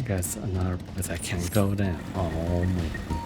Guess another place I can't go then. Oh my.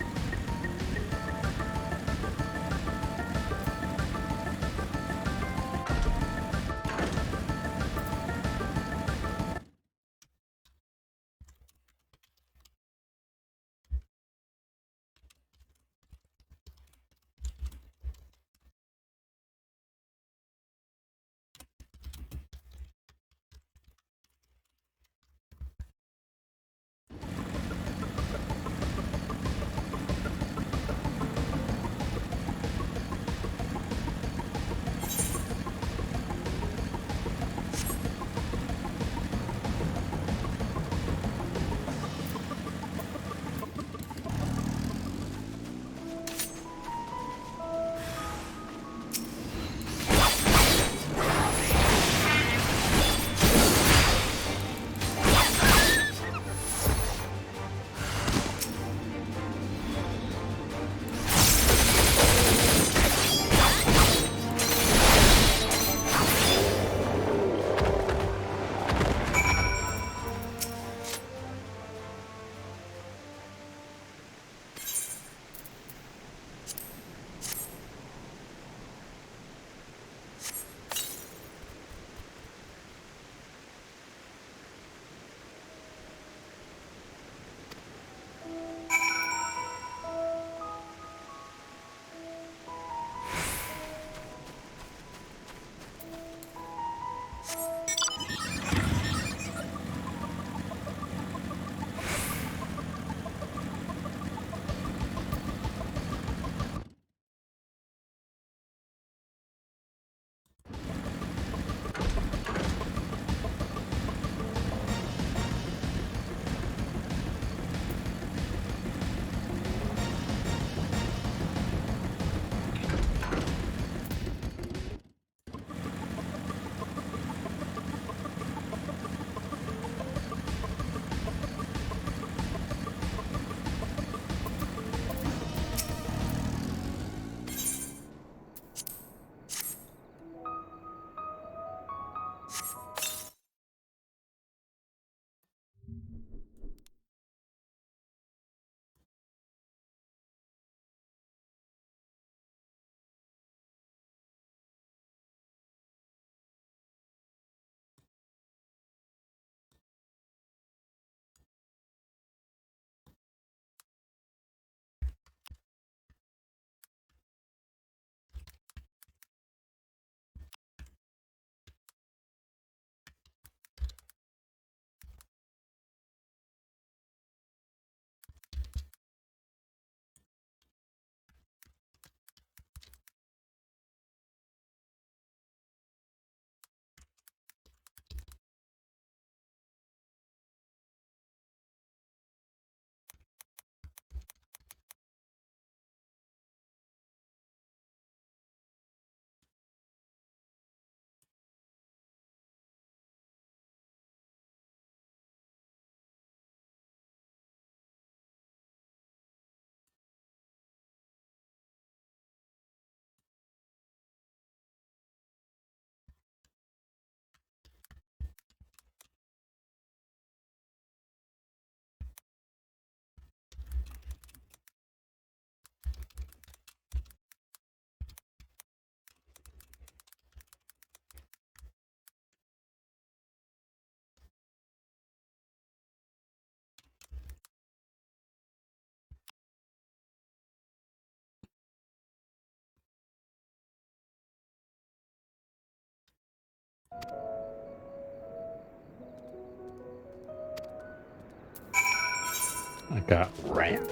I got ramp.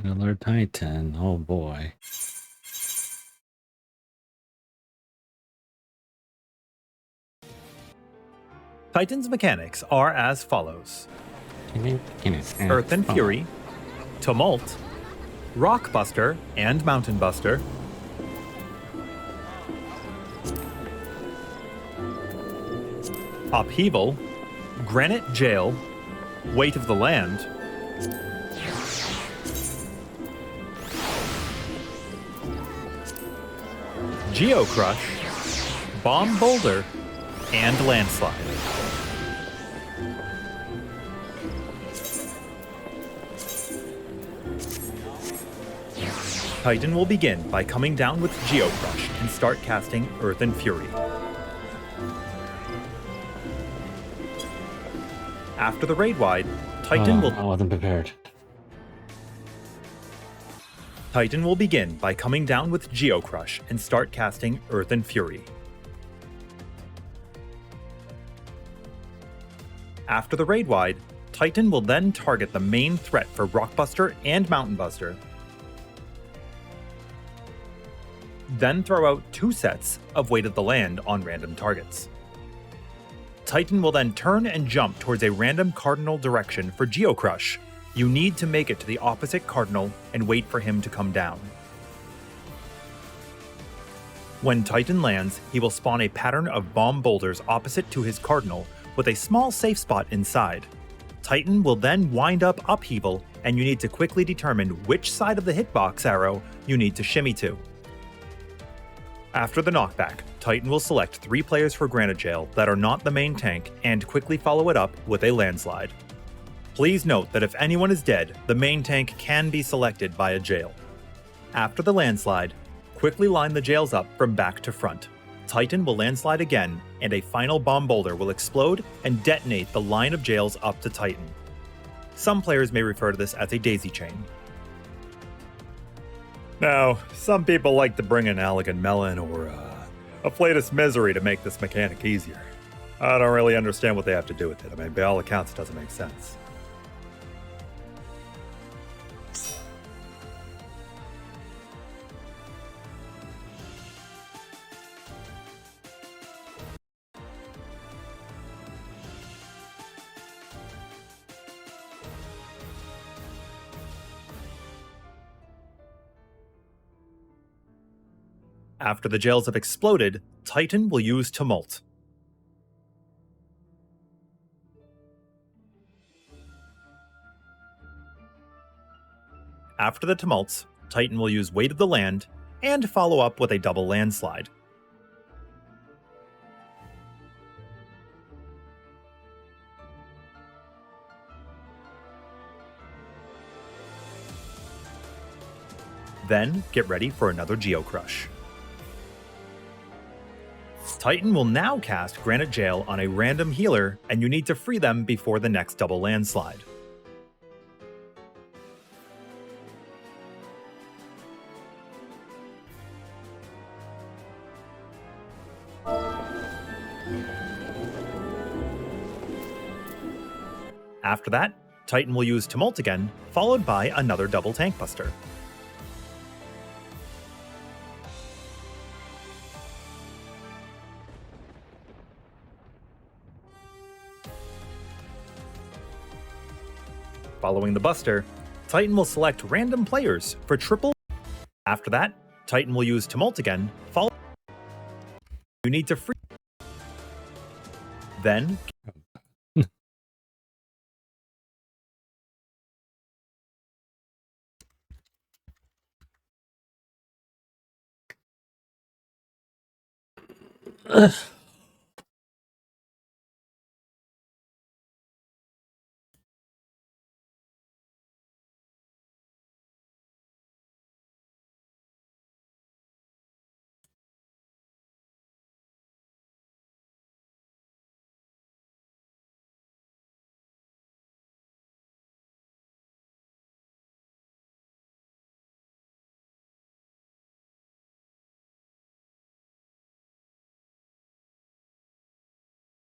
Another Titan. Oh boy. Titan's mechanics are as follows: Earth and Fury, Tumult, Rockbuster and Mountain Buster, Upheaval, Granite Jail, Weight of the Land, Geocrush, Bomb Boulder, and Landslide. Titan will begin by coming down with Geocrush and start casting Earth and Fury. After the raid wide, Titan I wasn't prepared. Titan will begin by coming down with Geocrush and start casting Earth and Fury. After the raid wide, Titan will then target the main threat for Rockbuster and Mountain Buster. Then throw out 2 sets of Weight of the Land on random targets. Titan will then turn and jump towards a random cardinal direction for Geocrush. You need to make it to the opposite cardinal and wait for him to come down. When Titan lands, he will spawn a pattern of bomb boulders opposite to his cardinal with a small safe spot inside. Titan will then wind up Upheaval, and you need to quickly determine which side of the hitbox arrow you need to shimmy to. After the knockback, Titan will select 3 players for Granite Jail that are not the main tank and quickly follow it up with a Landslide. Please note that if anyone is dead, the main tank can be selected by a jail. After the Landslide, quickly line the jails up from back to front. Titan will Landslide again, and a final bomb boulder will explode and detonate the line of jails up to Titan. Some players may refer to this as a daisy chain. Now, some people like to bring in Elegant Melon or Afflatus Misery to make this mechanic easier. I don't really understand what they have to do with it. I mean, by all accounts, it doesn't make sense. After the jails have exploded, Titan will use Tumult. After the Tumults, Titan will use Weight of the Land and follow up with a double Landslide. Then get ready for another Geocrush. Titan will now cast Granite Jail on a random healer, and you need to free them before the next double landslide. After that, Titan will use Tumult again, followed by another double Tank Buster. Following the Buster, Titan will select random players for triple. After that, Titan will use Tumult again, followed. You need to free. Then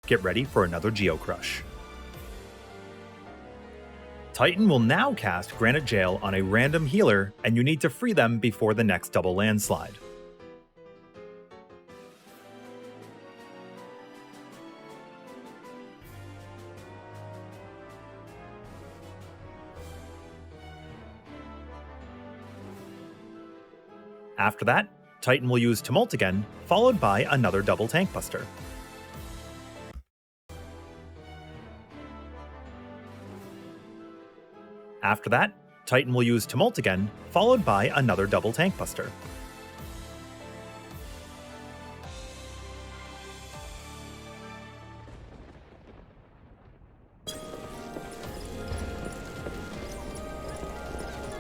get ready for another Geocrush. Titan will now cast Granite Jail on a random healer, and you need to free them before the next double landslide. After that, Titan will use Tumult again, followed by another double Tank Buster. After that, Titan will use Tumult again, followed by another double Tank Buster.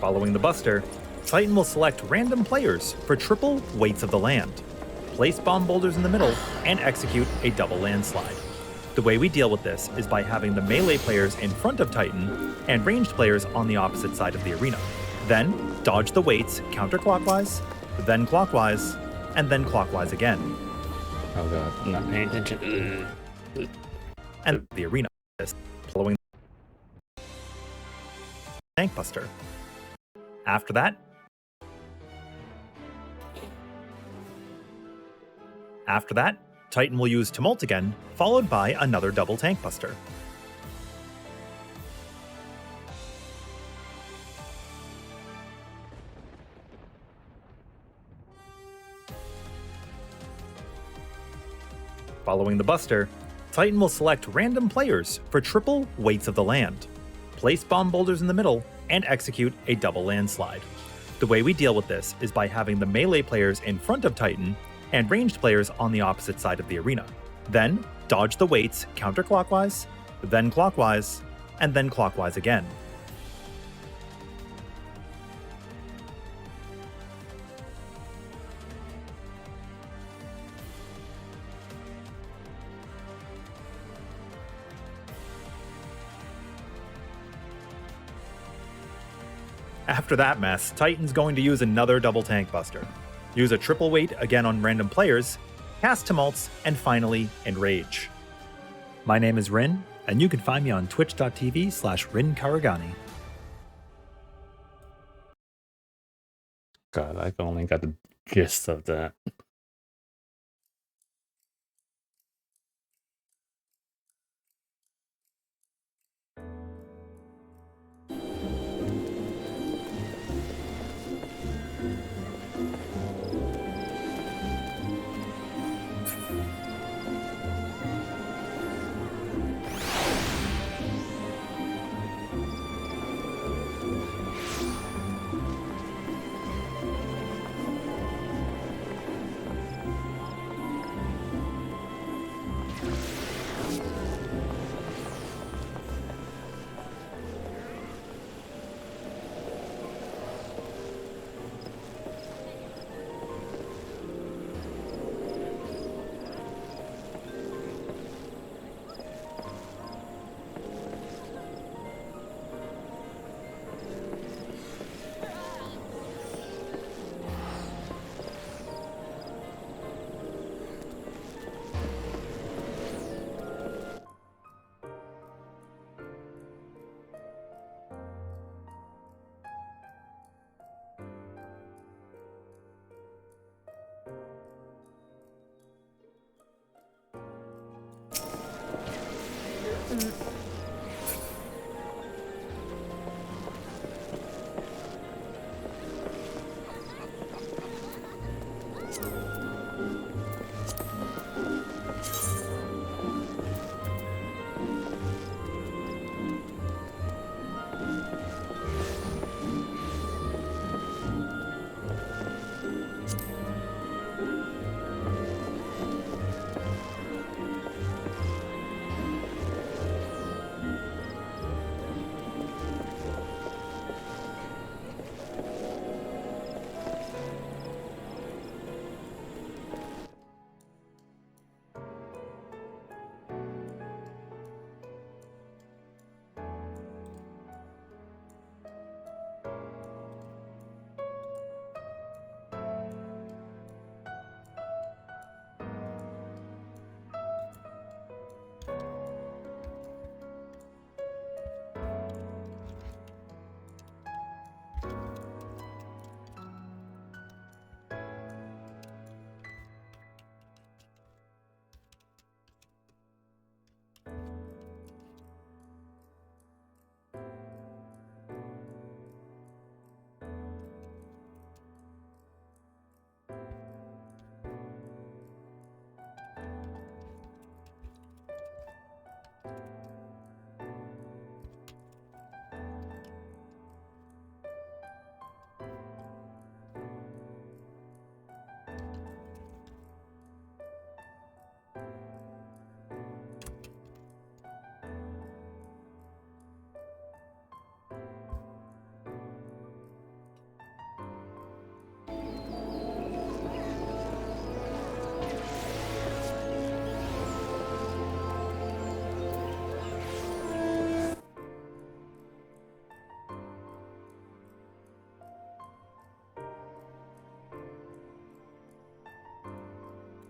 Following the Buster, Titan will select random players for triple Weights of the Land, place bomb boulders in the middle, and execute a double landslide. The way we deal with this is by having the melee players in front of Titan and ranged players on the opposite side of the arena. Then dodge the weights counterclockwise, then clockwise, and then clockwise again. Oh god, I'm not paying attention. And the arena following Tank Buster. After that, Titan will use Tumult again, followed by another double Tank Buster. Following the Buster, Titan will select random players for triple Weights of the Land, place bomb boulders in the middle, and execute a double landslide. The way we deal with this is by having the melee players in front of Titan and ranged players on the opposite side of the arena. Then dodge the weights counterclockwise, then clockwise, and then clockwise again. After that mess, Titan's going to use another double Tank Buster. Use a triple weight again on random players, cast Tumults, and finally, Enrage. My name is Rin, and you can find me on twitch.tv/RinKaragani. God, I only got the gist of that.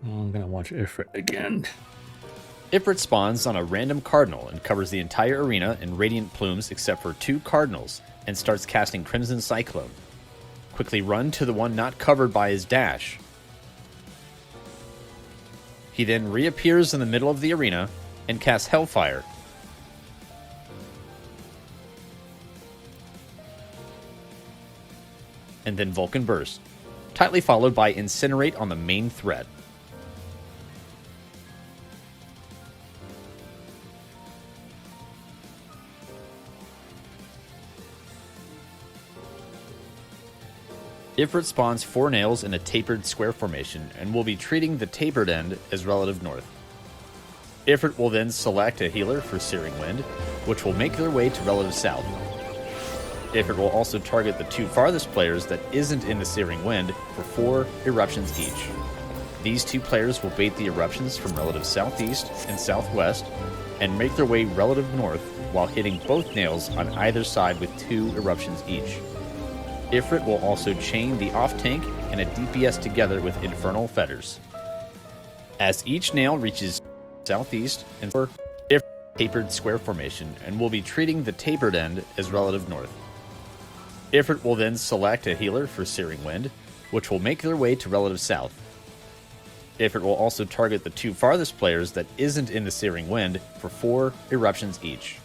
Oh, I'm gonna watch Ifrit again. Ifrit spawns on a random cardinal and covers the entire arena in radiant plumes except for 2 cardinals and starts casting Crimson Cyclone. Quickly run to the one not covered by his dash. He then reappears in the middle of the arena and casts Hellfire. And then Vulcan Burst, tightly followed by Incinerate on the main threat. Ifrit spawns 4 nails in a tapered square formation and will be treating the tapered end as relative north. Ifrit will then select a healer for Searing Wind, which will make their way to relative south. Ifrit will also target the 2 farthest players that isn't in the Searing Wind for 4 eruptions each. These 2 players will bait the eruptions from relative southeast and southwest and make their way relative north while hitting both nails on either side with 2 eruptions each. Ifrit will also chain the off-tank and a DPS together with Infernal Fetters. As each nail reaches southeast and Ifrit tapered square formation and will be treating the tapered end as relative north. Ifrit will then select a healer for Searing Wind, which will make their way to relative south. Ifrit will also target the 2 farthest players that isn't in the Searing Wind for 4 eruptions each.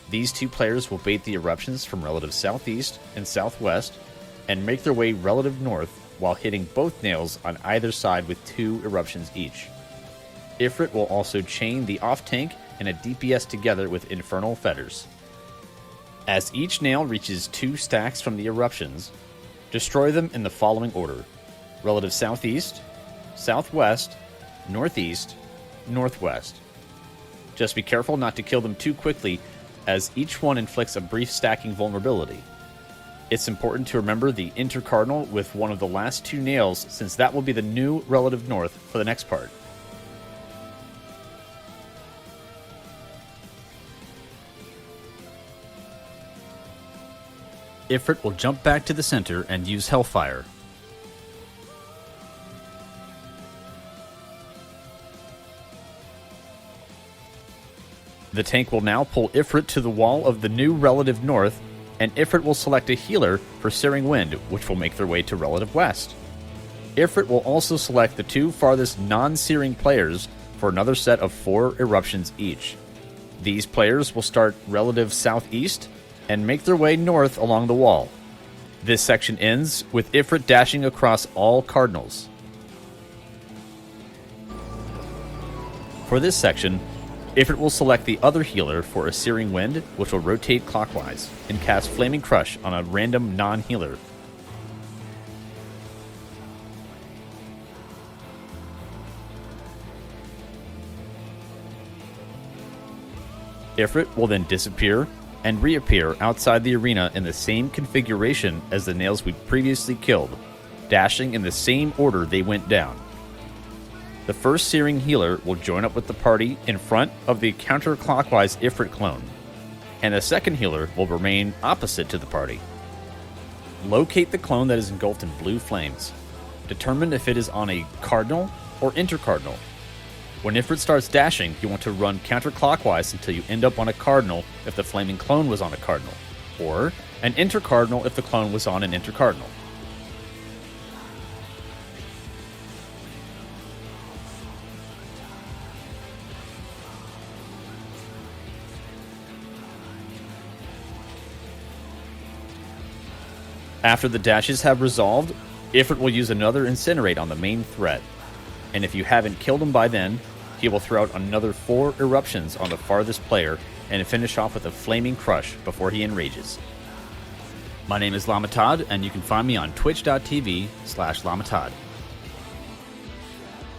These 2 players will bait the eruptions from relative southeast and southwest and make their way relative north while hitting both nails on either side with 2 eruptions each. Ifrit will also chain the off-tank and a DPS together with Infernal Fetters. As each nail reaches 2 stacks from the eruptions, destroy them in the following order: relative southeast, southwest, northeast, northwest. Just be careful not to kill them too quickly, as each one inflicts a brief stacking vulnerability. It's important to remember the intercardinal with one of the last 2 nails, since that will be the new relative north for the next part. Ifrit will jump back to the center and use Hellfire. The tank will now pull Ifrit to the wall of the new relative north, and Ifrit will select a healer for Searing Wind, which will make their way to relative west. Ifrit will also select the 2 farthest non-Searing players for another set of 4 eruptions each. These players will start relative southeast and make their way north along the wall. This section ends with Ifrit dashing across all cardinals. For this section, Ifrit will select the other healer for a Searing Wind, which will rotate clockwise, and cast Flaming Crush on a random non-healer. Ifrit will then disappear and reappear outside the arena in the same configuration as the nails we previously killed, dashing in the same order they went down. The first Searing Healer will join up with the party in front of the counterclockwise Ifrit clone, and the second healer will remain opposite to the party. Locate the clone that is engulfed in blue flames. Determine if it is on a cardinal or intercardinal. When Ifrit starts dashing, you want to run counterclockwise until you end up on a cardinal if the flaming clone was on a cardinal, or an intercardinal if the clone was on an intercardinal. After the dashes have resolved, Ifrit will use another Incinerate on the main threat, and if you haven't killed him by then, he will throw out another 4 eruptions on the farthest player and finish off with a Flaming Crush before he enrages. My name is Lamatad, and you can find me on twitch.tv/Lamatad.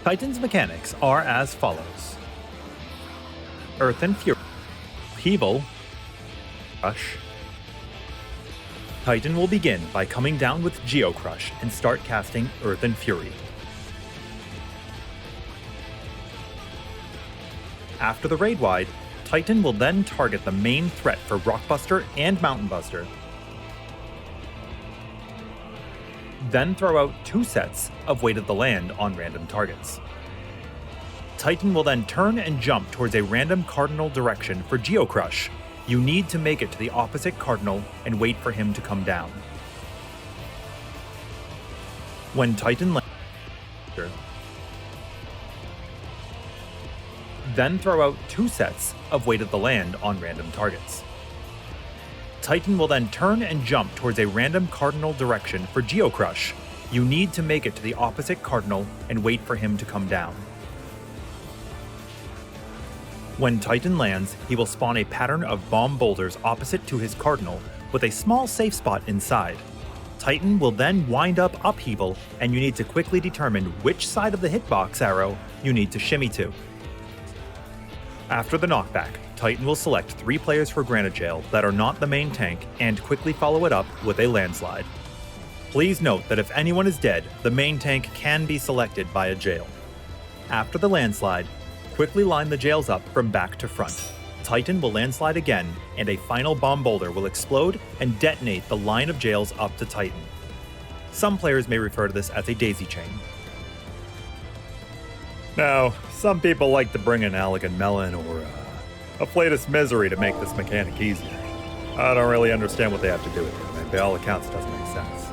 Titan's mechanics are as follows. Earth and Fury. Upheaval. Crush. Titan will begin by coming down with Geocrush and start casting Earth and Fury. After the raid wide, Titan will then target the main threat for Rockbuster and Mountain Buster. Then throw out 2 sets of Weight of the Land on random targets. Titan will then turn and jump towards a random cardinal direction for Geocrush. You need to make it to the opposite cardinal and wait for him to come down. When Titan lands, then throw out 2 sets of Weight of the Land on random targets. Titan will then turn and jump towards a random cardinal direction for Geocrush. You need to make it to the opposite cardinal and wait for him to come down. When Titan lands, he will spawn a pattern of bomb boulders opposite to his cardinal with a small safe spot inside. Titan will then wind up Upheaval, and you need to quickly determine which side of the hitbox arrow you need to shimmy to. After the knockback, Titan will select 3 players for Granite Jail that are not the main tank and quickly follow it up with a landslide. Please note that if anyone is dead, the main tank can be selected by a jail. After the landslide, quickly line the jails up from back to front. Titan will landslide again, and a final bomb boulder will explode and detonate the line of jails up to Titan. Some players may refer to this as a daisy chain. Now, some people like to bring an elegant melon or a Flatus Misery to make this mechanic easier. I don't really understand what they have to do with it, and by all accounts it doesn't make sense.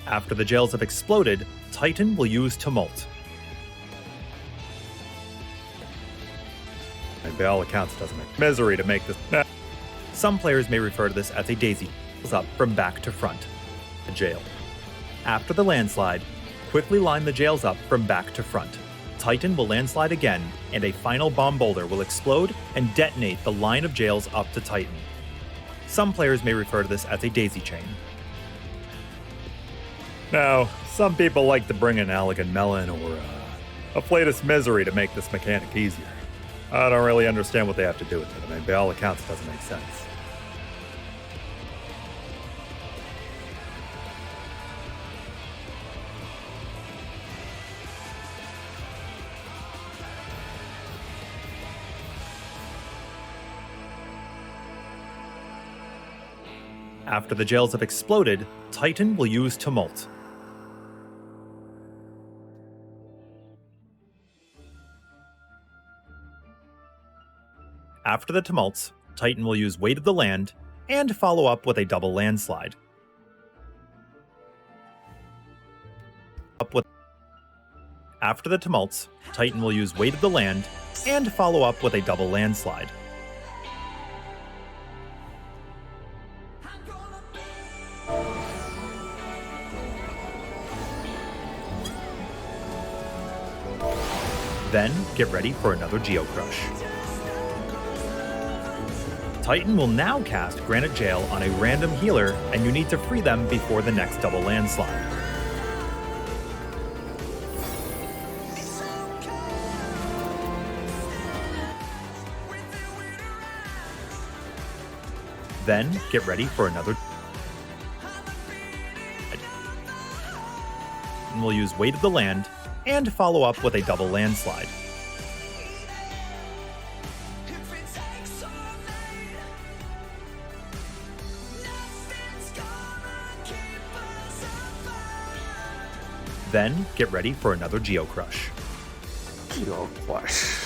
After the jails have exploded, Titan will use Tumult. And by all accounts, it doesn't make misery to make this. Some players may refer to this as a daisy, up from back to front. A jail. After the landslide, quickly line the jails up from back to front. Titan will landslide again, and a final bomb boulder will explode and detonate the line of jails up to Titan. Some players may refer to this as a daisy chain. Now, some people like to bring an elegant melon or a Flatus Misery to make this mechanic easier. I don't really understand what they have to do with it, and by all accounts it doesn't make sense. After the jails have exploded, Titan will use Tumult. After the tumults, Titan will use Weight of the Land and follow up with a double landslide. After the tumults, Titan will use Weight of the Land and follow up with a double landslide. Then, get ready for another Geocrush. Titan will now cast Granite Jail on a random healer, and you need to free them before the next double landslide. Then, get ready for another. And we'll use Weight of the Land and follow up with a double landslide. Then, get ready for another Geocrush. Geocrush.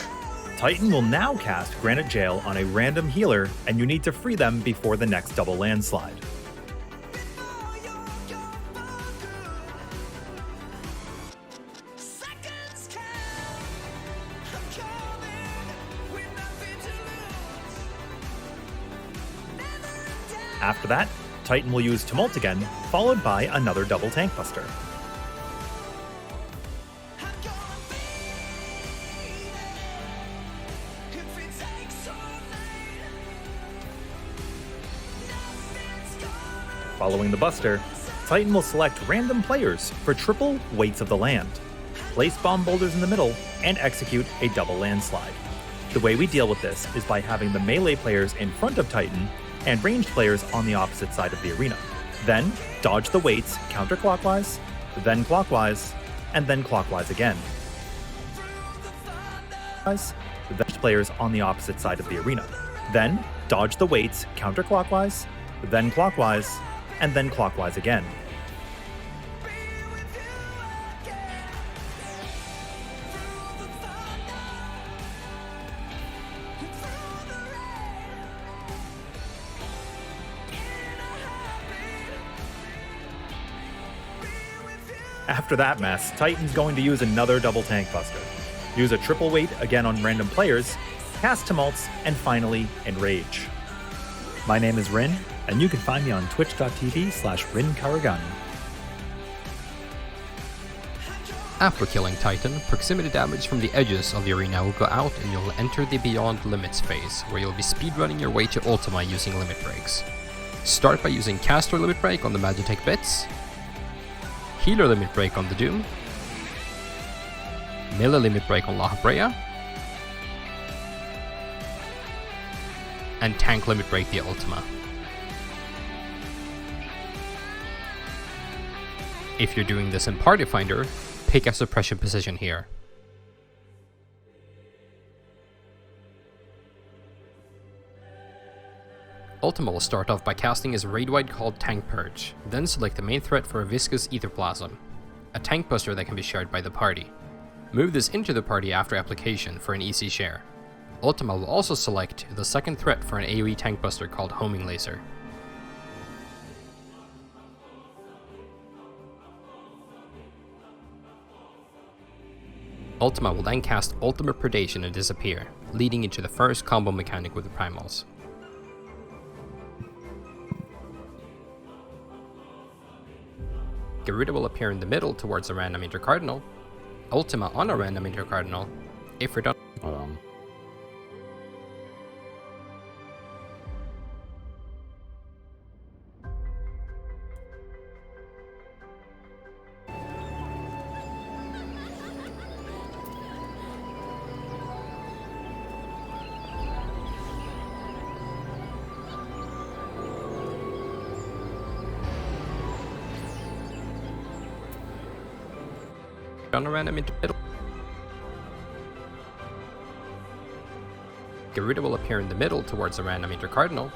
Titan will now cast Granite Jail on a random healer, and you need to free them before the next double landslide. After that, Titan will use Tumult again, followed by another double Tank Buster. Following the Buster, Titan will select random players for triple Weights of the Land, place bomb boulders in the middle, and execute a double landslide. The way we deal with this is by having the melee players in front of Titan and ranged players on the opposite side of the arena. Then, dodge the weights counterclockwise, then clockwise, and then clockwise again. The players on the opposite side of the arena. Then, dodge the weights counterclockwise, then clockwise, and then clockwise again. After that mess, Titan's going to use another double Tank Buster. Use a triple weight again on random players, cast Tumults, and finally, Enrage. My name is Rin, and you can find me on twitch.tv/RinKaragani. After killing Titan, proximity damage from the edges of the arena will go out and you'll enter the Beyond Limits phase, where you'll be speedrunning your way to Ultima using limit breaks. Start by using Caster Limit Break on the Magitech Bits, Healer Limit Break on the Doom, Melee Limit Break on Lahabrea, and Tank Limit Break the Ultima. If you're doing this in Party Finder, pick a suppression position here. Ultima will start off by casting his raid-wide called Tank Purge, then select the main threat for a Viscous Etherplasm, a tank buster that can be shared by the party. Move this into the party after application for an easy share. Ultima will also select the second threat for an AoE tank buster called Homing Laser. Ultima will then cast Ultimate Predation and disappear, leading into the first combo mechanic with the Primals. Garuda will appear in the middle towards a random intercardinal, Ultima on a random intercardinal, if we're done. On a random intercardinal. Garuda will appear in the middle towards a random intercardinal,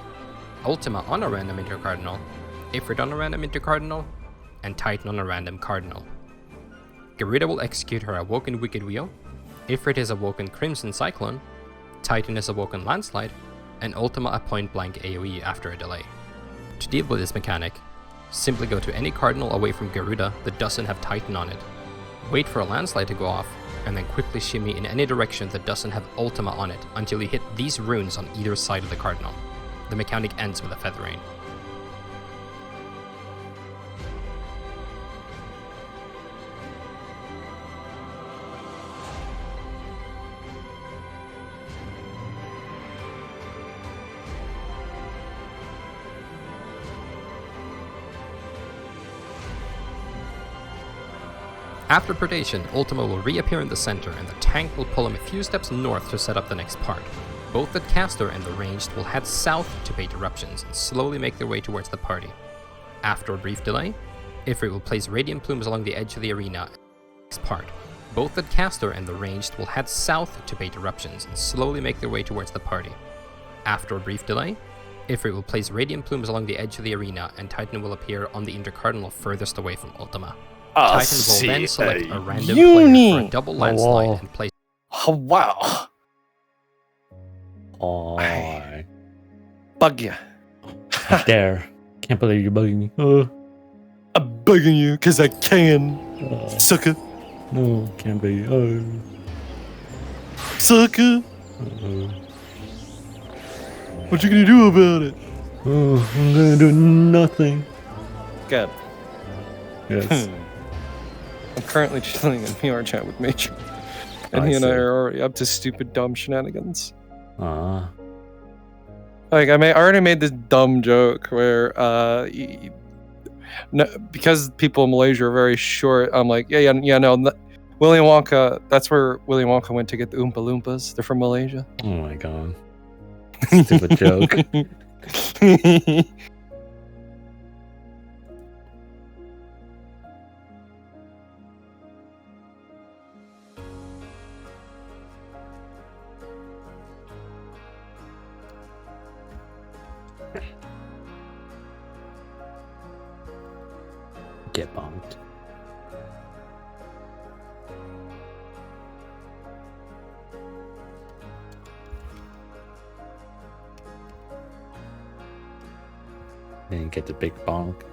Ultima on a random intercardinal, Ifrit on a random intercardinal, and Titan on a random cardinal. Garuda will execute her Awoken Wicked Wheel, Ifrit is Awoken Crimson Cyclone, Titan is Awoken Landslide, and Ultima a point blank AoE after a delay. To deal with this mechanic, simply go to any cardinal away from Garuda that doesn't have Titan on it. Wait for a landslide to go off, and then quickly shimmy in any direction that doesn't have Ultima on it until you hit these runes on either side of the Cardinal. The mechanic ends with a Feather Rain. After Predation, Ultima will reappear in the center, and the tank will pull him a few steps north to set up the next part. Both the caster and the ranged will head south to bait eruptions and slowly make their way towards the party. After a brief delay, Ifrit will place Radiant Plumes along the edge of the arena. Next part. Both the caster and the ranged will head south to bait eruptions and slowly make their way towards the party. After a brief delay, Ifrit will place Radiant Plumes along the edge of the arena, and Titan will appear on the intercardinal furthest away from Ultima. Titan will then select a random player for a double landslide and place. Oh, wow. Oh, Bug ya. there. Can't believe you're bugging me. I'm bugging you because I can. Sucker. No, can't be. Sucker. What you gonna do about it? I'm gonna do nothing. Good. Yes. I'm currently chilling in VR chat with Major. And I he and I see. are already up to stupid, dumb shenanigans. Ah. Like, I already made this dumb joke where, because people in Malaysia are very short, I'm like, no, Willy Wonka, that's where Willy Wonka went to get the Oompa Loompas. They're from Malaysia. Oh my god. Stupid joke. Get bonked. And get the big bonk.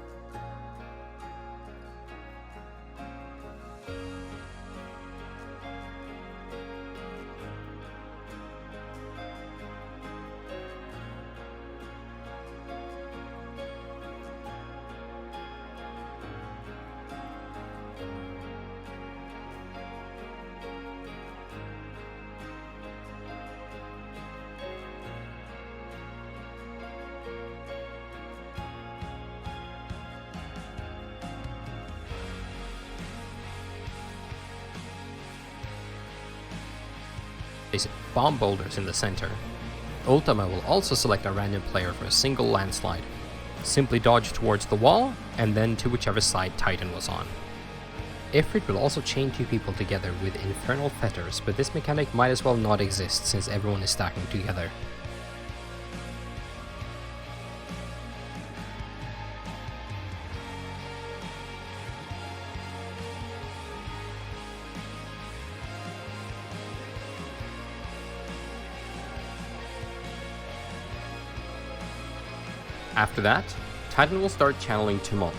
Bomb boulders in the center. Ultima will also select a random player for a single landslide. Simply dodge towards the wall, and then to whichever side Titan was on. Ifrit will also chain two people together with Infernal Fetters, but this mechanic might as well not exist since everyone is stacking together. After that, Titan will start channeling Tumult.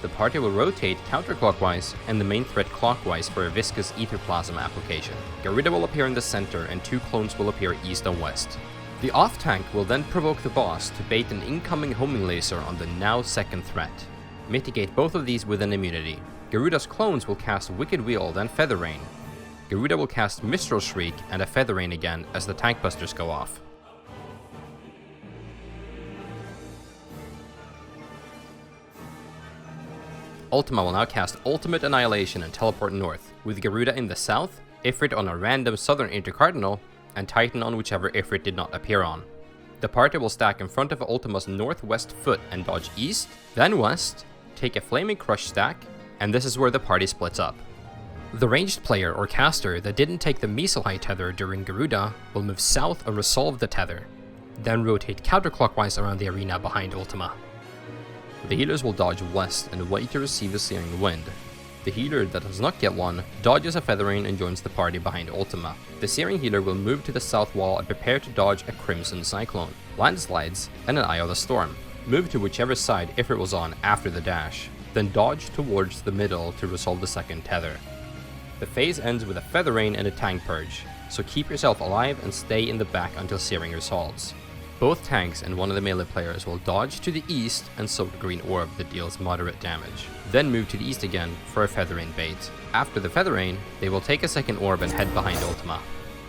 The party will rotate counterclockwise and the main thread clockwise for a viscous etherplasm application. Garuda will appear in the center and two clones will appear east and west. The off tank will then provoke the boss to bait an incoming homing laser on the now second threat. Mitigate both of these with an immunity. Garuda's clones will cast Wicked Wheel, then Feather Rain. Garuda will cast Mistral Shriek and a Feather Rain again as the tank busters go off. Ultima will now cast Ultimate Annihilation and teleport north, with Garuda in the south, Ifrit on a random southern intercardinal, and Titan on whichever Ifrit did not appear on. The party will stack in front of Ultima's northwest foot and dodge east, then west, take a Flaming Crush stack, and this is where the party splits up. The ranged player or caster that didn't take the Misalhai tether during Garuda will move south and resolve the tether, then rotate counterclockwise around the arena behind Ultima. The healers will dodge west and wait to receive a Searing Wind. The healer that does not get one dodges a Feather Rain and joins the party behind Ultima. The Searing healer will move to the south wall and prepare to dodge a Crimson Cyclone, Landslides, and an Eye of the Storm. Move to whichever side Ifrit was on after the dash, then dodge towards the middle to resolve the second tether. The phase ends with a Feather Rain and a Tank Purge, so keep yourself alive and stay in the back until Searing resolves. Both tanks and one of the melee players will dodge to the east and soak a green orb that deals moderate damage. Then move to the east again for a Feather Rain bait. After the Feather Rain, they will take a second orb and head behind Ultima.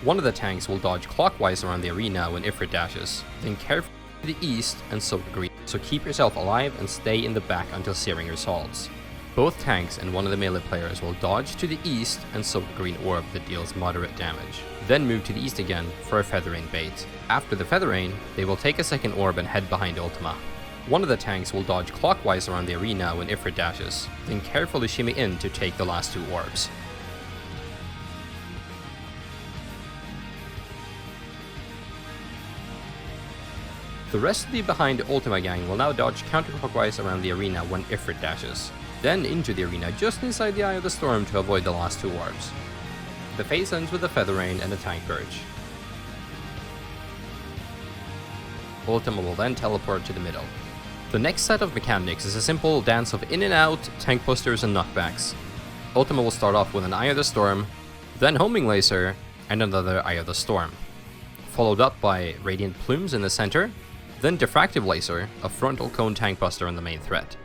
One of the tanks will dodge clockwise around the arena when Ifrit dashes, then carefully to the east and soak a green, so keep yourself alive and stay in the back until Searing resolves. Both tanks and one of the melee players will dodge to the east and soak a green orb that deals moderate damage. Then move to the east again for a Feather Rain bait. After the Feather Rain, they will take a second orb and head behind Ultima. One of the tanks will dodge clockwise around the arena when Ifrit dashes, then carefully shimmy in to take the last 2 orbs. The rest of the behind Ultima gang will now dodge counterclockwise around the arena when Ifrit dashes, then into the arena just inside the Eye of the Storm to avoid the last 2 orbs. The phase ends with a Feather Rain and a Tank Purge. Ultima will then teleport to the middle. The next set of mechanics is a simple dance of in and out, tank busters and knockbacks. Ultima will start off with an Eye of the Storm, then Homing Laser, and another Eye of the Storm. Followed up by Radiant Plumes in the center, then Diffractive Laser, a frontal cone tank buster on the main threat.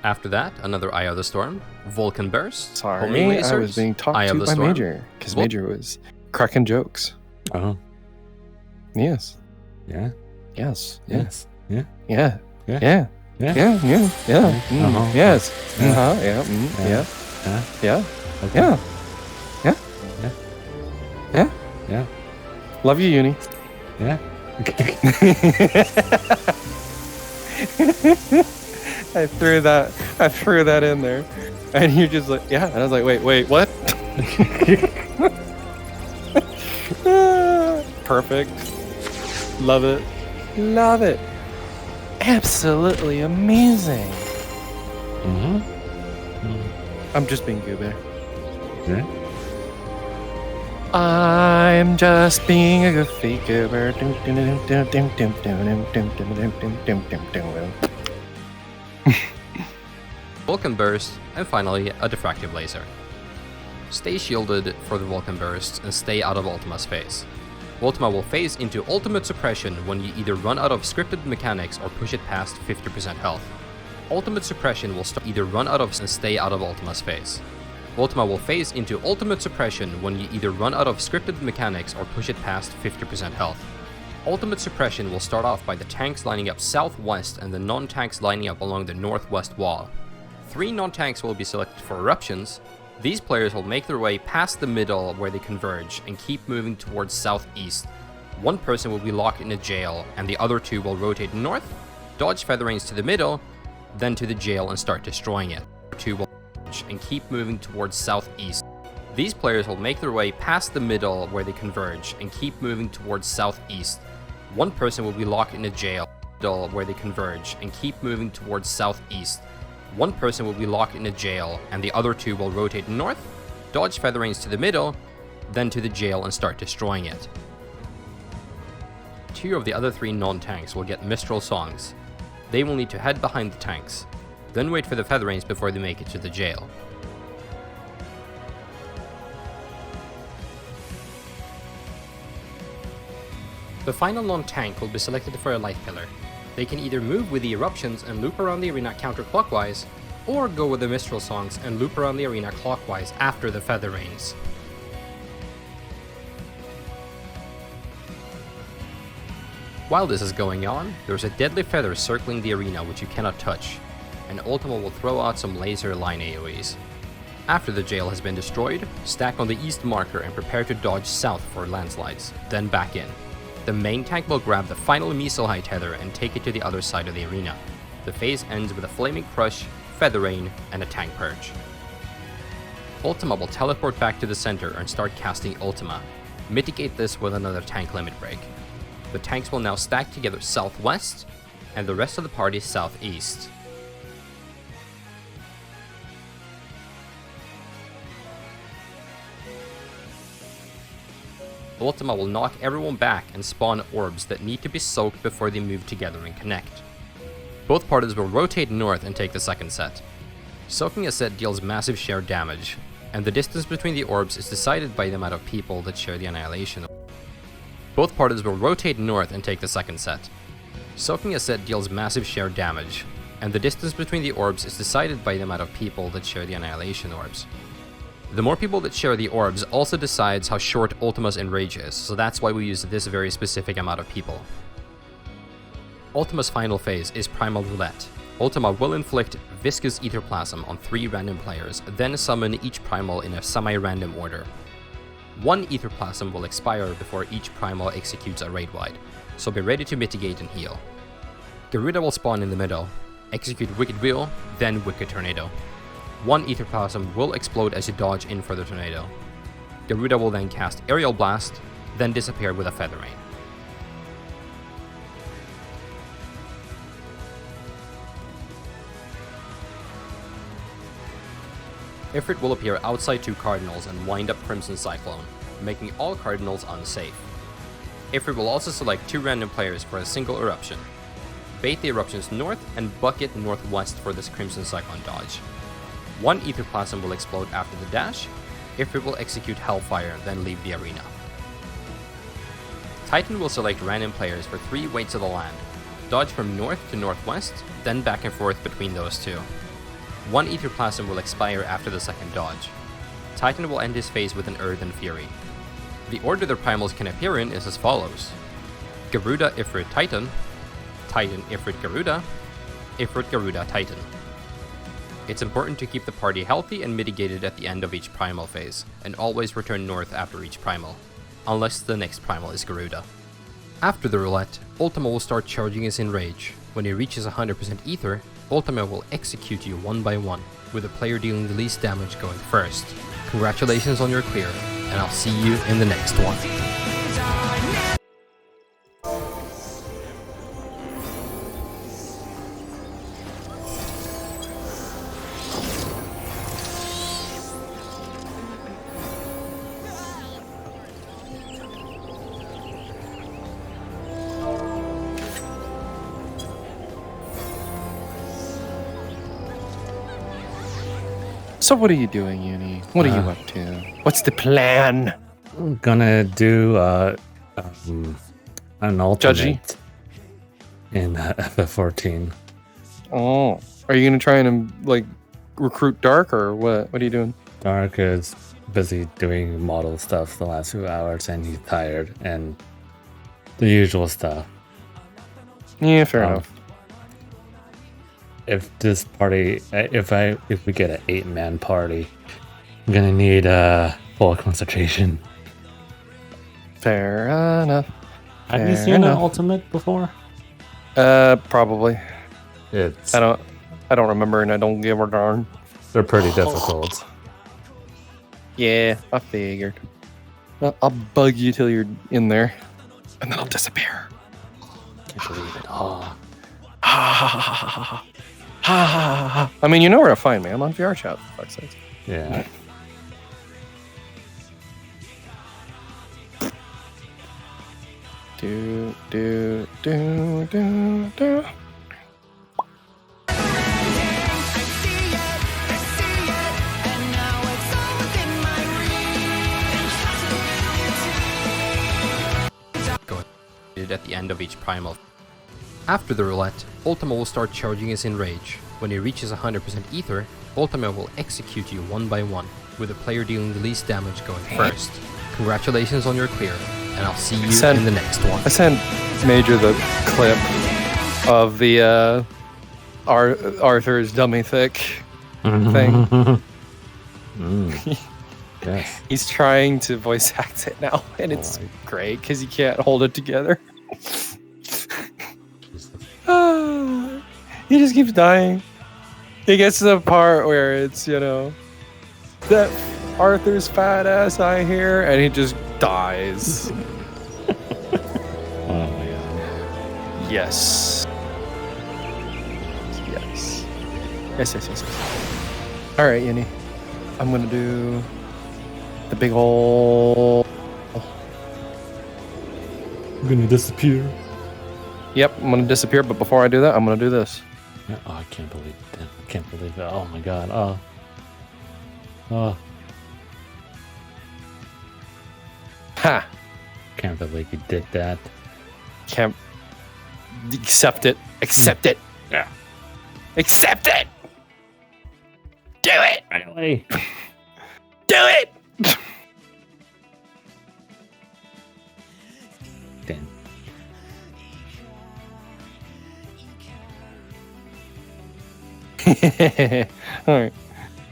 After that, another Eye of the Storm, Vulcan Burst, Sorry, Homing Lasers, I was being talked Eye to of the by Storm. Major, because Well- Major was cracking jokes. Oh, Yes. yeah. Yes. Yeah. Yes. Yeah. Yeah. Yeah. Yeah. Yeah. Yeah. Yeah. Yeah. Mm, Uh-huh. Yes. Yeah. Uh-huh. Yeah. Mm, Yeah. yeah. Yeah. Yeah. Okay. Yeah. Yeah. Yeah. Yeah. Yeah. Love you, Uni. Yeah. I threw that in there, and you're just like, yeah. And I was like, wait, what? Perfect. Love it. Love it. Absolutely amazing. Mm-hmm. I'm just being goober. Yeah. I'm just being a goofy goober. Vulcan Burst, and finally a Diffractive Laser. Stay shielded for the Vulcan Burst and stay out of Ultima's phase. Ultima will phase into Ultimate Suppression when you either run out of scripted mechanics or push it past 50% health. Ultimate Suppression will either run out of and stay out of Ultima's phase. Ultima will phase into Ultimate Suppression when you either run out of scripted mechanics or push it past 50% health. Ultimate Suppression will start off by the tanks lining up southwest and the non-tanks lining up along the northwest wall. 3 non-tanks will be selected for eruptions. These players will make their way past the middle where they converge and keep moving towards southeast. 1 person will be locked in a jail and the other 2 will rotate north, dodge Feather Rains to the middle, then to the jail and start destroying it. 2 will and keep moving towards southeast. These players will make their way past the middle where they converge and keep moving towards southeast. 1 person will be locked in a jail where they converge and keep moving towards southeast. 1 person will be locked in a jail and the other 2 will rotate north, dodge Feather Rains to the middle, then to the jail and start destroying it. 2 of the other 3 non-tanks will get Mistral Songs. They will need to head behind the tanks, then wait for the Feather Rains before they make it to the jail. The final non-tank will be selected for a light pillar. They can either move with the eruptions and loop around the arena counterclockwise, or go with the Mistral Songs and loop around the arena clockwise after the Feather Rains. While this is going on, there's a deadly feather circling the arena which you cannot touch, and Ultima will throw out some laser line AoEs. After the jail has been destroyed, stack on the east marker and prepare to dodge south for landslides, then back in. The main tank will grab the final Miso-High tether and take it to the other side of the arena. The phase ends with a Flaming Crush, Feather Rain, and a Tank Purge. Ultima will teleport back to the center and start casting Ultima. Mitigate this with another tank limit break. The tanks will now stack together southwest, and the rest of the party southeast. Ultima will knock everyone back and spawn orbs that need to be soaked before they move together and connect. Both parties will rotate north and take the second set. Soaking a set deals massive shared damage. and the distance between the orbs is decided by the amount of people that share the Annihilation. Both parties will rotate north and take the second set. Soaking a set deals massive shared damage, and the distance between the orbs is decided by the amount of people that share the Annihilation orbs. The more people that share the orbs also decides how short Ultima's Enrage is, so that's why we use this very specific amount of people. Ultima's final phase is Primal Roulette. Ultima will inflict Viscous Etherplasm on 3 random players, then summon each Primal in a semi-random order. 1 Etherplasm will expire before each Primal executes a raid-wide, so be ready to mitigate and heal. Garuda will spawn in the middle, execute Wicked Wheel, then Wicked Tornado. 1 Etherplasm will explode as you dodge in for the tornado. Garuda will then cast Aerial Blast, then disappear with a Feather Rain. Ifrit will appear outside 2 Cardinals and wind up Crimson Cyclone, making all Cardinals unsafe. Ifrit will also select 2 random players for a single eruption. Bait the eruptions north and bucket northwest for this Crimson Cyclone dodge. 1 Etherplasm will explode after the dash. Ifrit will execute Hellfire, then leave the arena. Titan will select random players for 3 Weights of the Land, dodge from north to northwest, then back and forth between those 2. 1 Etherplasm will expire after the second dodge. Titan will end his phase with an Earthen Fury. The order the primals can appear in is as follows: Garuda, Ifrit, Titan, Titan, Ifrit, Garuda, Ifrit, Garuda, Titan. It's important to keep the party healthy and mitigated at the end of each primal phase, and always return north after each primal, unless the next primal is Garuda. After the roulette, Ultima will start charging his Enrage. When he reaches 100% Ether, Ultima will execute you one by one, with the player dealing the least damage going first. Congratulations on your clear, and I'll see you in the next one. So what are you doing, Uni? What are you up to? What's the plan? I'm gonna do an alternate in FF14. Oh, are you gonna try and like recruit Dark or what? What are you doing? Dark is busy doing model stuff the last few hours, and he's tired, and the usual stuff. Yeah, fair enough. If this party, if we get an 8-man party, I'm gonna need full concentration. Fair enough. Have you seen an ultimate before? Probably. It's I don't remember, and I don't give a darn. they're pretty difficult. Yeah, I figured. I'll bug you till you're in there, and then I'll disappear. Can't believe it. Oh, I mean, you know where to find me. I'm on VR chat, for fuck's sake. yeah. Do. At the end of each primal. After the roulette, Ultima will start charging his Enrage. When he reaches 100% Ether, Ultima will execute you one by one, with the player dealing the least damage going first. Congratulations on your clear, and I'll see you in the next one. I sent Major the clip of the Arthur's dummy thick thing. Yes. He's trying to voice act it now, and it's great because he can't hold it together. He just keeps dying. He gets to the part where it's, that Arthur's fat ass I hear, and he just dies. Oh my god. Yes. Alright, Yinny. I'm gonna do the big ol'... I'm gonna disappear. Yep, I'm gonna disappear, but before I do that, I'm gonna do this. Oh, I can't believe it. I can't believe it. Oh my god. Oh. Ha! Can't believe you did that. Can't accept it. Accept it. Yeah. Accept it. Do it. Finally. Do it. Damn. All right.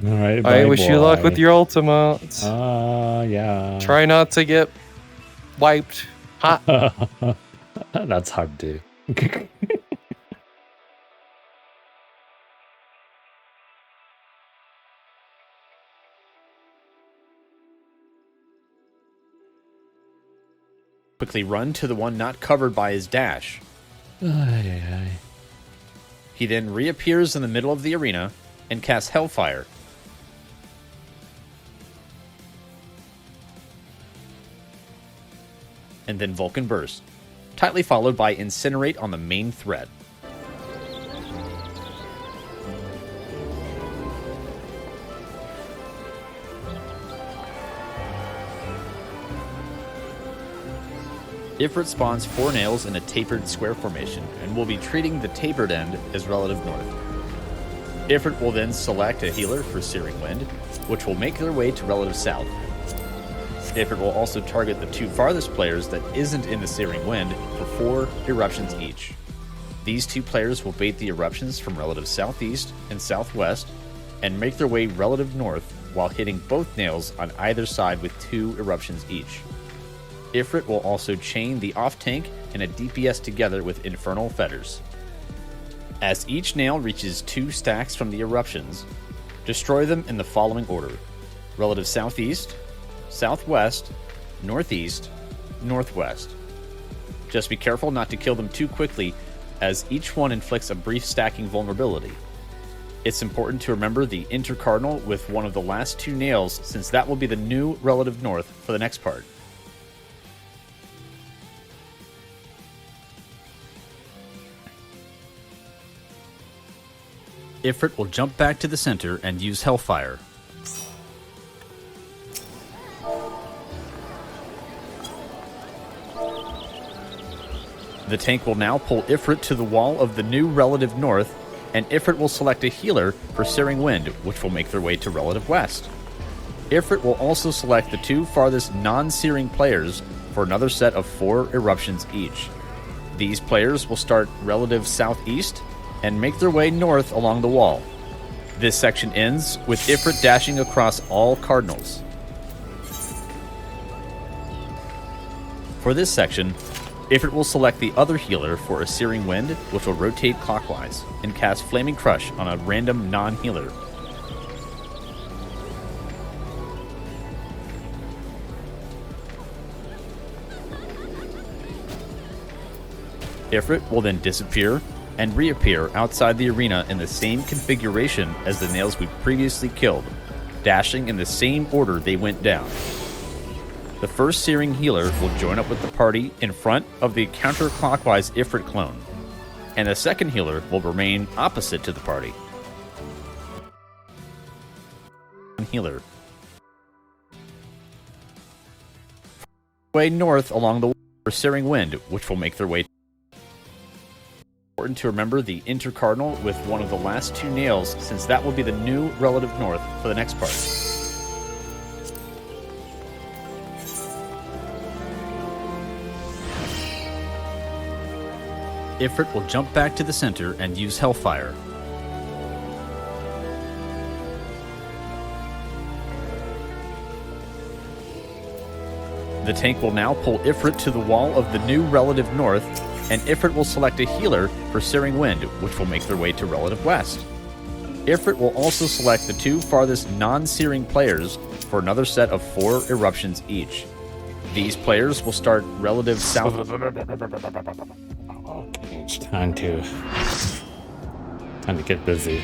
All right. I wish you luck with your ultimates. Yeah. Try not to get wiped. Ha. That's hard to do. Quickly run to the one not covered by his dash. Ay, ay. He then reappears in the middle of the arena and casts Hellfire. And then Vulcan Burst, tightly followed by Incinerate on the main thread. Ifrit spawns 4 nails in a tapered square formation and will be treating the tapered end as relative north. Ifrit will then select a healer for Searing Wind, which will make their way to relative south. Ifrit will also target the 2 farthest players that isn't in the Searing Wind for 4 eruptions each. These 2 players will bait the eruptions from relative southeast and southwest and make their way relative north while hitting both nails on either side with 2 eruptions each. Ifrit will also chain the off-tank and a DPS together with Infernal Fetters. As each nail reaches 2 stacks from the eruptions, destroy them in the following order: relative southeast, southwest, northeast, northwest. Just be careful not to kill them too quickly, as each one inflicts a brief stacking vulnerability. It's important to remember the intercardinal with one of the last 2 nails, since that will be the new relative north for the next part. Ifrit will jump back to the center and use Hellfire. The tank will now pull Ifrit to the wall of the new relative north, and Ifrit will select a healer for Searing Wind, which will make their way to relative west. Ifrit will also select the 2 farthest non-searing players for another set of 4 eruptions each. These players will start relative southeast and make their way north along the wall. This section ends with Ifrit dashing across all cardinals. For this section, Ifrit will select the other healer for a Searing Wind, which will rotate clockwise, and cast Flaming Crush on a random non-healer. Ifrit will then disappear and reappear outside the arena in the same configuration as the nails we previously killed, dashing in the same order they went down. The first Searing healer will join up with the party in front of the counterclockwise Ifrit clone, and the second healer will remain opposite to the party. Healer. Way north along the wall for Searing Wind, which will make their way. Important to remember the intercardinal with one of the last 2 nails, since that will be the new relative north for the next part. Ifrit will jump back to the center and use Hellfire. The tank will now pull Ifrit to the wall of the new relative north, and Ifrit will select a healer for Searing Wind, which will make their way to relative west. Ifrit will also select the 2 farthest non-Searing players for another set of 4 eruptions each. These players will start relative south. It's time to get busy.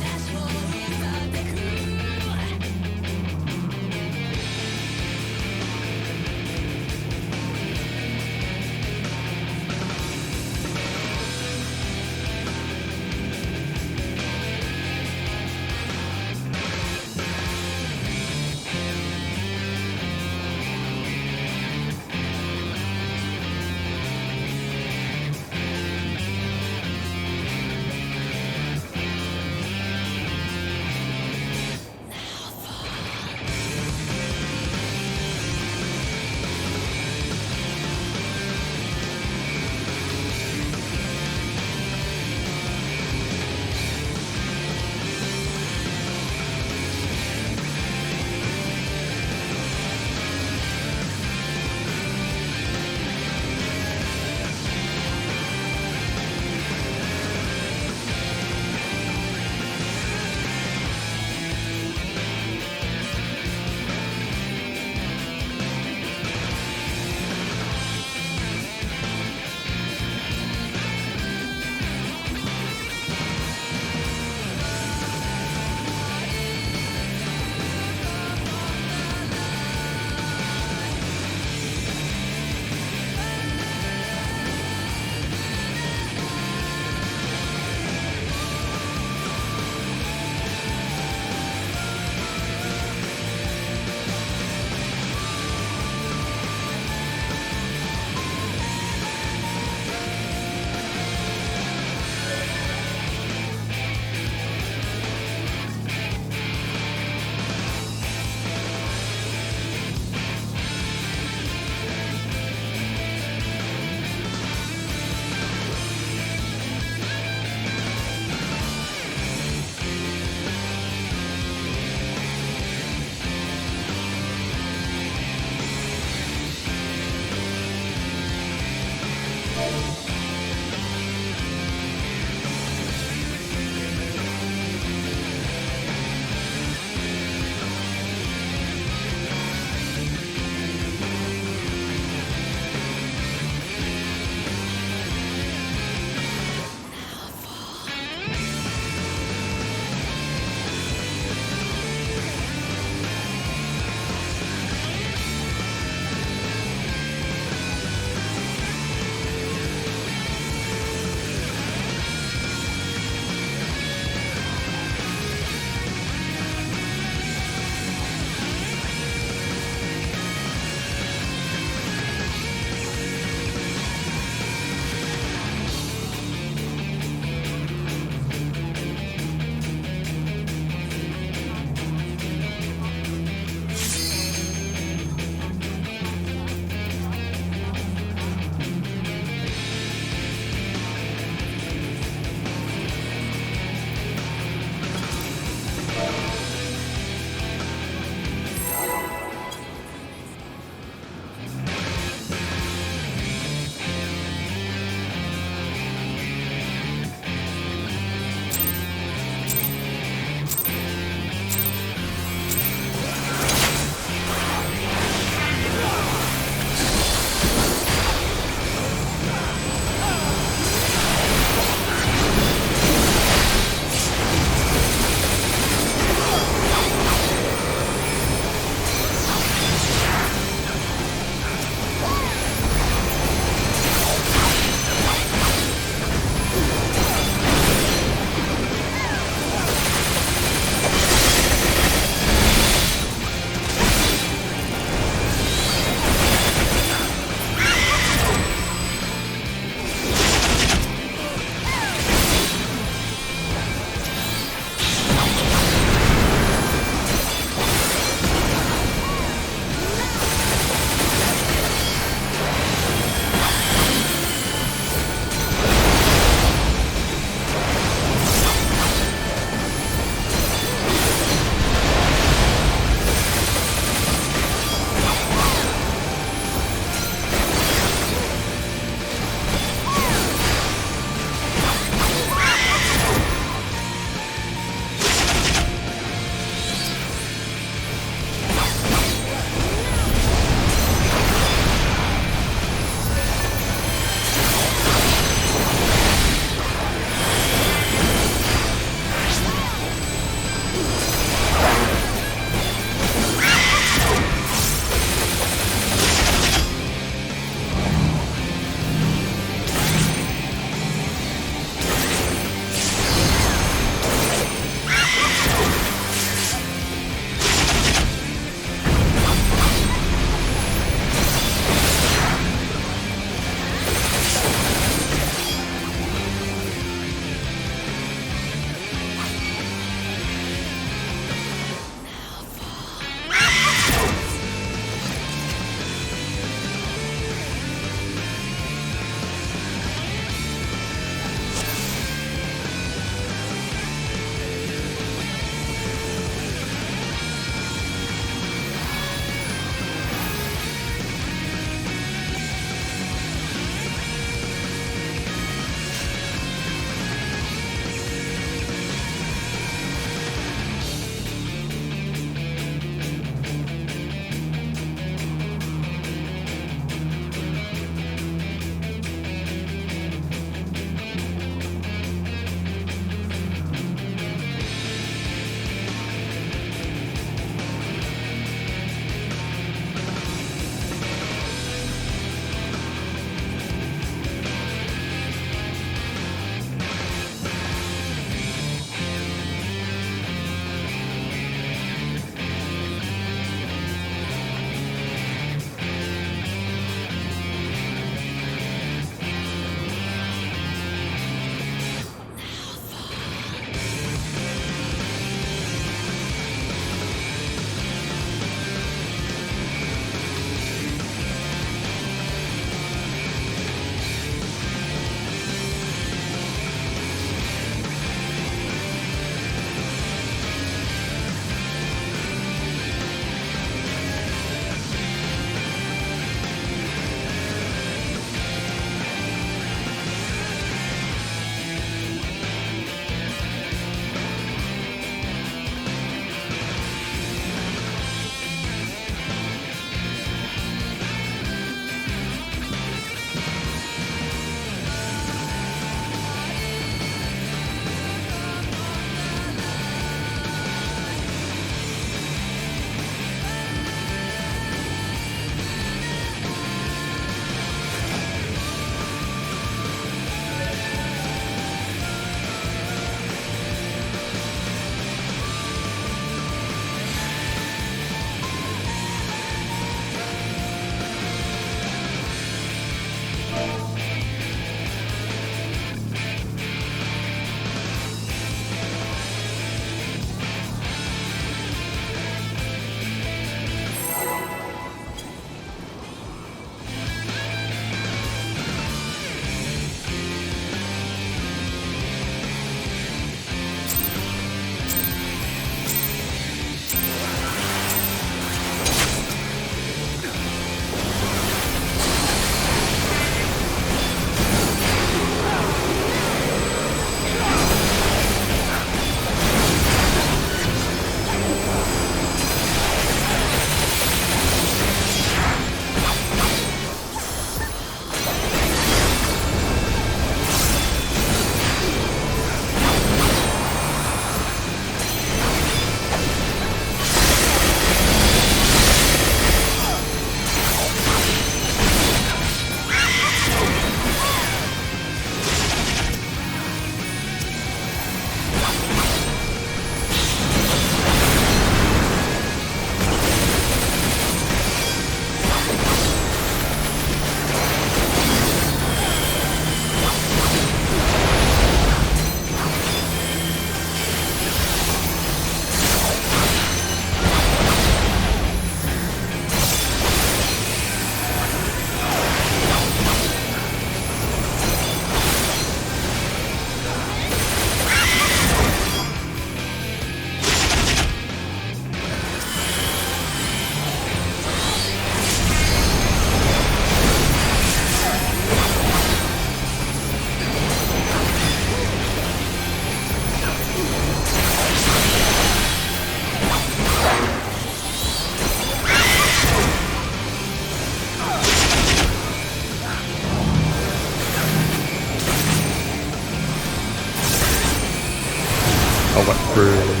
A wet brew.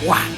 Wow.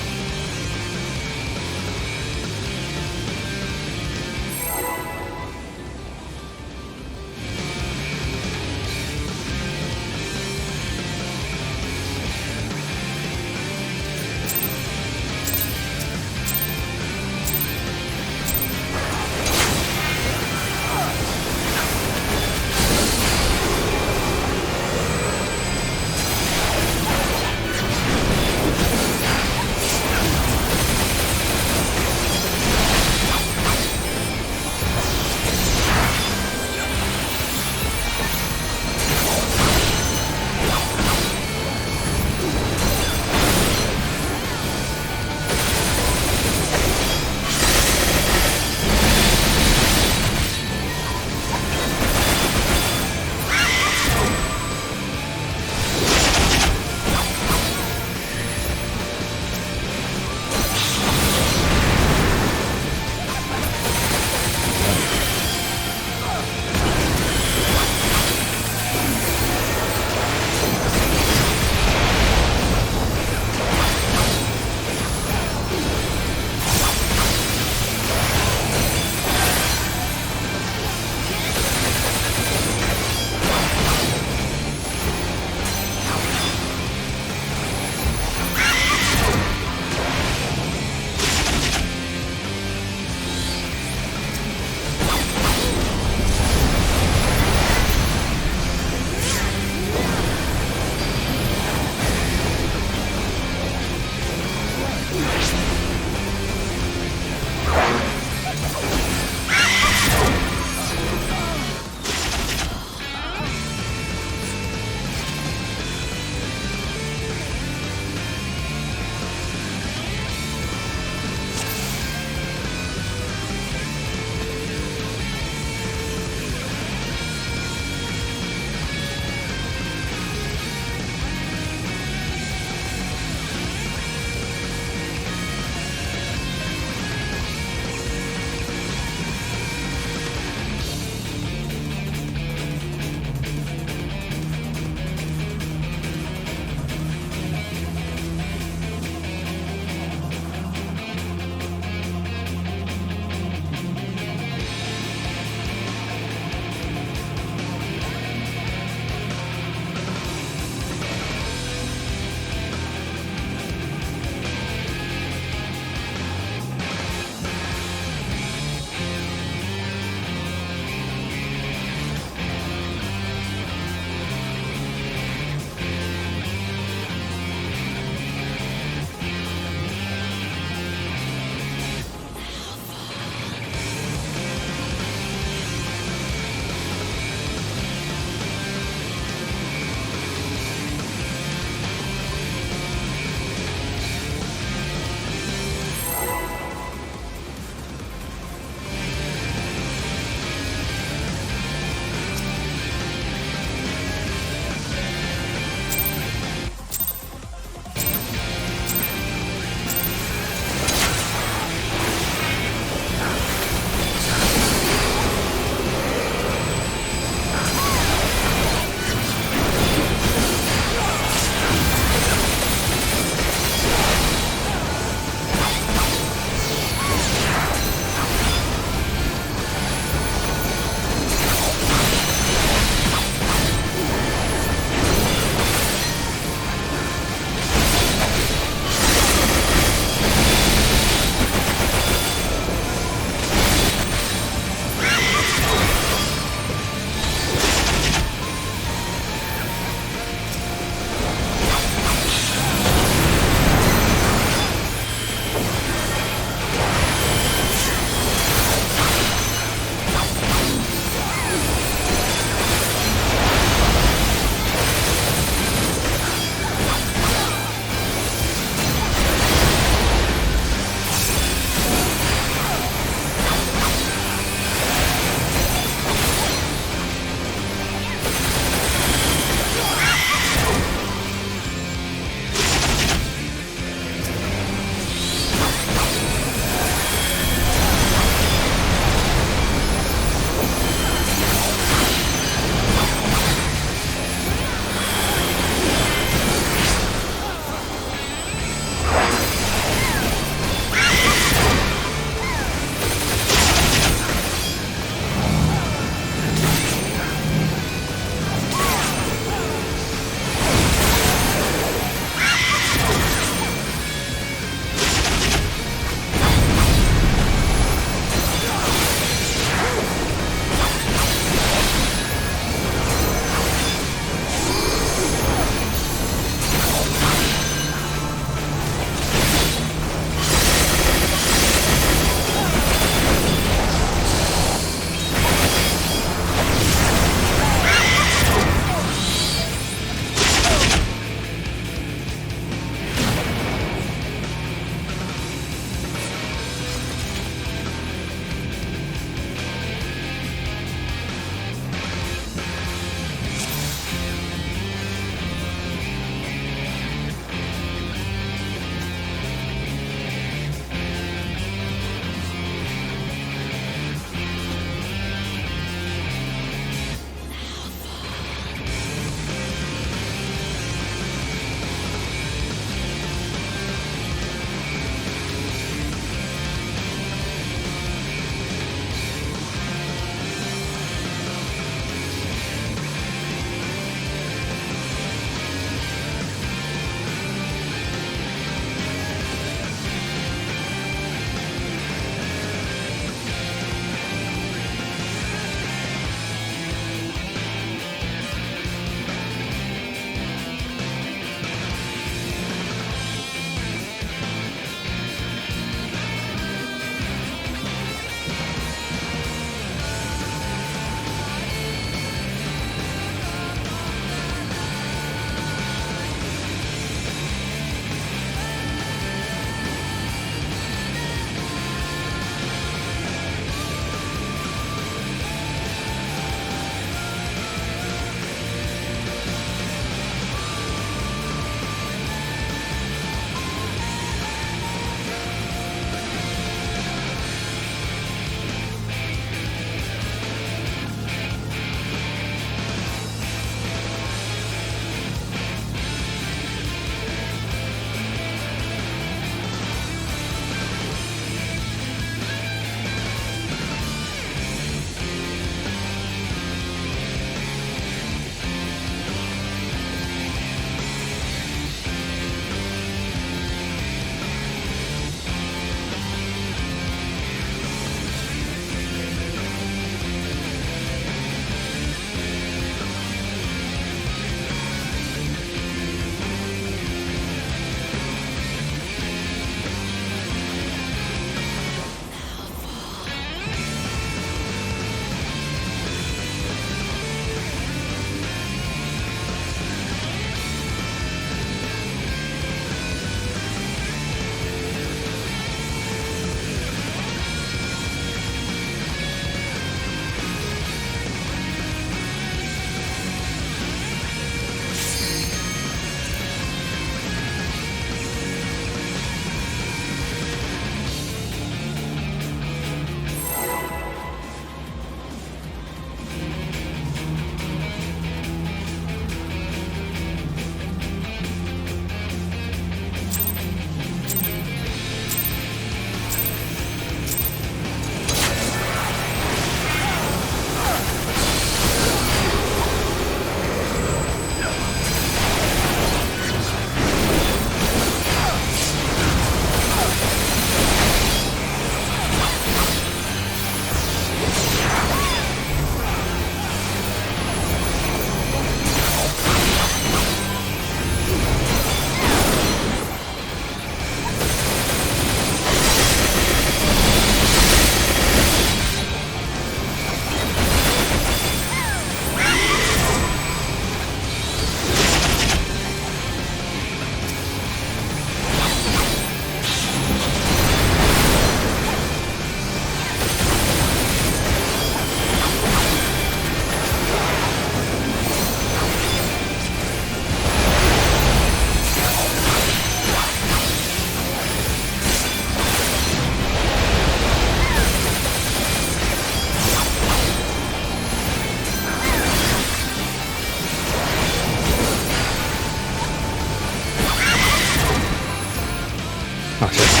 Oh shit.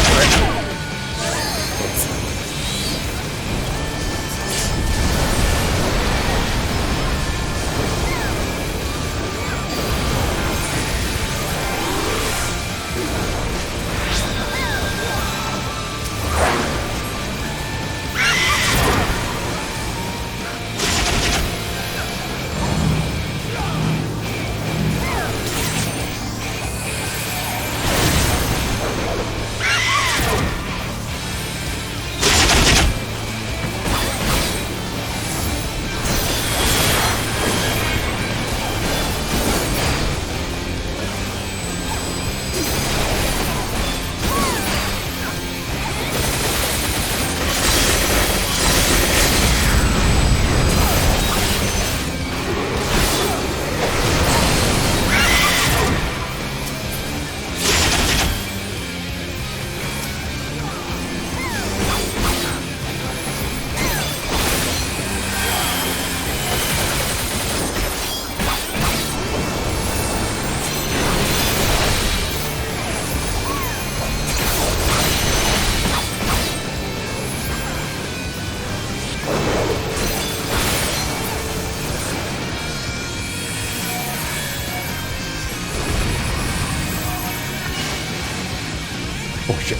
Oh shit.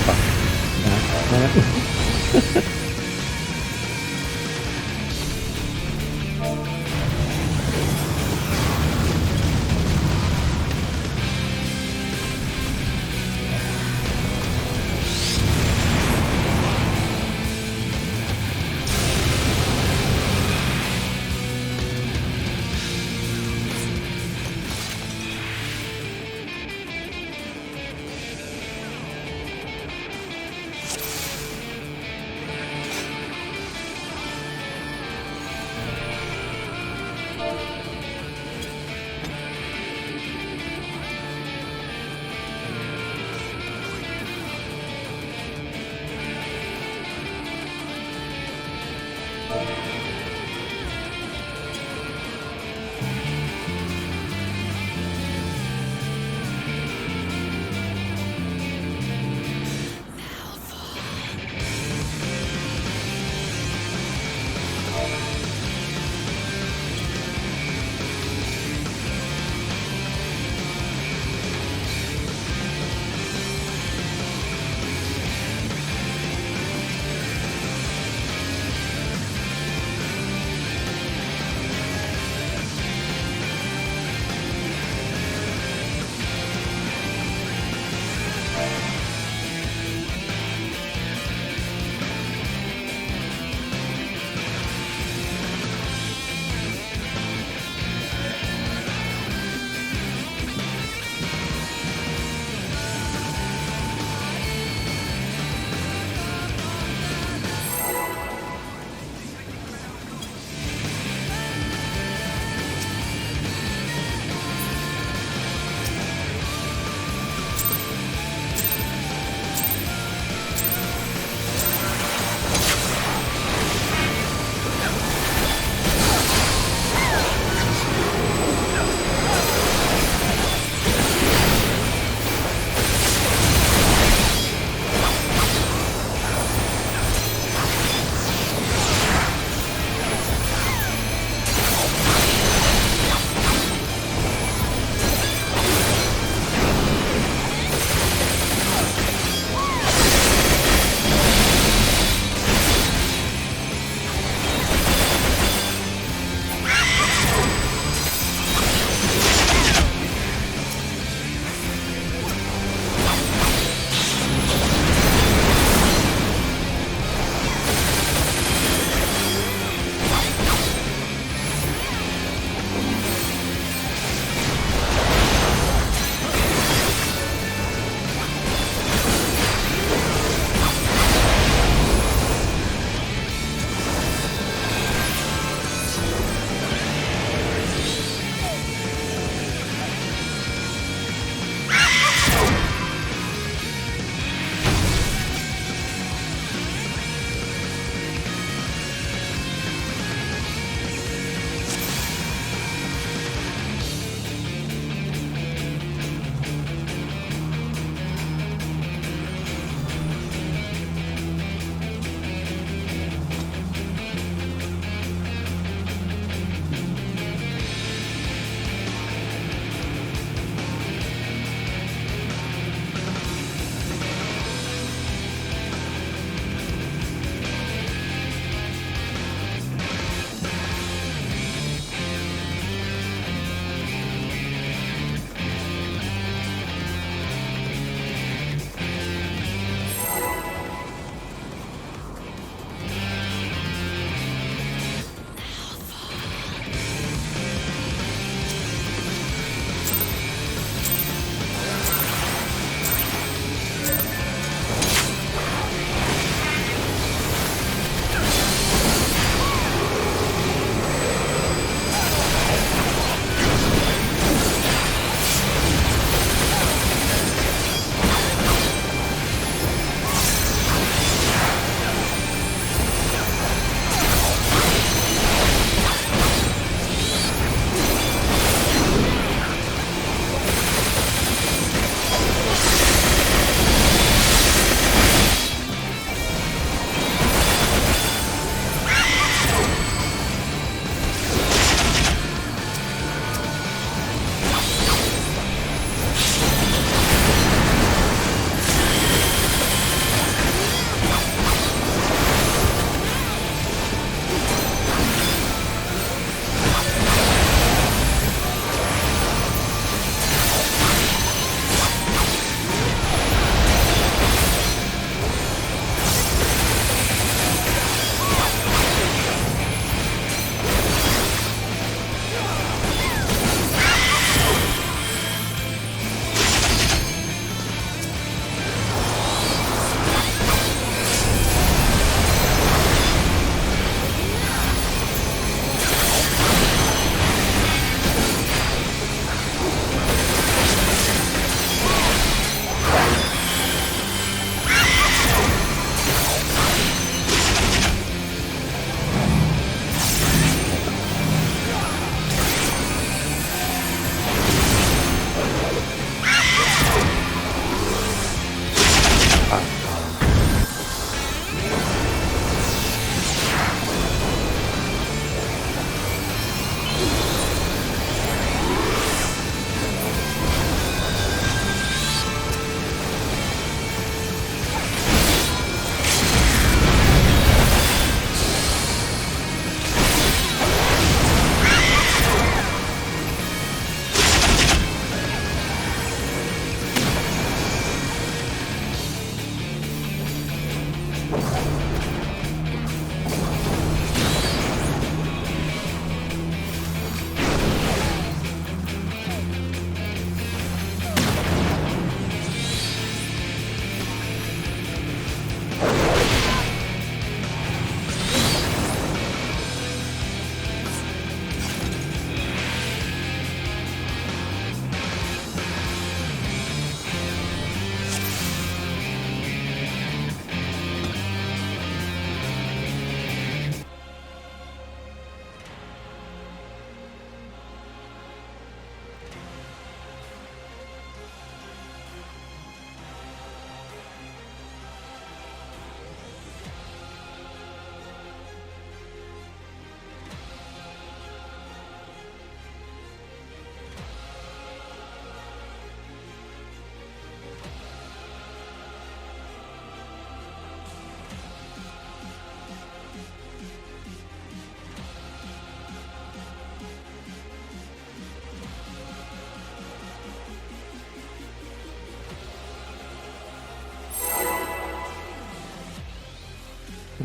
Fuck.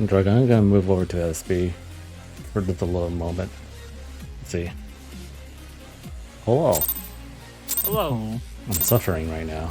Dragon, I'm gonna move over to SB for just a little moment. Let's see. Hello. Hello. I'm suffering right now.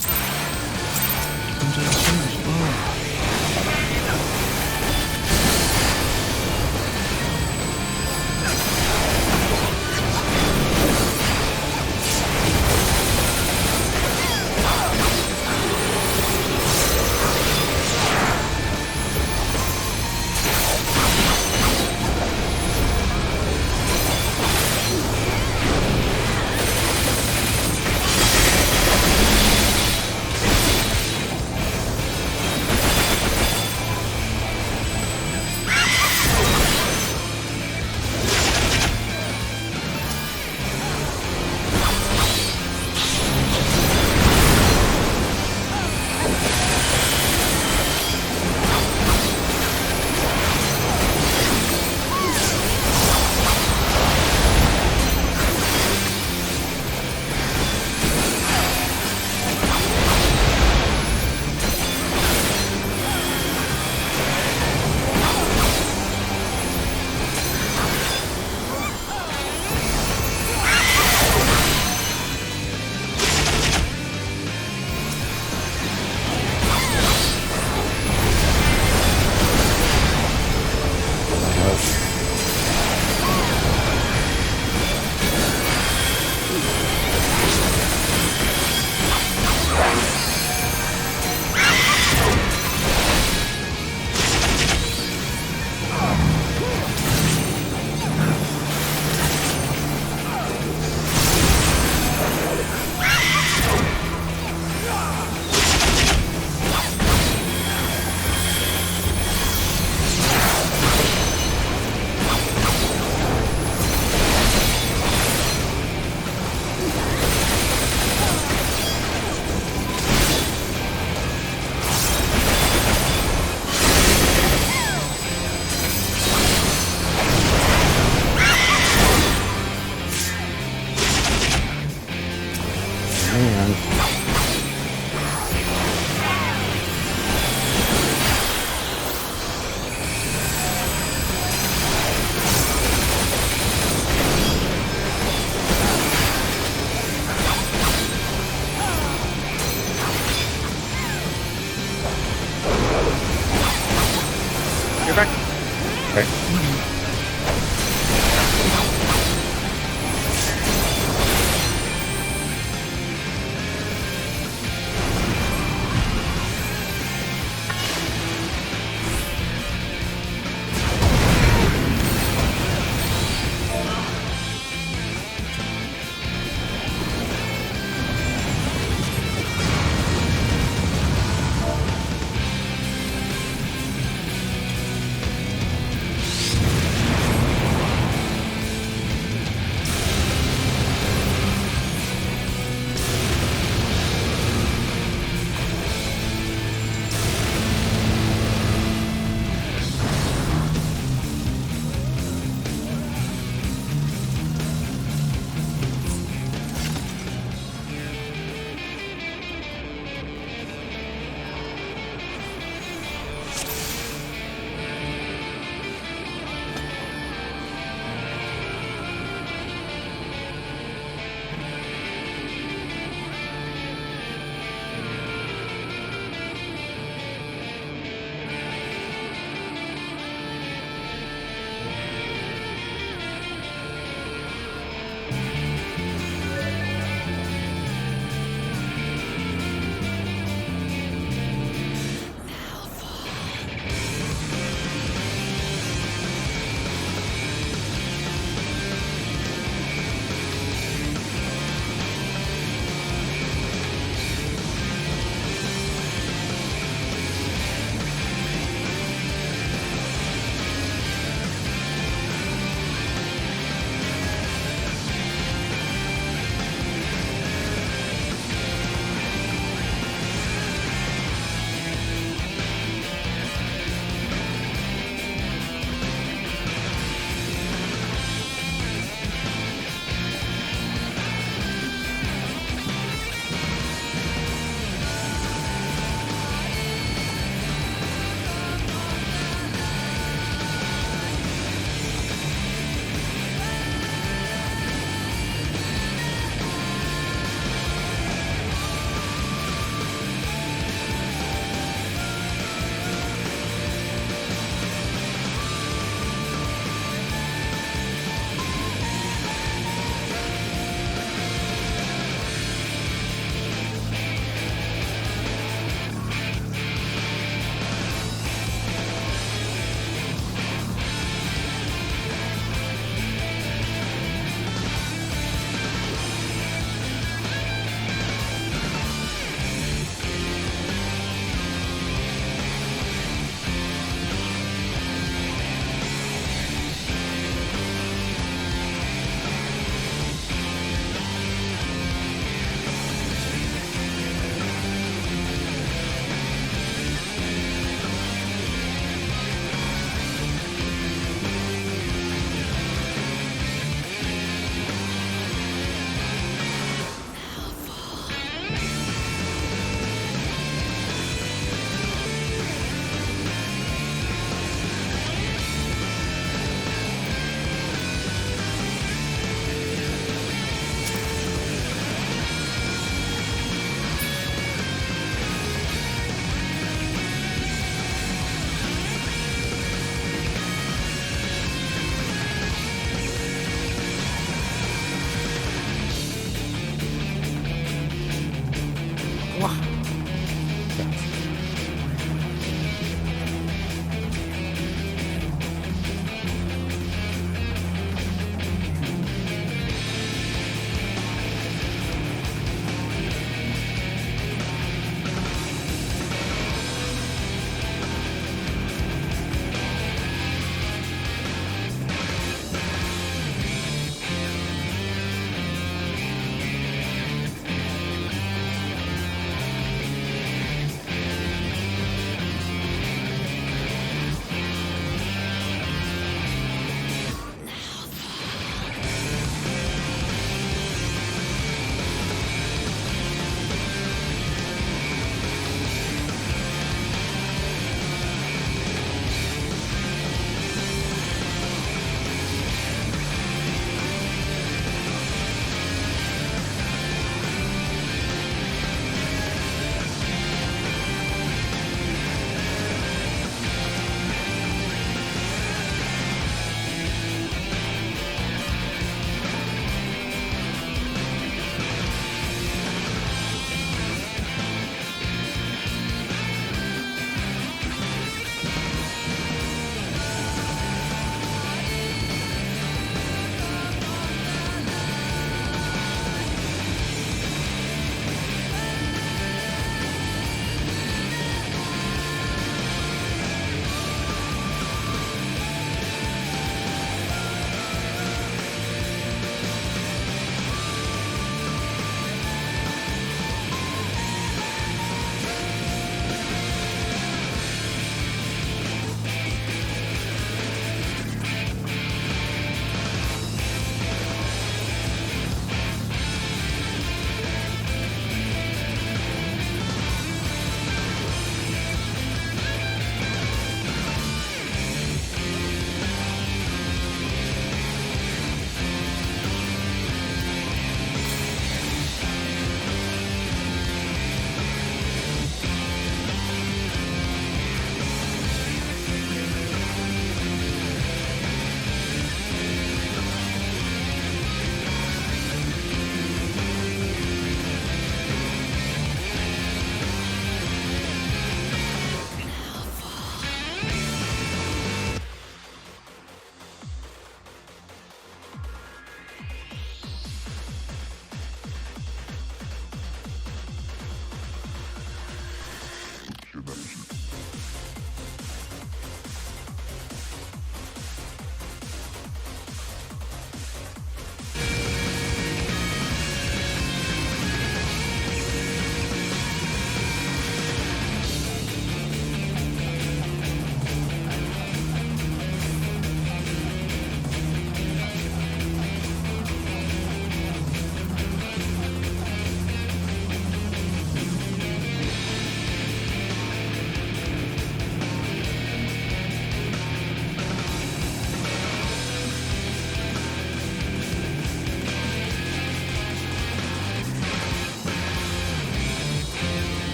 You're back. Right.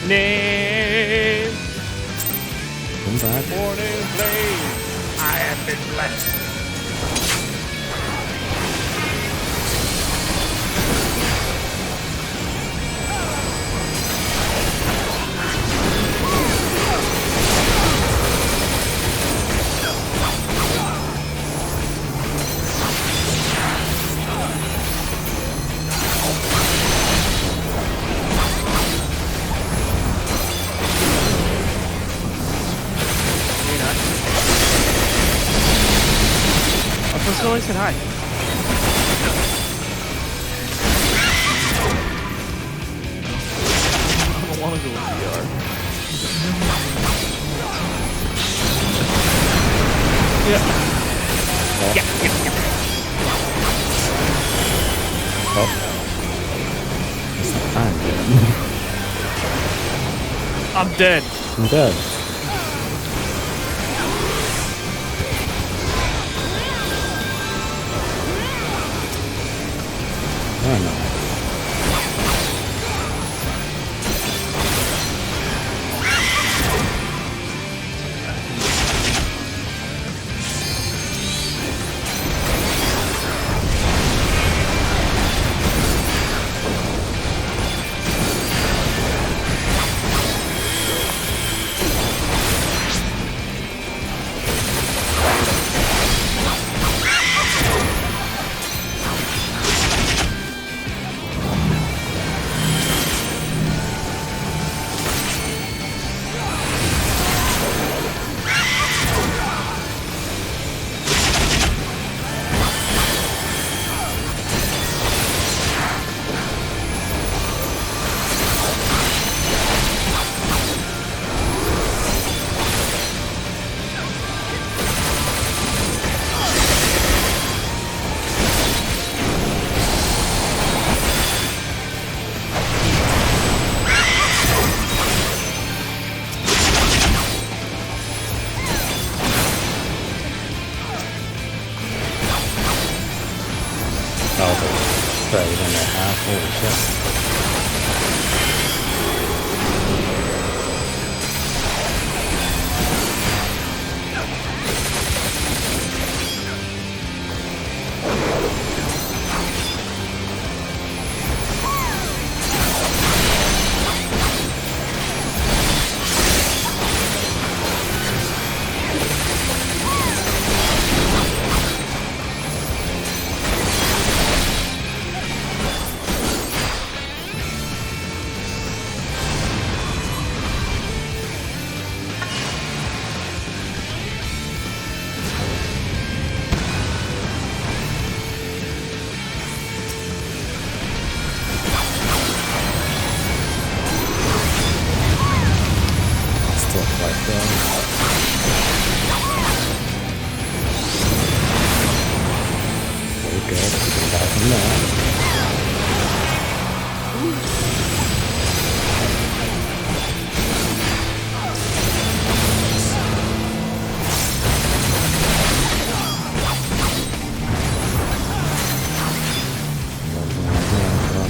name. Come back. Morning flame. I have been blessed. Let's go and hi. I don't want to go in the yard. Oh. I'm dead. I'm dead. I'm dead. Oh no. Oh, sorry, then a half. Holy shit. Still quite there. Very good. We can back from that.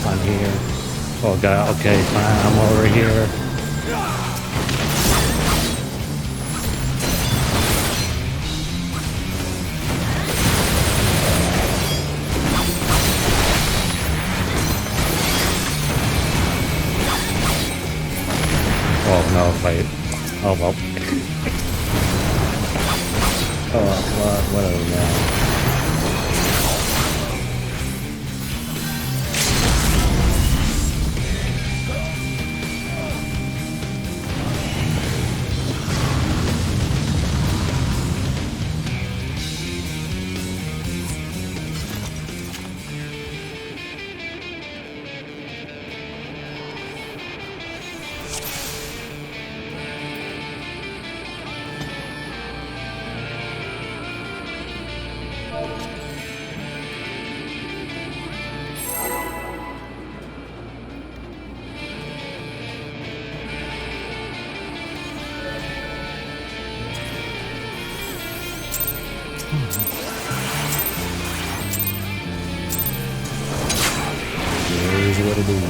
I'm here. Oh god, okay, fine, I'm over here. Oh no, wait. Oh well. Oh, whatever, man. Here's what it is.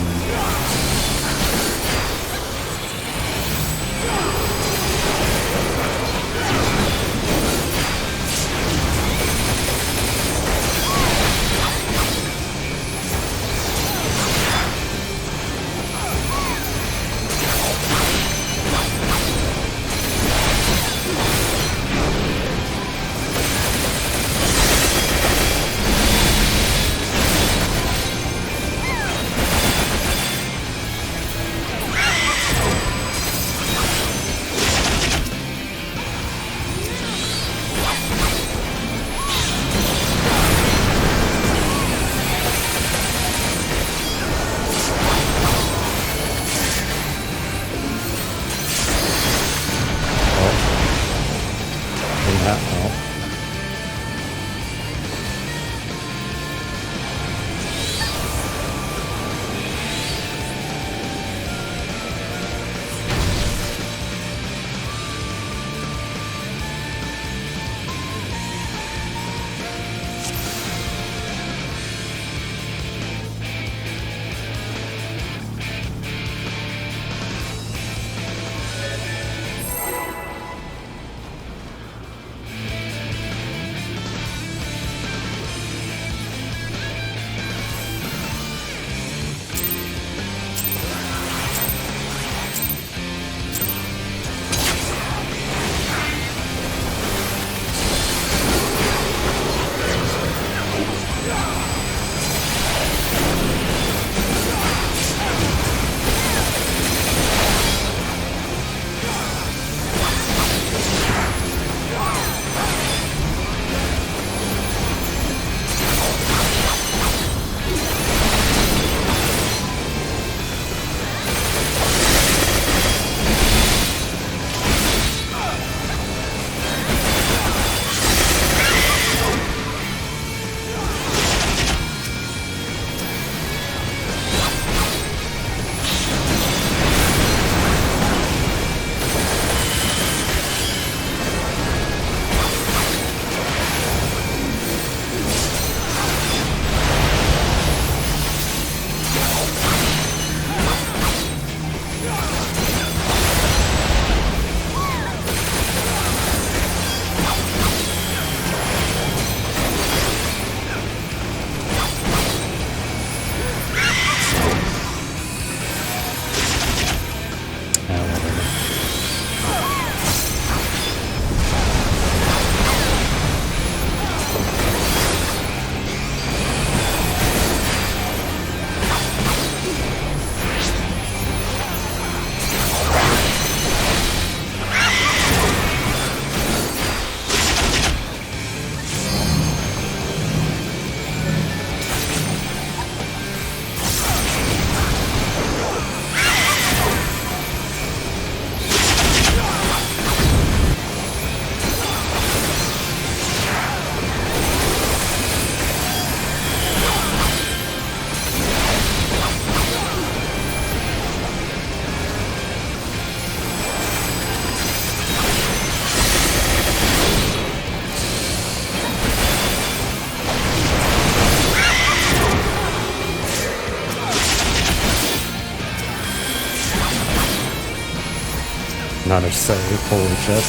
Another save, holy shit.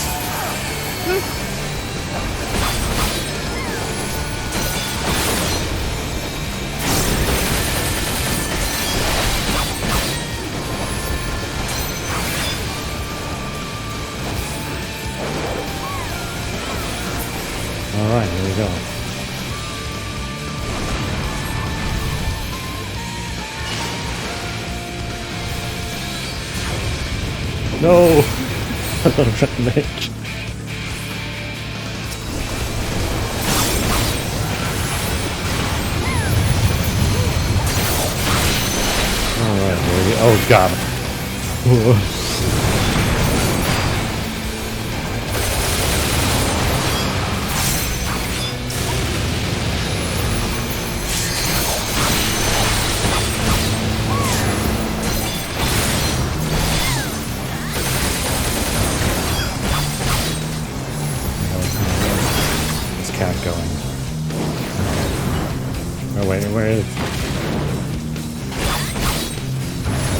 Alright, here we go. No! Bitch. Alright, here we go. Oh god. Whoa. Cat going. Oh wait, where is?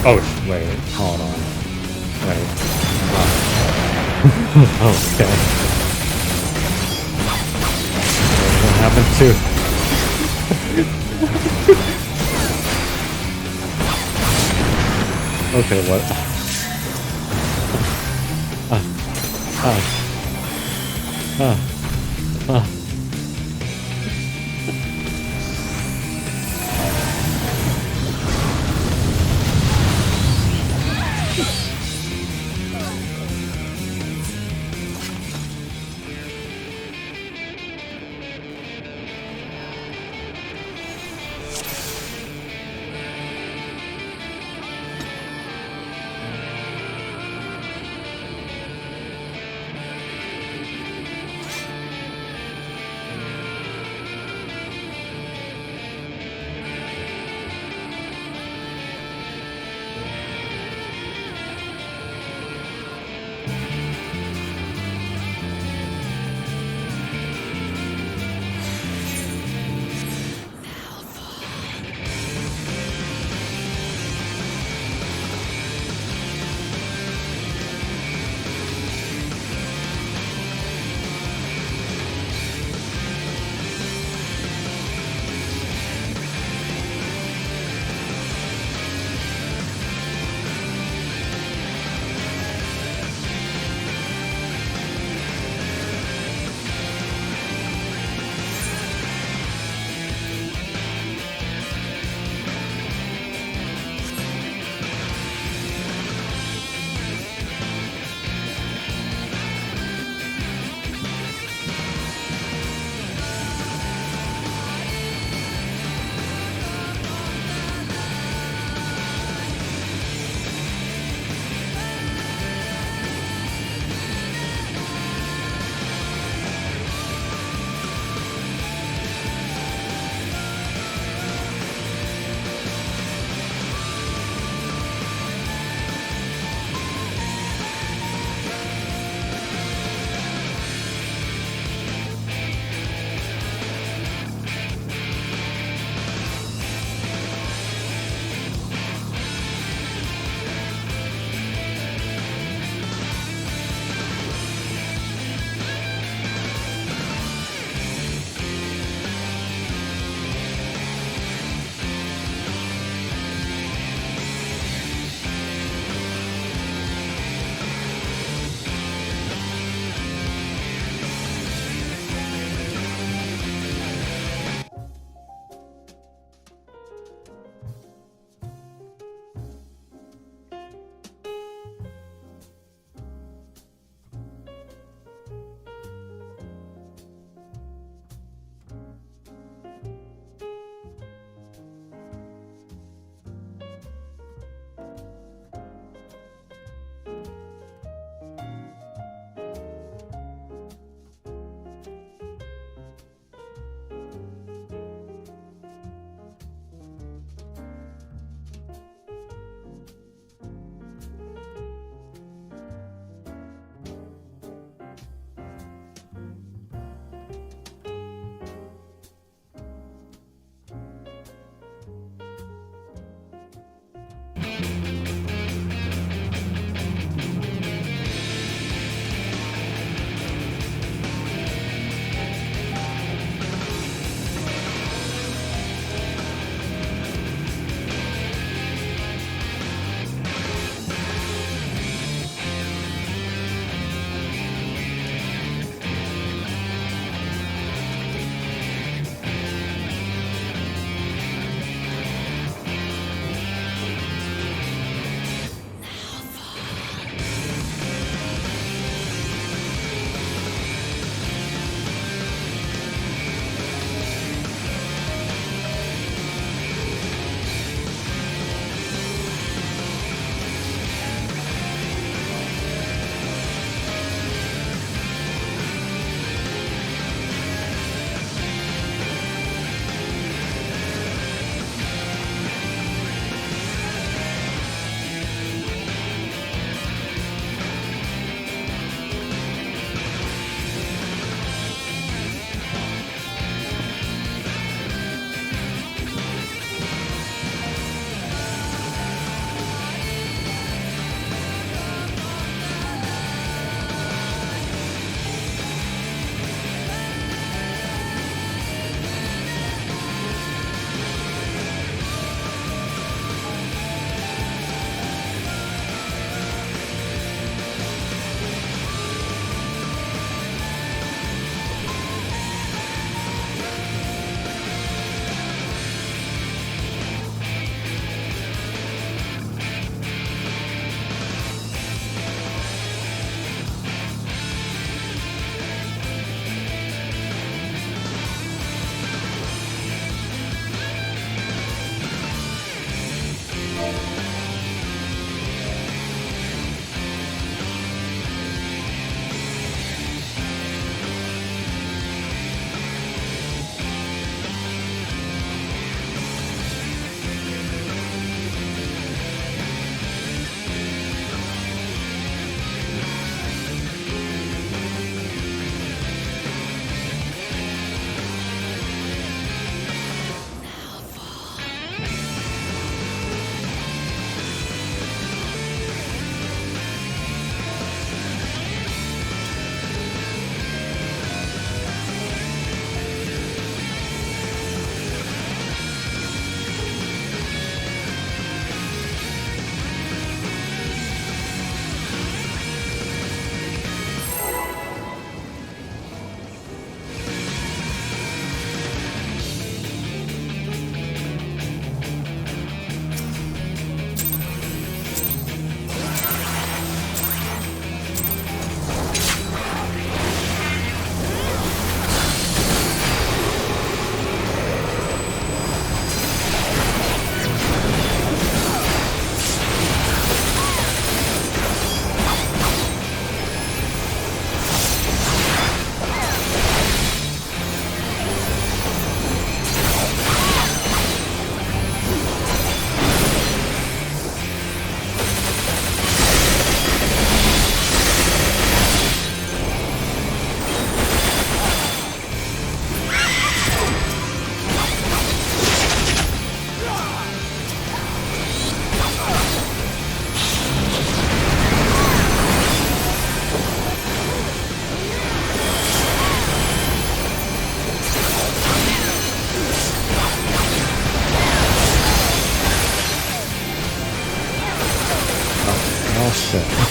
Oh wait, hold on. Wait. Oh. Okay. What happened to? Okay, what? Oh shit.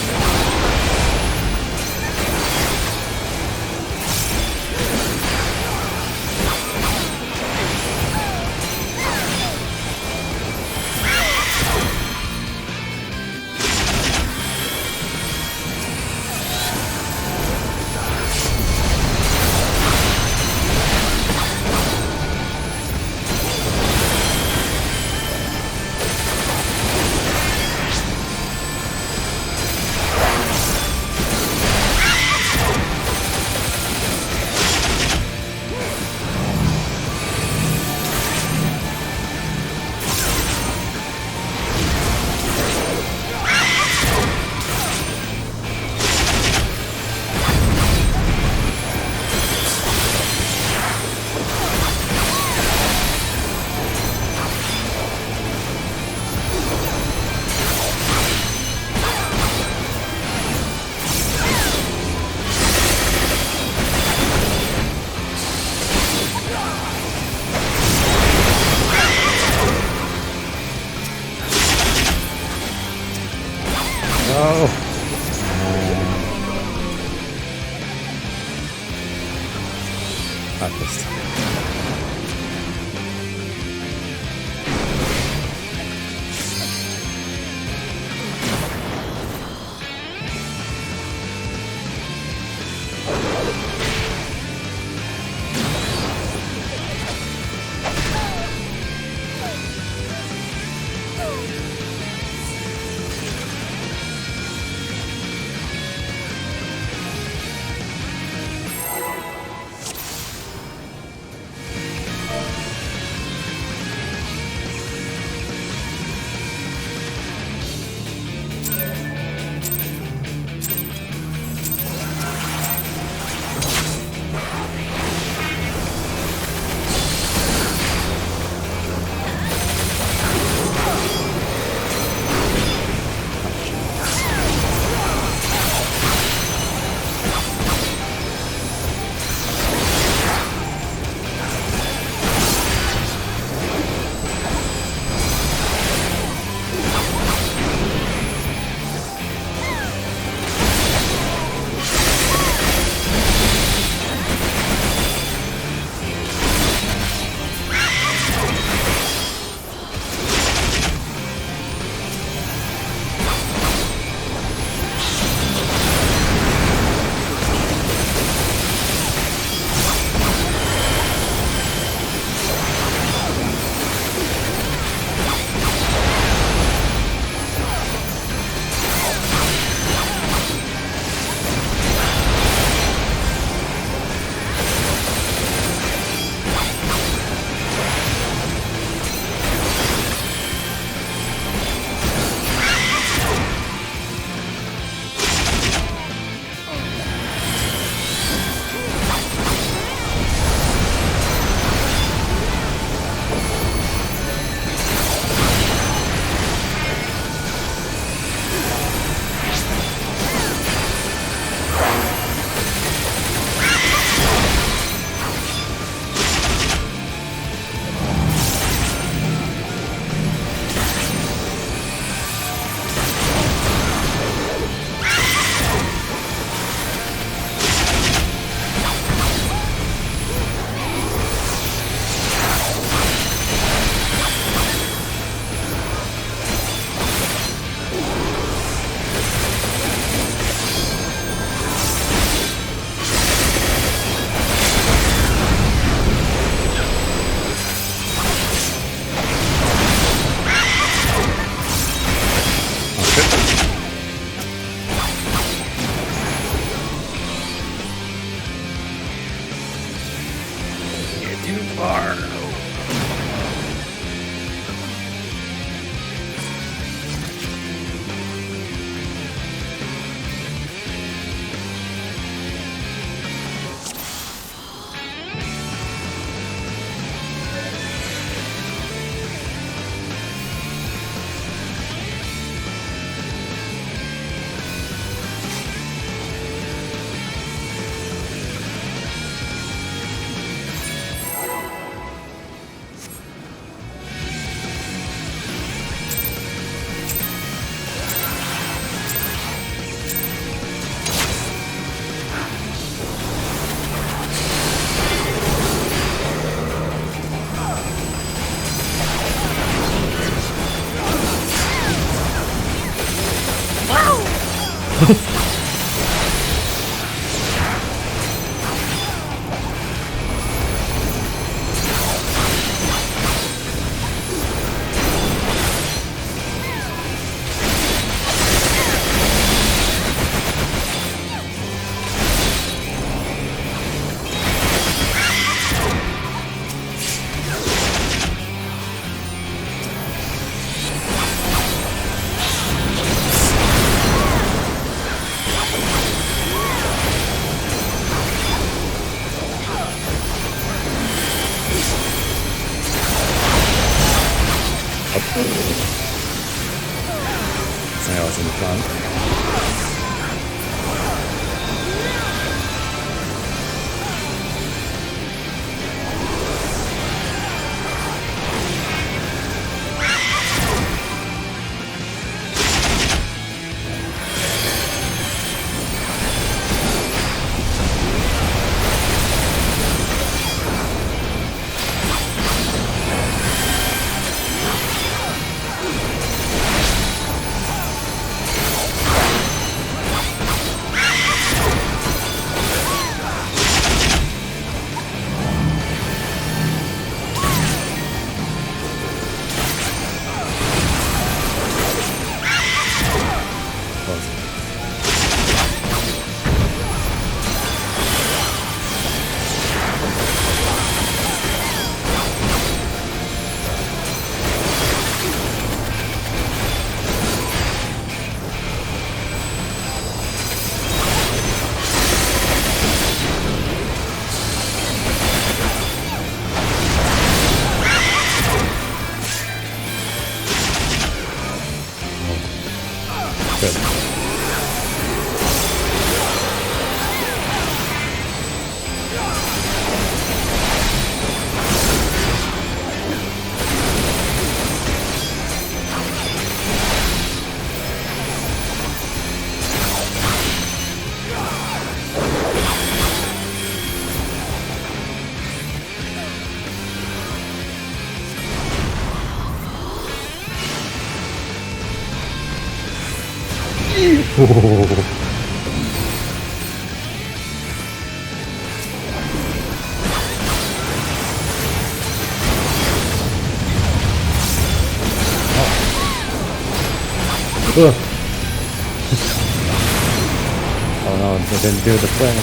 Oh. Not this time. Snails in front. Good. Ugh. Oh no, it didn't do the thing.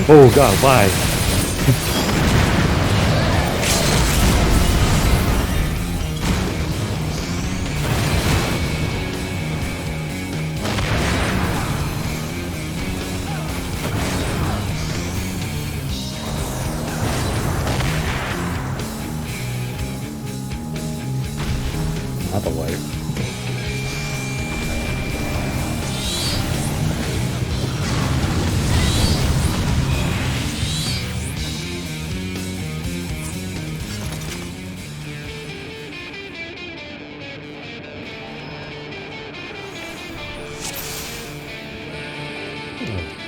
Oh god, why? Not the light.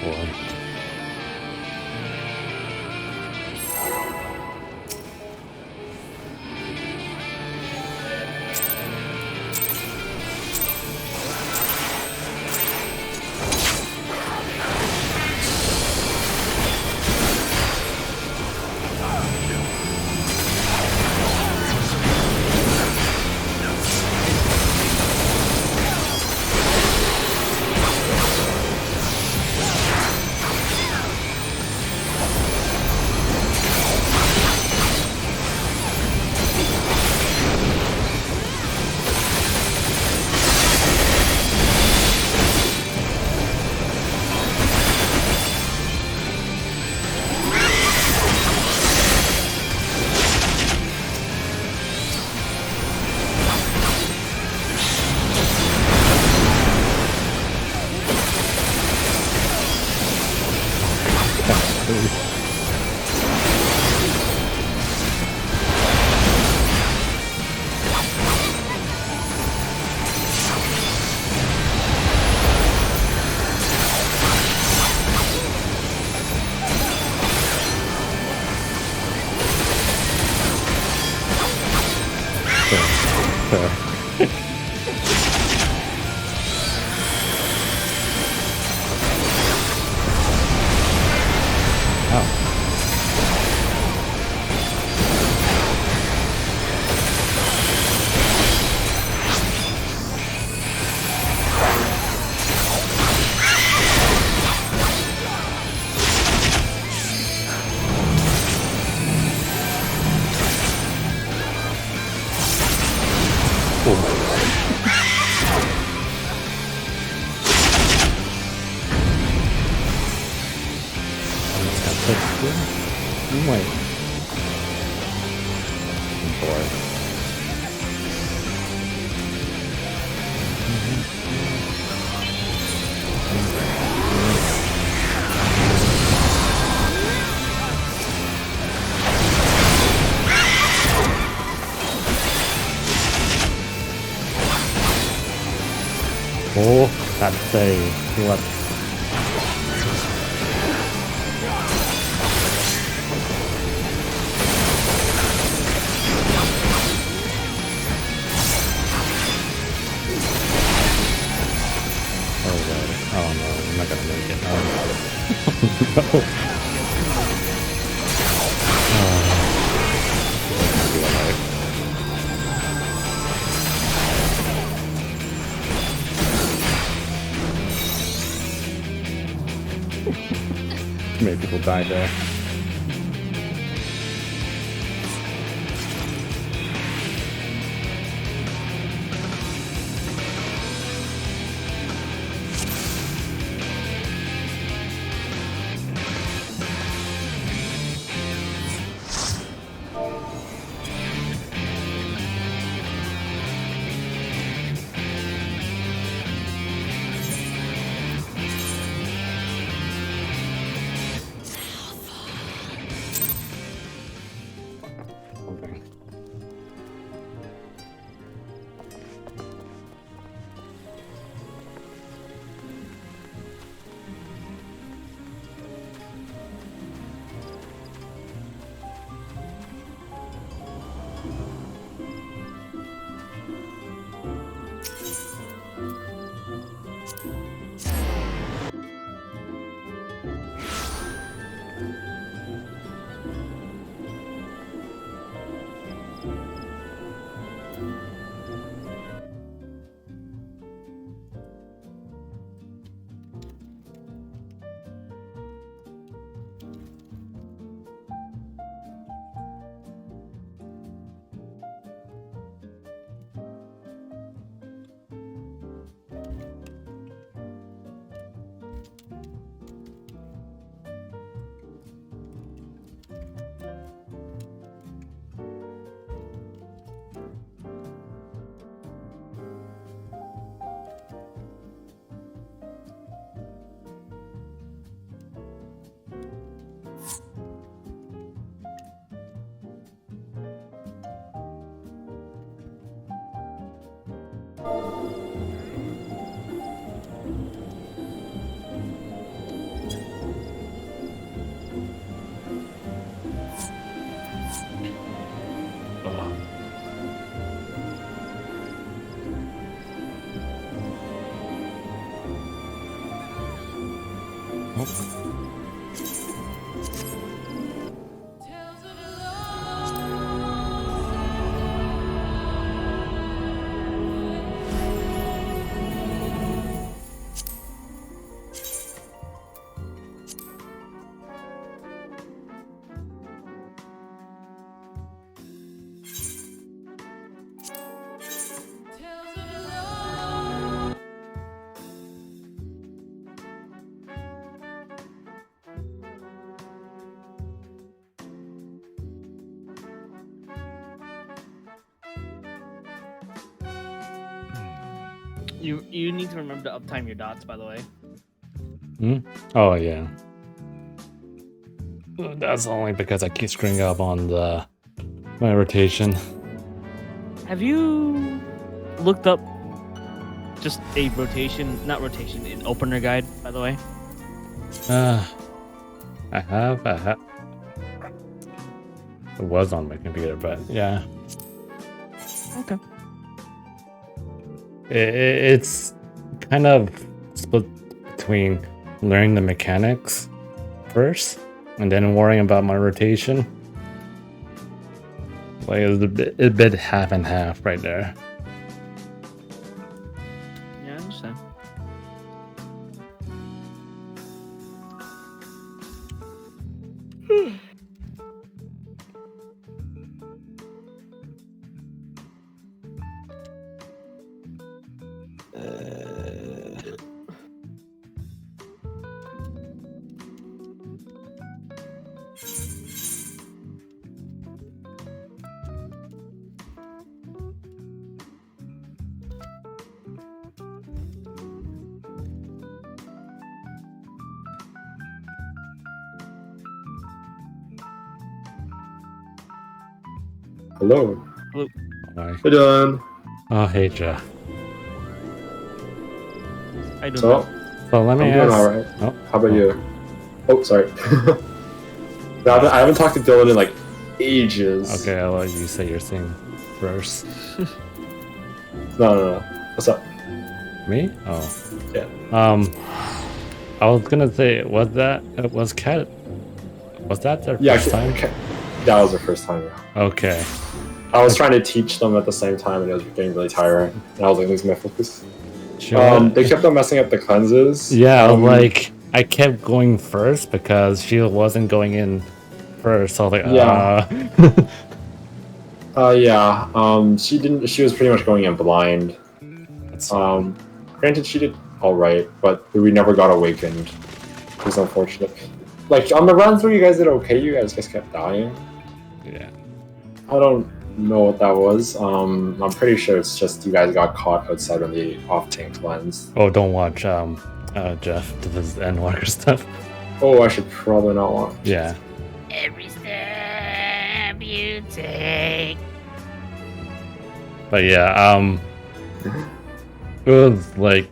Boy. Oh. Oh my god. It's got such good. Oh wait. Boy. Oh, that save. What? Oh, God. Oh, no. I'm not gonna make it. Oh, no. Many people died there. Okay. You need to remember to uptime your dots, by the way. Hmm? Oh, yeah. That's only because I keep screwing up on my rotation. Have you looked up just a rotation, not rotation, an opener guide, by the way? I have. It was on my computer, but yeah. Okay. It's kind of split between learning the mechanics first and then worrying about my rotation. Like it was a bit half and half right there. Yeah, I understand. Hello. Hi. Hey, Dylan. Oh, hey, Jeff. I don't So, know. So let me I'm doing ask. alright. Oh, How about you? Oh, sorry. No, I haven't talked to Dylan in like ages. okay, I'll let you say your thing first. No. What's up? Me? Oh. Yeah. I was gonna say, was that their Yeah, first time? okay. That was the first time. Yeah. Okay. I was trying to teach them at the same time, and it was getting really tiring. And I was like losing my focus. Sure. They kept on messing up the cleanses. Yeah, like I kept going first because she wasn't going in first. So I was like, yeah. She didn't. She was pretty much going in blind. That's- Granted, she did all right, but we never got awakened. It was unfortunate. Like on the run through, you guys did okay. You guys just kept dying. yeah. I don't know what that was. I'm pretty sure it's just you guys got caught outside on the off-tank lens. Oh, don't watch Jeff to this Endwalker stuff. Oh, I should probably not watch. Yeah. Every step you take. But yeah, it was like,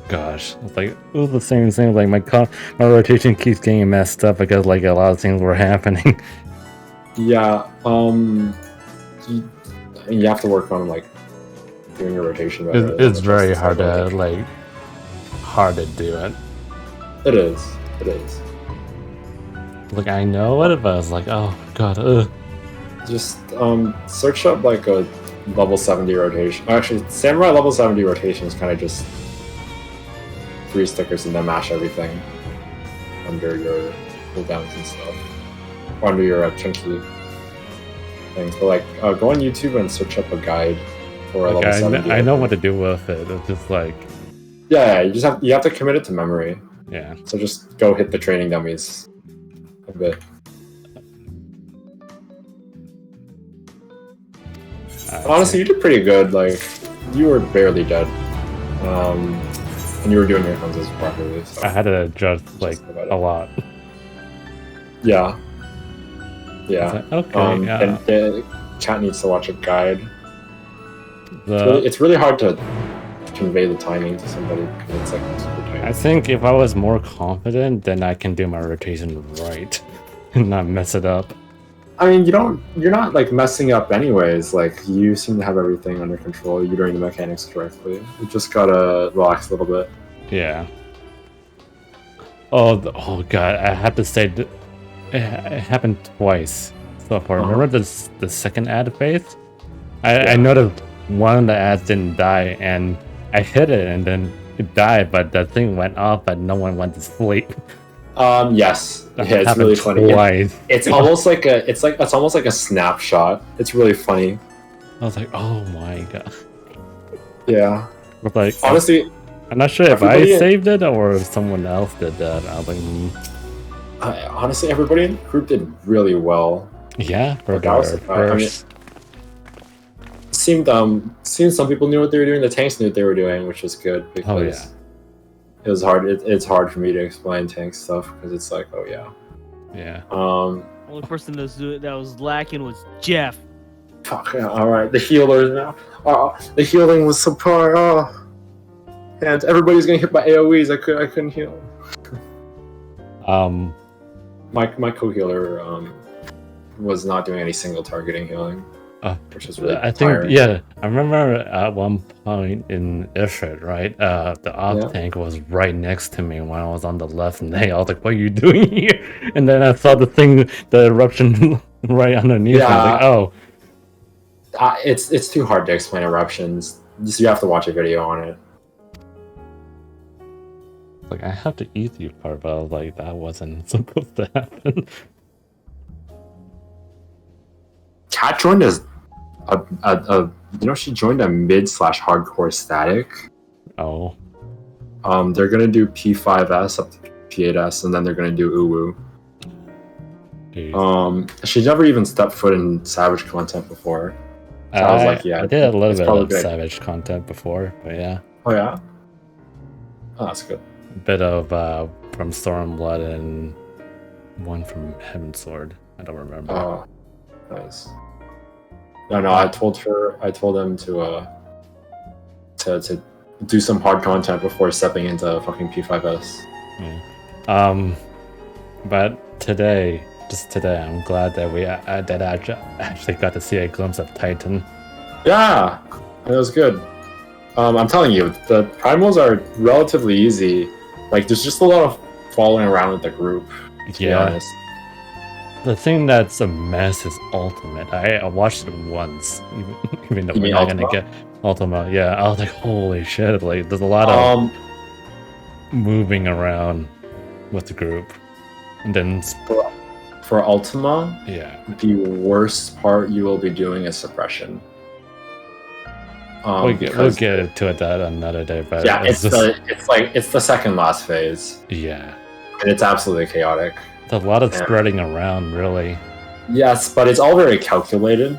gosh, it was the same thing. Like my rotation keeps getting messed up because like a lot of things were happening. Yeah. You have to work on like doing your rotation better. It's very hard to do it. It is. It is. Like I know it, but I was like, oh god, Just search up like a level 70 rotation. Actually, Samurai level 70 rotation is kind of just 3 stickers and then mash everything under your cooldowns and stuff. Or under your chunky things. But like, go on YouTube and search up a guide for a like, level 70. I know what to do with it. It's just like, Yeah, you have to commit it to memory. yeah. So just go hit the training dummies a bit. Honestly, you did pretty good. Like, you were barely dead, and you were doing your cleanses properly. So. I had to adjust like about it. a lot. Yeah. It's Yeah. like, okay, yeah. And the chat needs to watch a guide. The- It's really hard to convey the timing to somebody because it's like super tight. I think if I was more confident, then I can do my rotation right and not mess it up. I mean, you're not like messing up anyways. Like, you seem to have everything under control. You're doing the mechanics correctly. You just gotta relax a little bit. Yeah. Oh god, I have to say, it happened twice so far. Remember the second ad phase? I noticed one of the ads didn't die, and I hit it, and then it died, but the thing went off, but no one went to sleep. Yes. That Yeah, it's happened really funny. twice. It's almost like it's almost like a snapshot. It's really funny. I was like, oh my god. Yeah. But like, Honestly, I'm not sure if I everybody- saved it or if someone else did that. I was like, honestly, everybody in the group did really well. yeah, for Like, I was their surprised. I mean, first. Seemed some people knew what they were doing. The tanks knew what they were doing, which was good because Oh, yeah. it was hard. It's hard for me to explain tank stuff because it's like, oh yeah. Yeah. Only person that was lacking was Jeff. Fuck yeah, all right. The healer now. The healing was subpar. Oh, and everybody's getting hit by AOE's. I couldn't heal. My co-healer was not doing any single targeting healing. which is really I think tiring. yeah. I remember at one point in Ifrit, right? The op Yeah. tank was right next to me when I was on the left, and I was like, "What are you doing here?" And then I saw the thing, the eruption right underneath. Yeah. I was like, Yeah. "Oh, It's too hard to explain eruptions. You have to watch a video on it. like I have the easy part," but I was like, "That wasn't supposed to happen." Kat joined as she joined a mid/hardcore static. Oh, They're gonna do P5S up to P8S, and then they're gonna do Uwu. geez. She's never even stepped foot in Savage content before. So I was like, yeah, I did a little it's bit probably of good. Savage content before, but yeah, Oh yeah. Oh, that's good. a bit of from Stormblood and one from Heaven's Sword. I don't remember. Oh, nice. No, I told him to do some hard content before stepping into fucking P5S. But today, I'm glad that we that I actually got to see a glimpse of Titan. Yeah, it was good. I'm telling you, the primals are relatively easy. Like, there's just a lot of following around with the group, to be honest. The thing that's a mess is Ultimate. I watched it once, even though You we're mean not gonna Ultima? get Ultima. Yeah, I was like, holy shit! Like, there's a lot of moving around with the group, and then For Ultima, yeah, the worst part you will be doing is suppression. we'll Because get to that another day. But yeah, it's it's the second last phase, yeah, and it's absolutely chaotic. there's a lot of Yeah. spreading around, really. Yes, but it's all very calculated.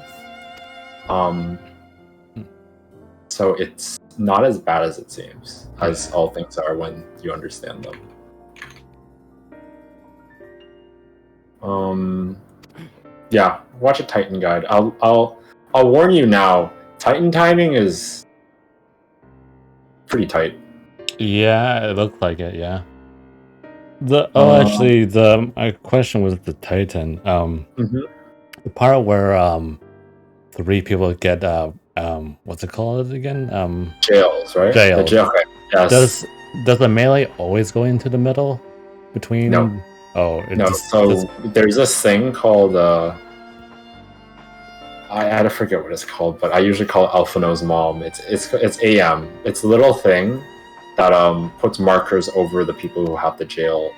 So it's not as bad as it seems, as all things are when you understand them. Yeah, watch a Titan guide. I'll warn you now. Titan timing is pretty tight. Yeah, it looked like it. Yeah. Um, My question was the Titan. Mhm. The part where 3 people get what's it called again? Jails, right? Jails. The jail. Okay. Yes. Does the melee always go into the middle between? No. Oh, it No. just, So just- there's this thing called I forget what it's called, but I usually call it Alphino's mom. It's AM. It's a little thing that puts markers over the people who have the jail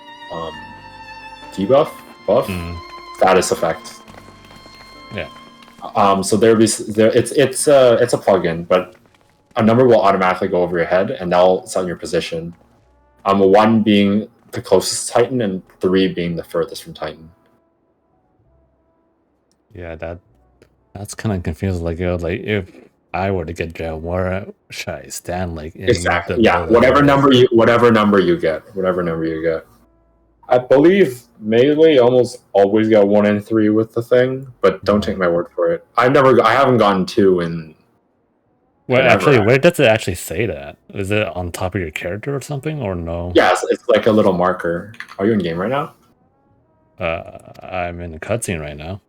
debuff buff status effect. Yeah. So it's a plugin, but a number will automatically go over your head, and that'll set your position. 1 being the closest Titan, and 3 being the furthest from Titan. yeah, that's kind of confusing. Like, like if I were to get jail, where should I stand? Like, in Exactly. the Yeah. middle? Whatever number you get. I believe melee almost always got 1 and 3 with the thing, but don't take my word for it. I haven't gotten 2 in. Well, Never. actually, where does it actually say that? Is it on top of your character or something, or no? Yes, it's like a little marker. Are you in game right now? I'm in a cutscene right now.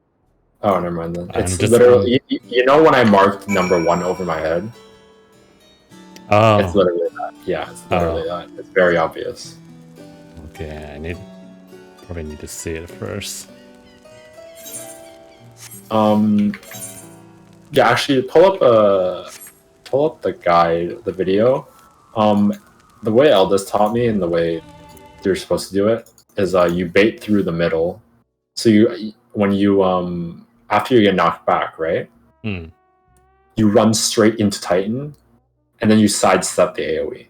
Oh, never mind then. I'm It's just- literally you know when I marked number 1 over my head. Oh, It's literally that. Yeah, it's literally that. It's very obvious. okay. Probably need to see it first. Yeah, actually, pull up the guide, the video. The way Eldest taught me and the way you're supposed to do it is you bait through the middle. So when you after you get knocked back, right? You run straight into Titan, and then you sidestep the AoE.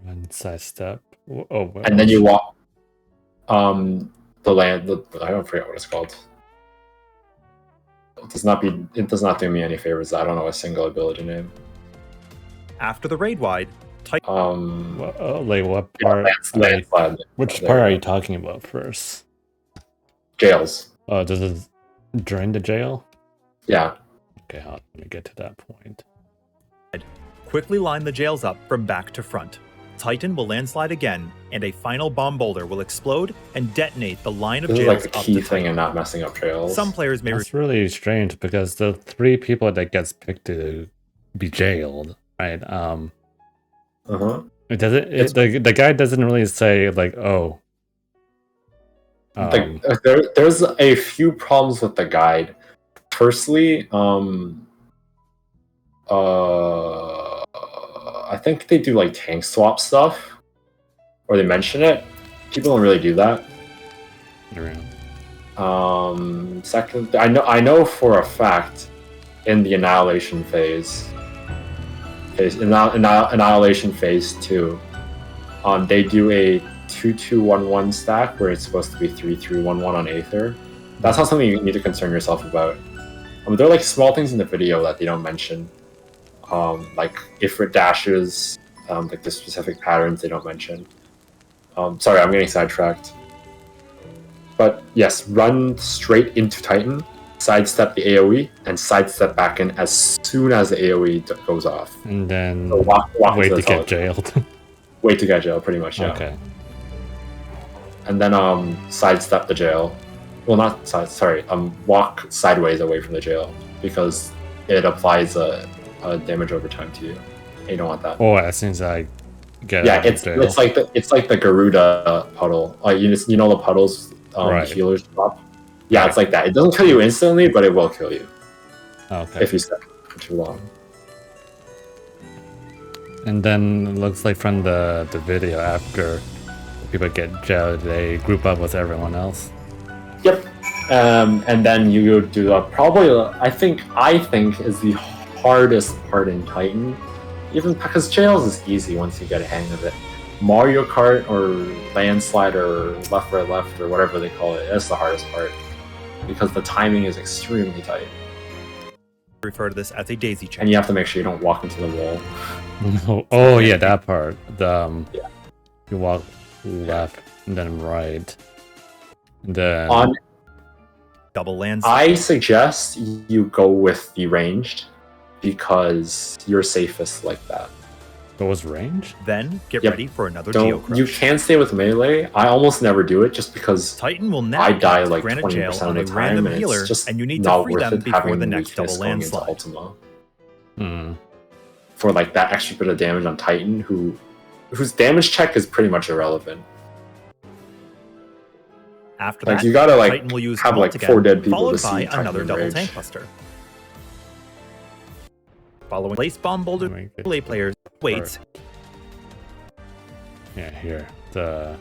Run sidestep. Oh, well, And then you walk I don't forget what it's called. It does not do me any favors. I don't know a single ability name. After the raid wide, like what part? Landslide. Which There part you are go. you talking about first? Jails. Oh, does it drain the jail? Yeah. Okay, let me get to that point. quickly line the jails up from back to front. Titan will landslide again, and a final bomb boulder will explode and detonate the line of This is jails like the up key to thing Titan. in not messing up trails. Some players may That's really strange because the 3 people that gets picked to be jailed, right? Uh-huh. It doesn't. The guy doesn't really say like, oh. There's a few problems with the guide. Firstly, I think they do like tank swap stuff, or they mention it. People don't really do that. Second, I know for a fact in the annihilation phase, annihilation phase 2, they do a 2-2-1-1 stack where it's supposed to be 3-3-1-1 on Aether. That's not something you need to concern yourself about. There are like small things in the video that they don't mention, like Ifrit dashes, like the specific patterns they don't mention. Sorry, I'm getting sidetracked. But yes, run straight into Titan, sidestep the AoE, and sidestep back in as soon as the AoE goes off. And then So walk wait into to the get toilet. jailed. Wait to get jailed, pretty much, yeah. Okay. And then sidestep the jail. Well, not side. Sorry, walk sideways away from the jail because it applies a damage over time to you. And you don't want that. Oh, as soon as I get Yeah, out of it's jail. it's like the Garuda puddle. Like you know the puddles Right. healers drop. Yeah, it's like that. It doesn't kill you instantly, but it will kill you Okay. if you step for too long. And then it looks like from the video after people get jailed, they group up with everyone else. Yep. And then you do probably I think is the hardest part in Titan, even because jails is easy once you get a hang of it. Mario Kart or landslide or left right left or whatever they call it, that's the hardest part because the timing is extremely tight, refer to this as a daisy chain. and you have to make sure you don't walk into the wall. Oh yeah, that part. Yeah. You walk left and then right. And then On Double lands. I suggest you go with the ranged because you're safest like that. what was range? Then get Yep. ready for another Don't Geocrush. you can stay with melee. I almost never do it just because Titan will now I die cast like Granite 20% Jail of on the a time, random and healer, it's just and you need to not free worth them it before having the next weakness double going into landslide. Ultima Hmm. for like that extra bit of damage on Titan, whose damage check is pretty much irrelevant. After Like that, you gotta like Titan will use have like Taunt 4 again, dead people followed to see by Titan another in double rage. tank buster. Following place bomb boulder, Make it- melee players waits. Yeah, here. The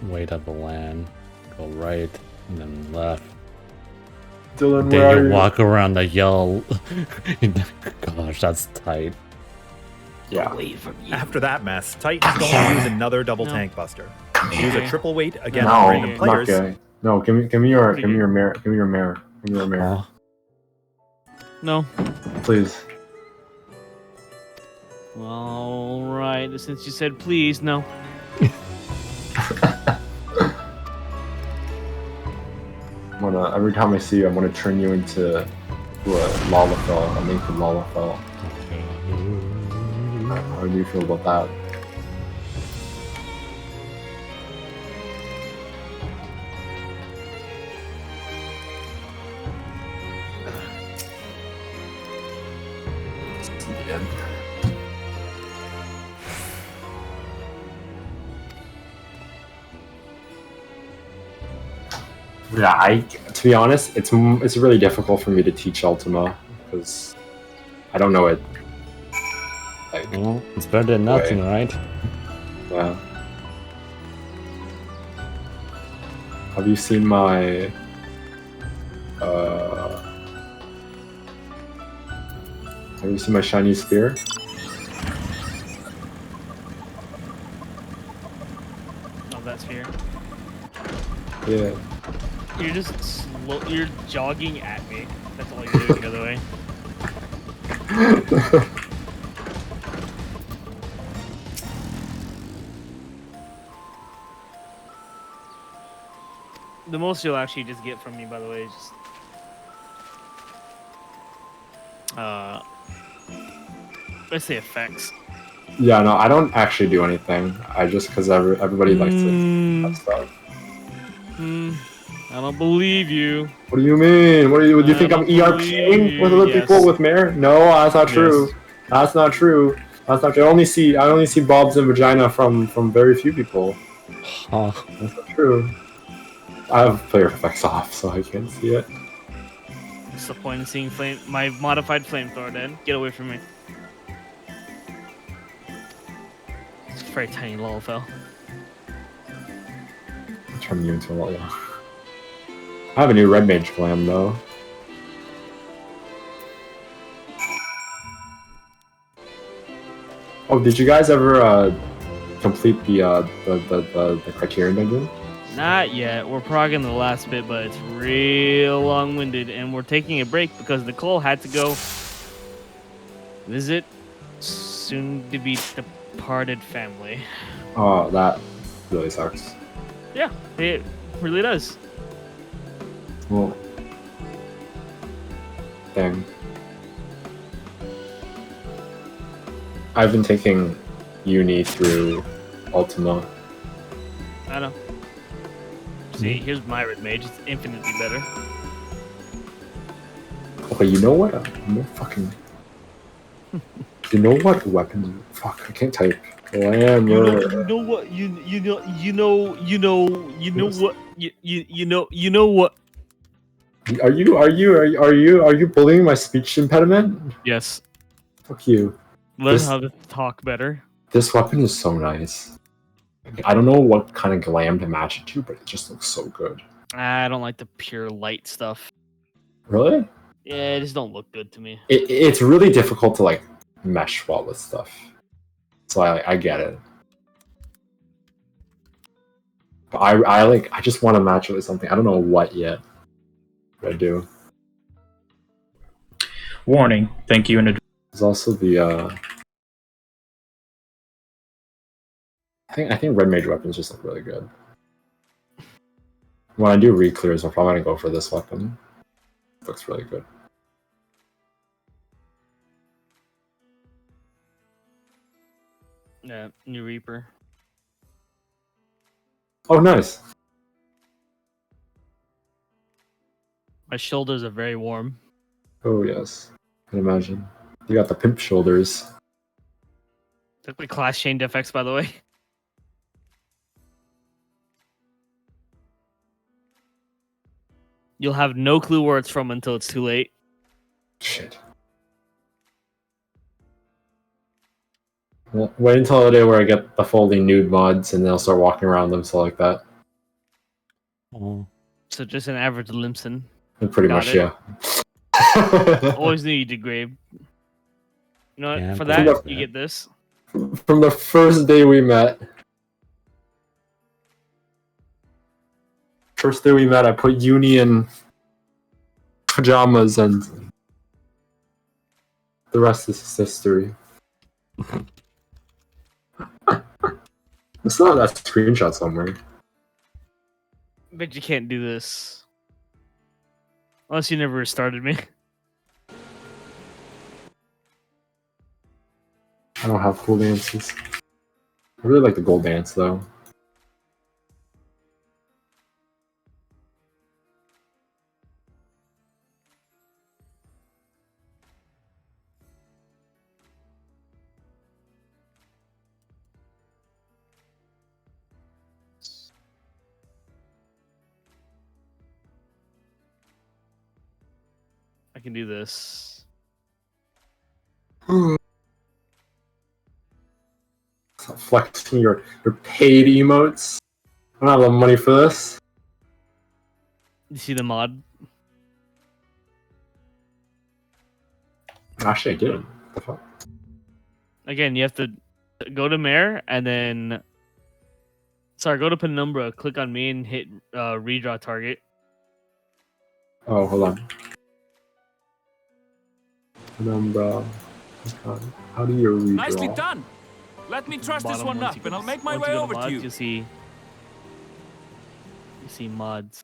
weight of the land. Go right and then left. Dylan, Then you walk around the yell. Gosh, that's tight. Yeah. Away from you. After that mess, Titan's going to use another double No. tank buster. Use a triple weight again No, on random not players. gay. No, give me your mirror. Give me your mirror. Give me your mirror, Oh, No. please. All right. Since you said please, no. Every time I see you, I'm gonna turn you into a Lalafell, a naked Lalafell. How do you feel about that? Yeah, to be honest, it's really difficult for me to teach Ultima because I don't know it. Like, well, it's better than nothing, right? yeah. Have you seen my shiny spear? Oh, that's here. Yeah. You're just you're jogging at me. That's all you're doing, by the way. The most you'll actually just get from me, by the way, is just let's say effects. Yeah, no, I don't actually do anything. I just because everybody likes to have stuff. I don't believe you. What do you mean? What do you think I'm don't believe ERPing with you, other people yes. with Mare? No, that's not true. Yes. That's not true. That's not true. I only see bobs and vagina from very few people. Oh, That's not true. I have player effects off, so I can't see it. What's the point of seeing my modified flamethrower then? Get away from me. It's a very tiny Lolfell. Turn you into a lot. I have a new red mage glam though. Oh, did you guys ever complete the Criterion dungeon? Not yet. We're progging the last bit, but it's real long-winded, and we're taking a break because Nicole had to go visit soon-to-be departed family. Oh, that really sucks. Yeah, it really does. Well, dang. I've been taking uni through Ultima. I know. See, here's my red mage. It's infinitely better. Okay, you know what? You know what weapon? Fuck, I can't type. Glamour. You know what? You know what? Are you bullying my speech impediment? Yes. Fuck you. Learn how to talk better. This weapon is so nice. I don't know what kind of glam to match it to, but it just looks so good. I don't like the pure light stuff. Really? Yeah, it just don't look good to me. It's really difficult to like mesh well with stuff. So I get it. But I just want to match it with something. I don't know what yet. But I do. Warning. Thank you in advance. There's also the I think red mage weapons just look really good. When I do re-clears, I'm probably gonna go for this weapon. It looks really good. Yeah, new Reaper. Oh, nice. My shoulders are very warm. Oh yes, I can imagine. You got the pimp shoulders. Took my class chain defects, by the way. You'll have no clue where it's from until it's too late. Shit. Well, wait until the day where I get the folding nude mods, and then I'll start walking around them, so like that. oh. So just an average Limson. Pretty Got much, it. yeah. Always knew you did grave. You know what? Yeah, For but- that, you get this. From the first day we met. First day we met, I put uni in pajamas, and the rest is history. I still have that screenshot somewhere. Bet you can't do this. Unless you never started me. I don't have cool dances. I really like the gold dance, though. I can do this. Stop flexing your paid emotes. I don't have the money for this. You see the mod? Actually, I did. What the fuck? Again, you have to go to Mare and then. Sorry, go to Penumbra, click on me, and hit redraw target. Oh, hold on. Penumbra. How do you redraw? Nicely done. Let me truss this one up, and I'll make my way over to you. You see mods.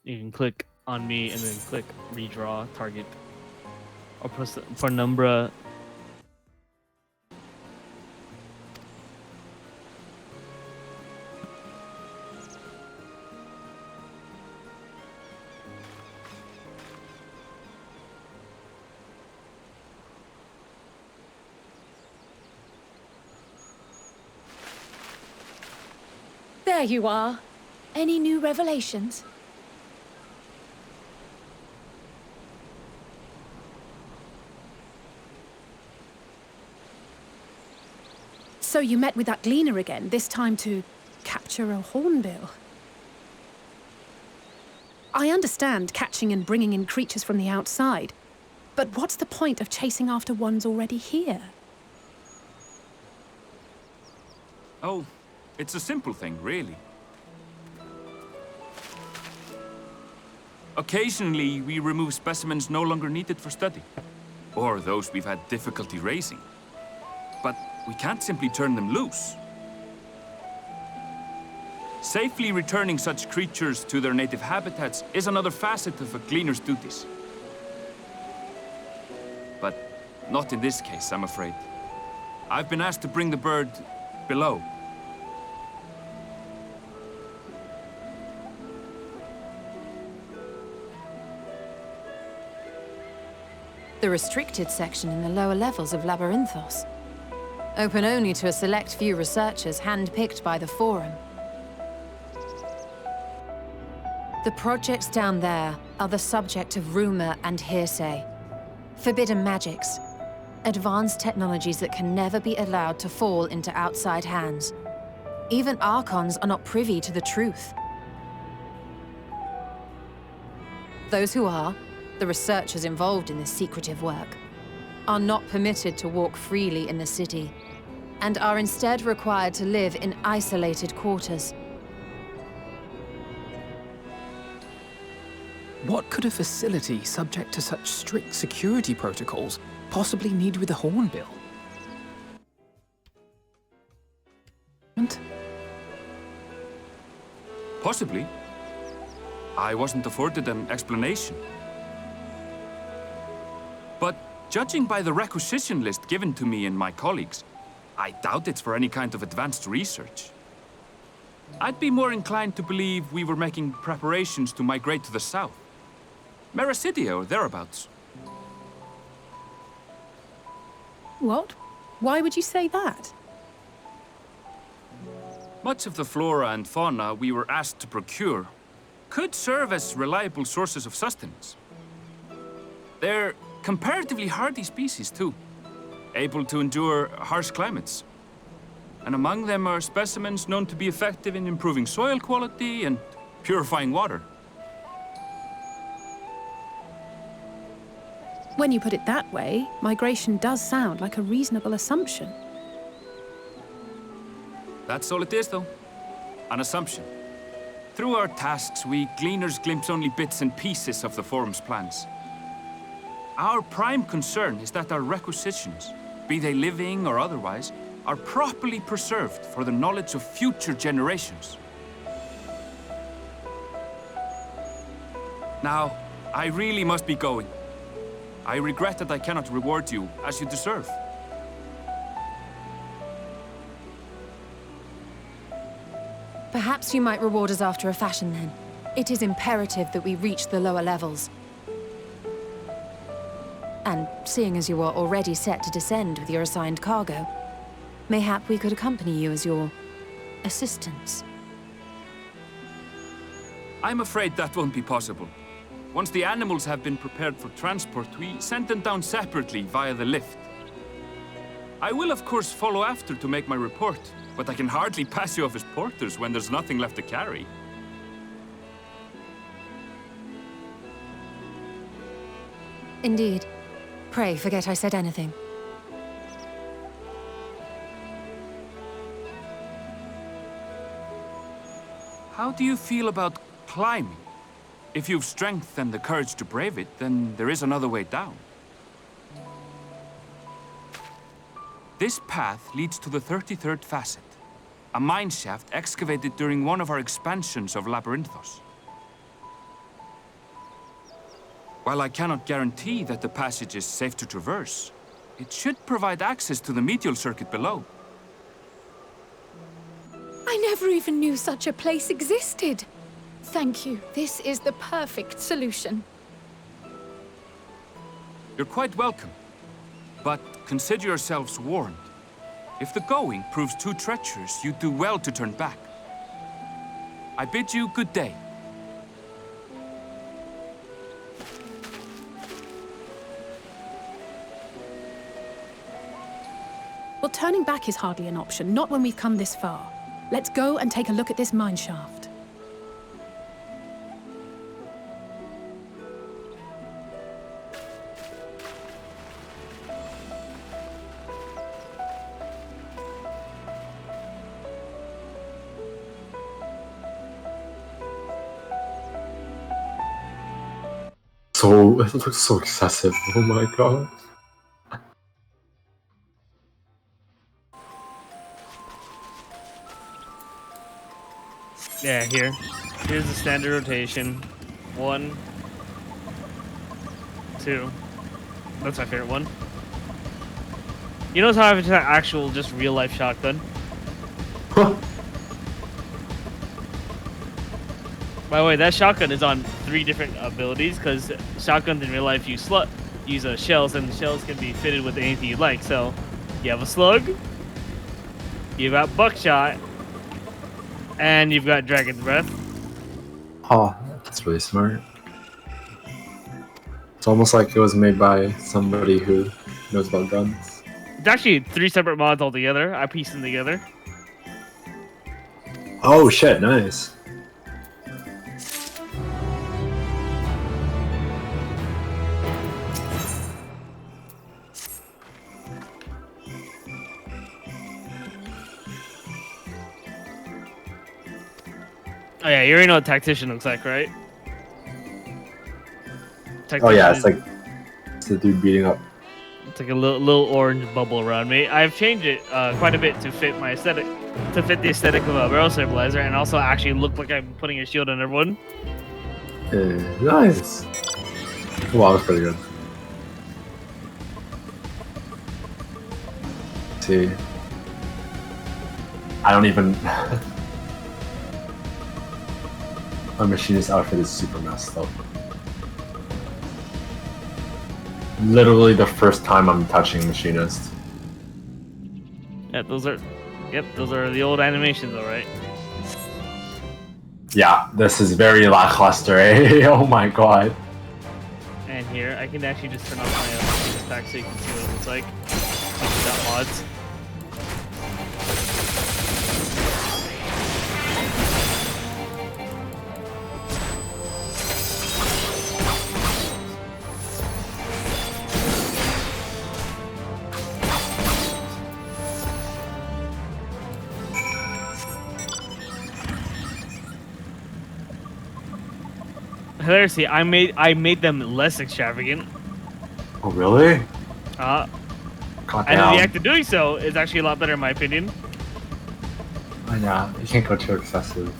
You can click on me and then click redraw target, or press Penumbra. There you are. Any new revelations? So you met with that gleaner again, this time to capture a hornbill. I understand catching and bringing in creatures from the outside, but what's the point of chasing after ones already here? Oh, it's a simple thing, really. Occasionally, we remove specimens no longer needed for study, or those we've had difficulty raising. But we can't simply turn them loose. Safely returning such creatures to their native habitats is another facet of a gleaner's duties. But not in this case, I'm afraid. I've been asked to bring the bird below. The restricted section in the lower levels of Labyrinthos. Open only to a select few researchers handpicked by the Forum. The projects down there are the subject of rumor and hearsay. Forbidden magics. Advanced technologies that can never be allowed to fall into outside hands. Even Archons are not privy to the truth. Those who are, the researchers involved in this secretive work, are not permitted to walk freely in the city, and are instead required to live in isolated quarters. What could a facility subject to such strict security protocols possibly need with a hornbill? Possibly. I wasn't afforded an explanation. But judging by the requisition list given to me and my colleagues, I doubt it's for any kind of advanced research. I'd be more inclined to believe we were making preparations to migrate to the south. Mericidia or thereabouts. What? Why would you say that? Much of the flora and fauna we were asked to procure could serve as reliable sources of sustenance. They're comparatively hardy species, too, able to endure harsh climates. And among them are specimens known to be effective in improving soil quality and purifying water. When you put it that way, migration does sound like a reasonable assumption. That's all it is, though. An assumption. Through our tasks, we gleaners glimpse only bits and pieces of the Forum's plans. Our prime concern is that our requisitions, be they living or otherwise, are properly preserved for the knowledge of future generations. Now, I really must be going. I regret that I cannot reward you as you deserve. Perhaps you might reward us after a fashion then. It is imperative that we reach the lower levels. And seeing as you are already set to descend with your assigned cargo, mayhap we could accompany you as your assistants. I'm afraid that won't be possible. Once the animals have been prepared for transport, we send them down separately via the lift. I will, of course, follow after to make my report, but I can hardly pass you off as porters when there's nothing left to carry. Indeed. Pray forget I said anything. How do you feel about climbing? If you've strength and the courage to brave it, then there is another way down. This path leads to the 33rd facet, a mine shaft excavated during one of our expansions of Labyrinthos. While I cannot guarantee that the passage is safe to traverse, it should provide access to the medial circuit below. I never even knew such a place existed. Thank you. This is the perfect solution. You're quite welcome. But consider yourselves warned. If the going proves too treacherous, you'd do well to turn back. I bid you good day. Well, turning back is hardly an option, not when we've come this far. Let's go and take a look at this mine shaft. So it looks so excessive. Oh my god. Yeah, here's the standard rotation. 1, 2. That's my favorite one. You notice how I have an actual, just real life shotgun? By the way, that shotgun is on 3 different abilities because shotguns in real life use shells, and the shells can be fitted with anything you like. So you have a slug, you've got buckshot, and you've got dragon's breath. Oh, that's really smart. It's almost like it was made by somebody who knows about guns. It's actually 3 separate mods altogether. I pieced them together. Oh shit, nice. Oh yeah, you already know what Tactician looks like, right? Oh yeah, it's like it's the dude beating up. It's like a little orange bubble around me. I've changed it quite a bit to fit my aesthetic, to fit the aesthetic of a barrel stabilizer, and also actually look like I'm putting a shield on everyone. Nice. Wow, that's pretty good. Let's see, I don't even. My machinist outfit is super messed up. Literally the first time I'm touching machinist. Yeah, those are the old animations, all right. Yeah, this is very lackluster, eh? Oh my god. And here, I can actually just turn off my machinist pack so you can see what it looks like. Without mods. Hilariously, I made them less extravagant. Oh really? And Goddamn. the act of doing so is actually a lot better in my opinion. Oh, yeah, you can't go too excessive.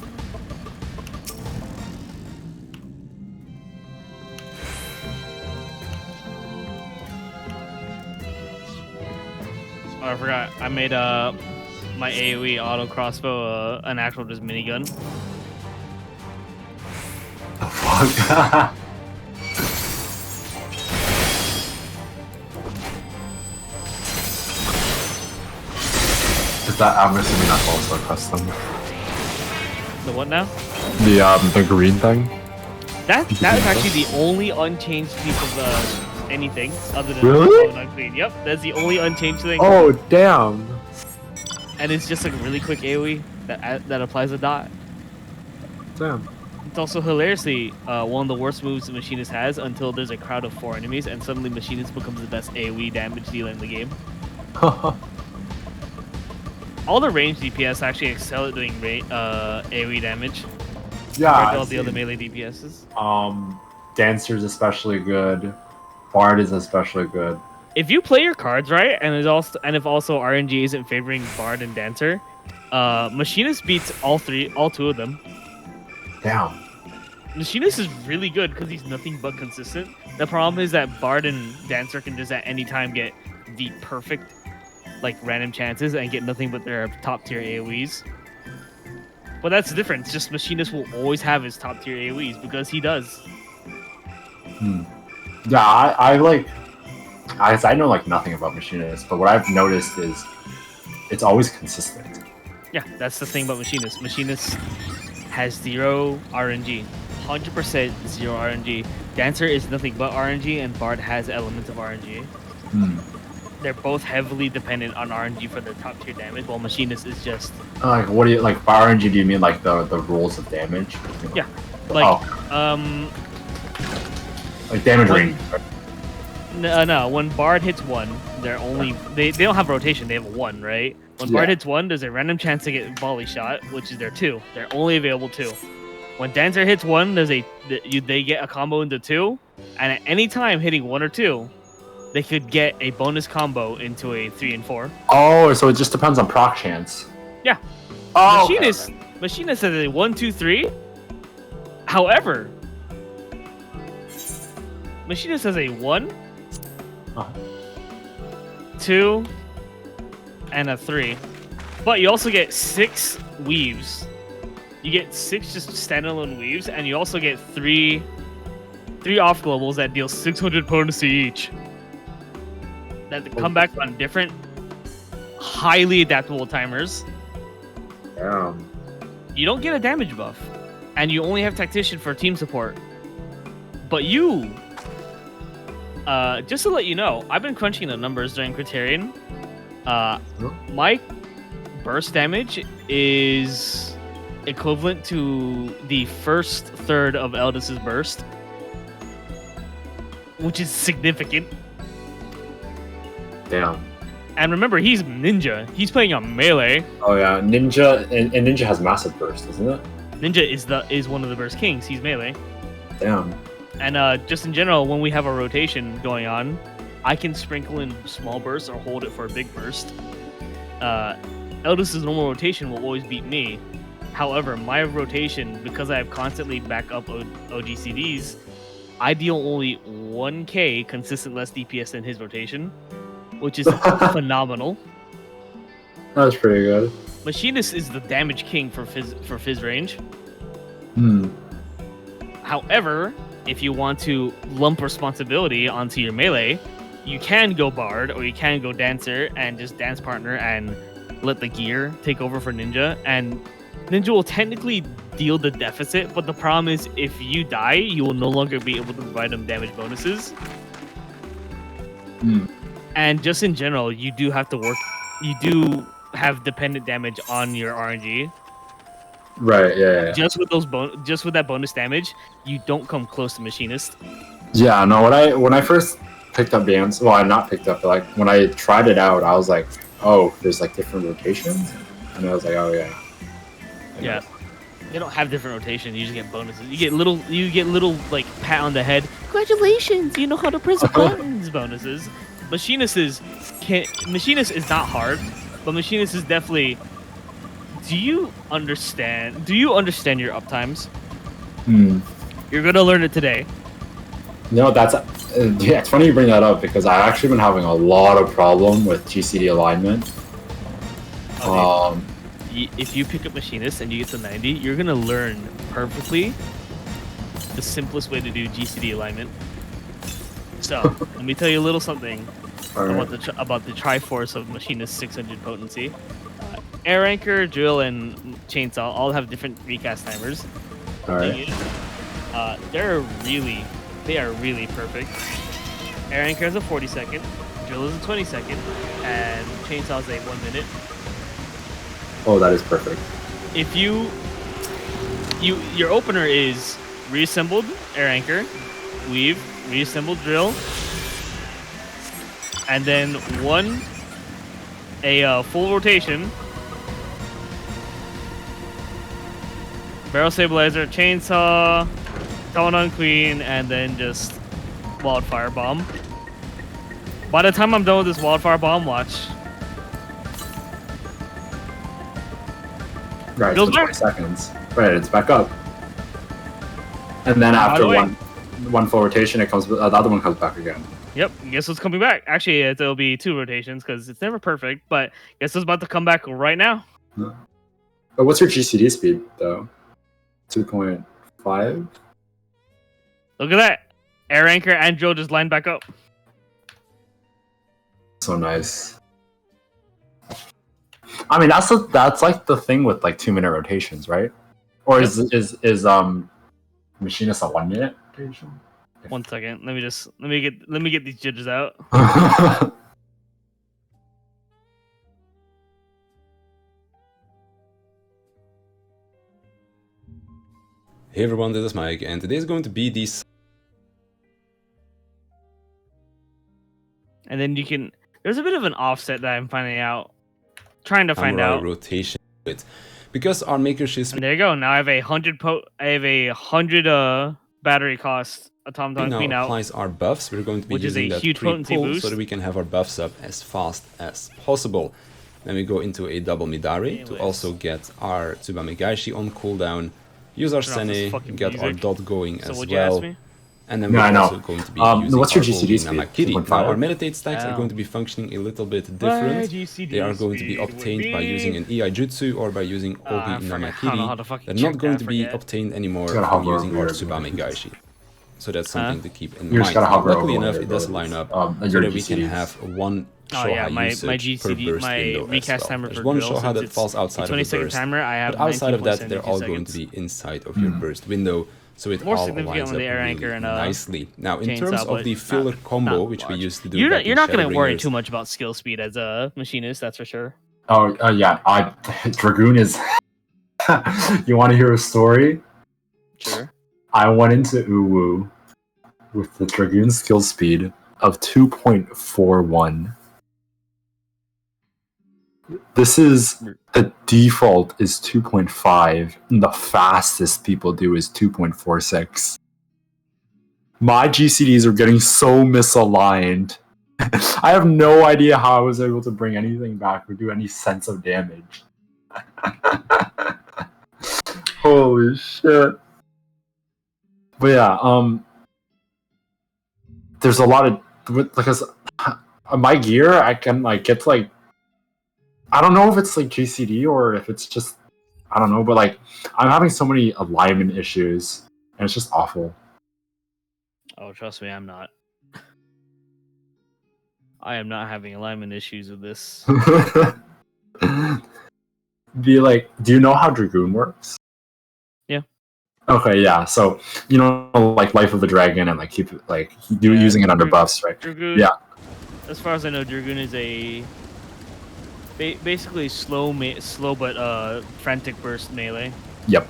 Oh, I forgot. I made my AoE auto crossbow an actual just minigun. The fuck? Is that, I'm assuming that's also custom. The what now? The green thing. That's actually the only unchanged piece of anything other than Really? Unclean. Yep, that's the only unchanged thing. Oh damn! And it's just like a really quick AoE that applies a dot. Damn. It's also hilariously one of the worst moves the Machinist has until there's a crowd of 4 enemies, and suddenly Machinist becomes the best AoE damage dealer in the game. All the ranged DPS actually excel at doing AoE damage. Yeah, compared to all the other melee DPSs. Dancer's especially good. Bard is especially good. If you play your cards right, and if also RNG isn't favoring Bard and Dancer, Machinist beats all 2 of them. Damn. Machinist is really good because he's nothing but consistent. The problem is that Bard and Dancer can just at any time get the perfect, like, random chances and get nothing but their top tier AoEs. But that's the difference. Just Machinist will always have his top tier AoEs because he does. Yeah, I know like nothing about Machinist, but what I've noticed is it's always consistent. Yeah, that's the thing about Machinist. Machinist has 0 RNG. 100% 0 RNG. Dancer is nothing but RNG, and Bard has elements of RNG. They're both heavily dependent on RNG for their top tier damage, while Machinist is just Like, what do you like? By RNG, do you mean like the rules of damage? yeah, like like damage range. no. When Bard hits 1, they're only they don't have rotation. They have a 1, right? When Bard hits 1, there's a random chance to get volley shot, which is their 2. They're only available 2. When Dancer hits 1, they get a combo into 2, and at any time hitting 1 or 2, they could get a bonus combo into a 3 and 4. Oh, so it just depends on proc chance. Yeah. Oh, Machinist has a 1, 2, 3. However, Machinist has a 1, 2, and a 3. But you also get 6 weaves. You get 6 just standalone weaves, and you also get 3 off globals that deal 600 potency each. That come back on different, highly adaptable timers. Damn. You don't get a damage buff, and you only have Tactician for team support. But you, just to let you know, I've been crunching the numbers during Criterion. My burst damage is equivalent to the first third of Eldis's burst, which is significant. Damn. And remember, he's Ninja. He's playing on melee. Oh yeah, Ninja and Ninja has massive burst, isn't it? Ninja is one of the burst kings. He's melee. Damn. And just in general, when we have a rotation going on, I can sprinkle in small bursts or hold it for a big burst. Eldis's normal rotation will always beat me. However, my rotation, because I have constantly backup OGCDs, I deal only 1k consistent less DPS than his rotation, which is phenomenal. That's pretty good. Machinist is the damage king for Fizz range. Hmm. However, if you want to lump responsibility onto your melee, you can go Bard or you can go Dancer and just dance partner and let the gear take over for Ninja. And Ninja will technically deal the deficit, but the problem is if you die, you will no longer be able to provide them damage bonuses. And just in general, you do have to work. You do have dependent damage on your RNG. Right. Yeah. Just with those just with that bonus damage, you don't come close to Machinist. Yeah. No. When I first picked up Dance, well, I not picked up, but like when I tried it out, I was like, oh, there's like different rotations, and I was like, oh yeah. Yeah. They don't have different rotation. You just get bonuses. You get little like pat on the head. Congratulations, you know how to press buttons. Bonuses. Machinist is not hard, but Machinist is definitely. Do you understand your uptimes? You're gonna learn it today. No, that's yeah. It's funny you bring that up because I've actually been having a lot of problem with GCD alignment. Okay. If you pick up Machinist and you get to 90, you're gonna learn perfectly the simplest way to do GCD alignment. So let me tell you a little something about the Triforce of Machinist 600 potency. Air Anchor, Drill, and Chainsaw all have different recast timers. Alright. They are really perfect. Air Anchor is a 40-second, Drill is a 20-second, and Chainsaw is a 1 minute. Oh, that is perfect. If your opener is reassembled Air Anchor, weave, reassembled Drill, and then a full rotation, Barrel Stabilizer, Chainsaw, Commandant Queen, and then just Wildfire Bomb. By the time I'm done with this Wildfire Bomb, watch. Right, so 20 seconds. Right, it's back up. And then after one full rotation, it comes. The other one comes back again. Yep. Guess what's coming back? Actually, it'll be 2 rotations because it's never perfect. But guess what's about to come back right now? But what's your GCD speed though? 2.5. Look at that. Air Anchor and Drill just lined back up. So nice. I mean, that's like the thing with like 2-minute rotations, right? Or is Machinist a 1 minute rotation? 1 second. Let me get these judges out. Hey everyone, this is Mike, and today is going to be the And then you can. There's a bit of an offset that I'm finding out. Trying to find samurai out. rotation with, because our maker she's. And there you go. Now I have a 100 battery cost automaton now queen out. applies our buffs. We're going to be which is a using that huge potency pre-pull boost. so that we can have our buffs up as fast as possible. Then we go into a double Midari to also get our Tsubame Gaishi on cooldown. Use our Turn off this Sene, fucking get our music. dot going So as would you ask well. me? And then No, I we're know. also going to be using what's your our GCD Ogi speed? Namakiri. 2.5? Now our meditate stacks are Ow. going to be functioning a little bit My different. GCD They are going to be speed would obtained by be- using an EI Jutsu or by using I Ogi don't know how to Namakiri. fucking They're check not going that, to be forget. obtained anymore Just gotta from hover using over our your Tsubame Gaishi. So that's Huh? something to keep in You just mind. gotta Now, hover luckily over enough, your it does abilities. line up And so your that we can GCDs. have one Oh yeah, Shoha my usage per GCD, burst my window as recast well. timer There's for one drill, Shoha since that it's falls a outside of the 20-second burst, timer, I have but outside of that, they're 19.72 all going to seconds. be inside of your burst window, so it More all significant lines on up the air really anchor and nicely. Now, in chainsaw, terms of but the filler not- combo, not which we large. used to do You're back not in going to worry Shadowbringers, too much about skill speed as a machinist, that's for sure. Oh, yeah. Dragoon is. You want to hear a story? Sure. I went into Uwu with the Dragoon skill speed of 2.41. This is the default is 2.5, and the fastest people do is 2.46. My GCDs are getting so misaligned. I have no idea how I was able to bring anything back or do any sense of damage. Holy shit. But yeah, there's a lot of because my gear I can like get to, like, I don't know if it's like GCD or if it's just I don't know, but like I'm having so many alignment issues and it's just awful. Oh, trust me, I'm not. I am not having alignment issues with this. Do you know how Dragoon works? Yeah. Okay, yeah. So you know, like Life of the Dragon, and like keep it like using it under buffs, right? Dragoon, Yeah. As far as I know, Dragoon is a basically slow but frantic burst melee. Yep.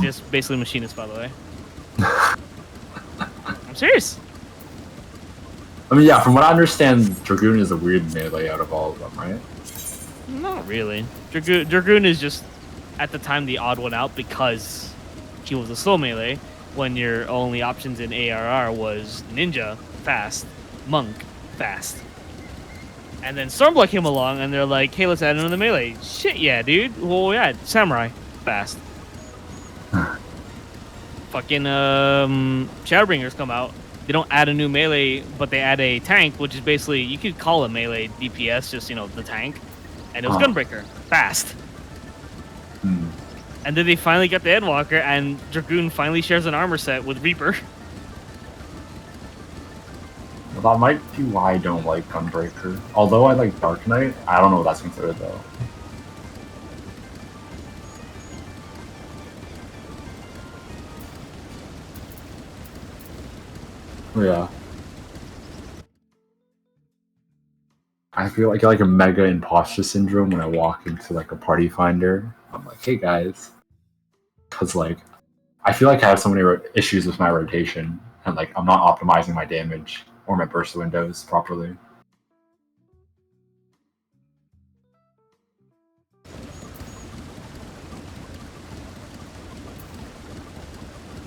Just basically machinist, by the way. I'm serious. I mean, yeah. From what I understand, Dragoon is a weird melee out of all of them, right? Not really. Dragoon is just at the time the odd one out because he was a slow melee when your only options in ARR was ninja fast, monk fast. And then Stormblood came along and they're like, hey, let's add another melee. Shit, yeah, dude. Well, yeah, samurai fast. Fucking Shadowbringers come out. They don't add a new melee, but they add a tank, which is basically, you could call a melee DPS, just, the tank. And it was Gunbreaker. Fast. And then they finally got the Endwalker, and Dragoon finally shares an armor set with Reaper. Well, that might be why I don't like Gunbreaker. Although I like Dark Knight, I don't know what that's considered though. Yeah. I feel like a mega imposter syndrome when I walk into like a party finder. I'm like, hey guys, because like I feel like I have so many issues with my rotation, and like I'm not optimizing my damage or my burst windows properly.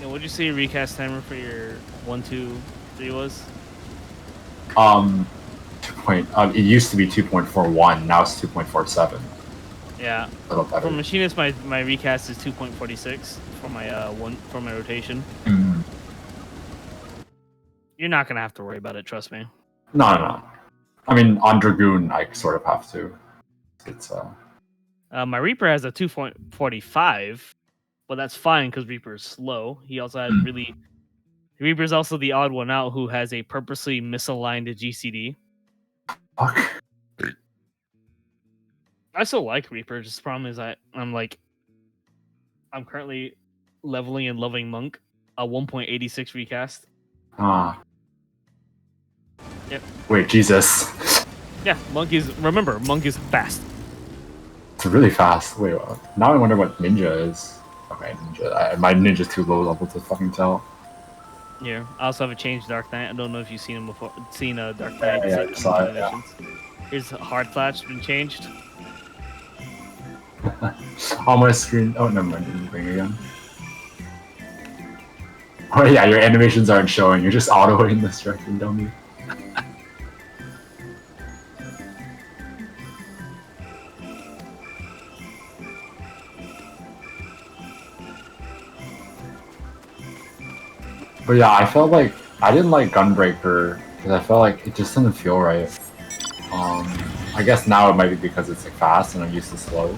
What'd you say your recast timer for your 1, 2, 3 was? 2. It used to be 2.41. Now it's 2.47. Yeah. A little better. For machinist, my recast is 2.46 for my rotation. Mm. You're not gonna have to worry about it. Trust me. No. I mean, on Dragoon, I sort of have to. It's My Reaper has a 2.45, but that's fine because Reaper is slow. He also has Reaper's also the odd one out who has a purposely misaligned GCD. Fuck. I still like Reaper. Just the problem is I'm like, I'm currently leveling and loving Monk, a 1.86 recast. Ah. Yep. Wait, Jesus. Yeah, Monk is fast. It's really fast. Wait, now I wonder what Ninja is. Okay, Ninja. My Ninja's too low level to fucking tell. Yeah, I also have a changed Dark Knight. I don't know if you've seen him before. Seen a Dark Knight. Yeah, I saw it, yeah. Here's Hard Flash been changed. On my screen. Oh, never mind. Didn't bring it again. Oh yeah, your animations aren't showing. You're just autoing this directing dummy. But yeah, I felt like I didn't like Gunbreaker because I felt like it just didn't feel right. I guess now it might be because it's like fast and I'm used to slow.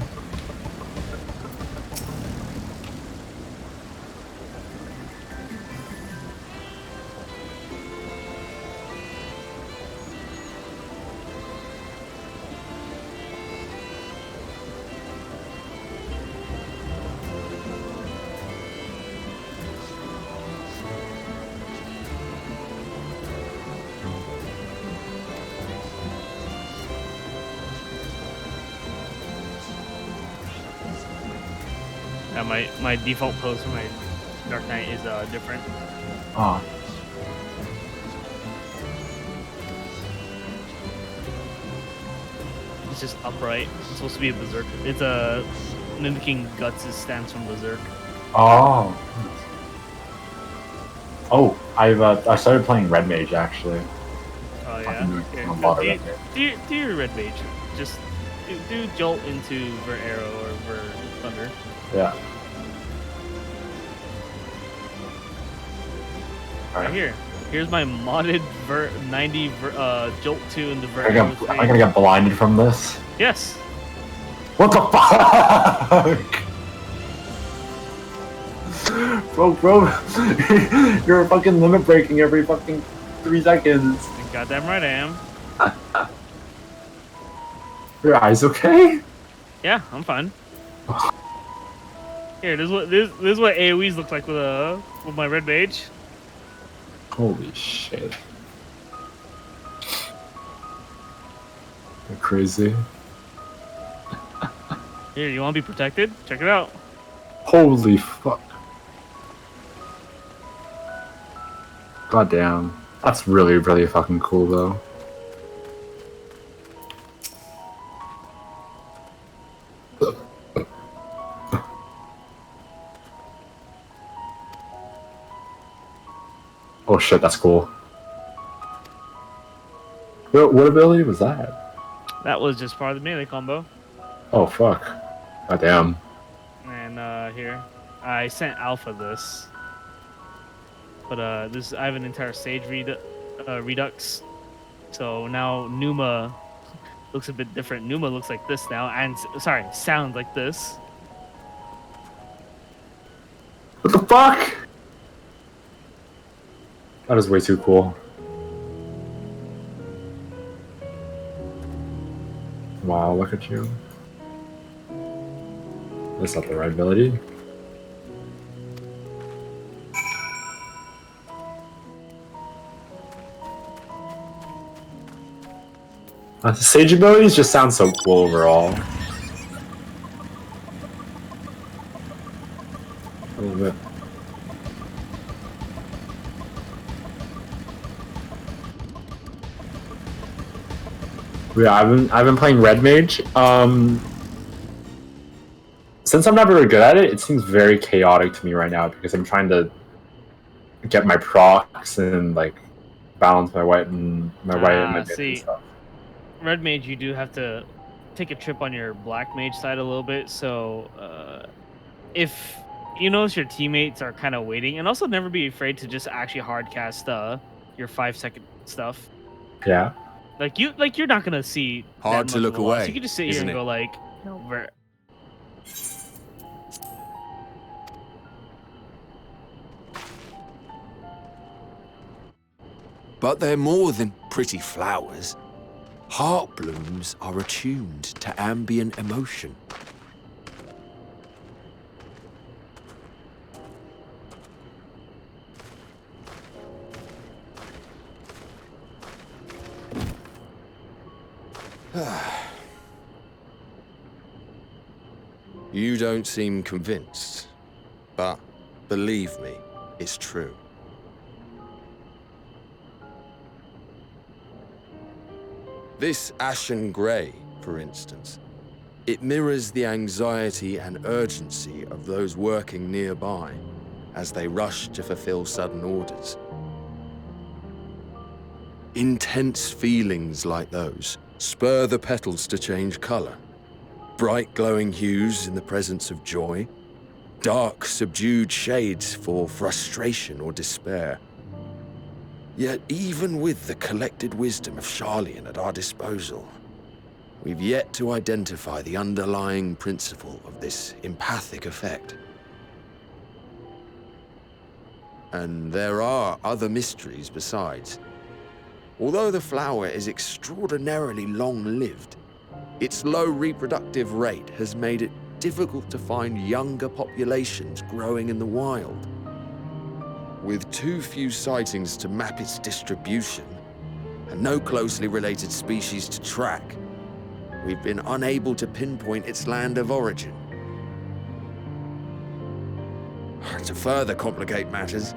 My default pose for my Dark Knight is different. Ah. It's just upright. It's supposed to be a berserk. It's mimicking Guts' stance from Berserk. Oh. Oh, I started playing Red Mage actually. Oh yeah. Here, do your Red Mage. Just do Jolt into Ver Arrow or Ver Thunder. Yeah. Right here. Here's my modded 90 Jolt 2 into Ver Am Arrow 3. I gonna get blinded from this? Yes. What the fuck? Bro, you're fucking limit breaking every fucking 3 seconds. Goddamn right I am. Your eyes okay? Yeah, I'm fine. Here, this is what AoEs look like with my Red Mage. Holy shit. You're crazy. Here, you want to be protected? Check it out. Holy fuck. God damn. That's really, really fucking cool though. Oh shit, that's cool. What ability was that? That was just part of the melee combo. Oh fuck. God damn. And here, I sent Alpha this. But I have an entire Sage Redux. So now Numa looks a bit different. Numa looks like this now, and sorry, sounds like this. What the fuck? That is way too cool. Wow, look at you. That's not the right ability. The Sage abilities just sound so cool overall. A little bit. Yeah, I've been playing Red Mage. Since I'm not very good at it, it seems very chaotic to me right now because I'm trying to get my procs and like balance my white and my and stuff. Red Mage, you do have to take a trip on your Black Mage side a little bit. So if you notice your teammates are kind of waiting, and also never be afraid to just actually hard cast your 5-second stuff. Yeah. Like you're not gonna see. Hard to look away. So you can just sit here and go like, But they're more than pretty flowers. Heart blooms are attuned to ambient emotion. You don't seem convinced, but believe me, it's true. This ashen grey, for instance, it mirrors the anxiety and urgency of those working nearby as they rush to fulfill sudden orders. Intense feelings like those spur the petals to change colour. Bright glowing hues in the presence of joy, dark subdued shades for frustration or despair. Yet even with the collected wisdom of Sharlayan at our disposal, we've yet to identify the underlying principle of this empathic effect. And there are other mysteries besides. Although the flower is extraordinarily long-lived, its low reproductive rate has made it difficult to find younger populations growing in the wild. With too few sightings to map its distribution, and no closely related species to track, we've been unable to pinpoint its land of origin. To further complicate matters,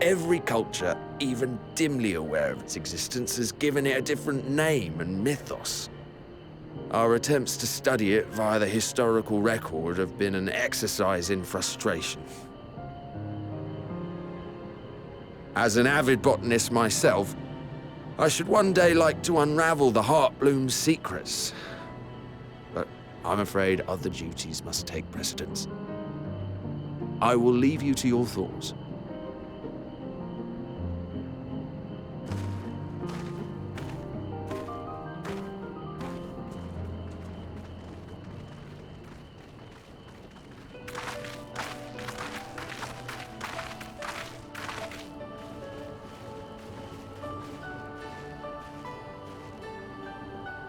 every culture, even dimly aware of its existence, has given it a different name and mythos. Our attempts to study it via the historical record have been an exercise in frustration. As an avid botanist myself, I should one day like to unravel the Heartbloom's secrets. But I'm afraid other duties must take precedence. I will leave you to your thoughts.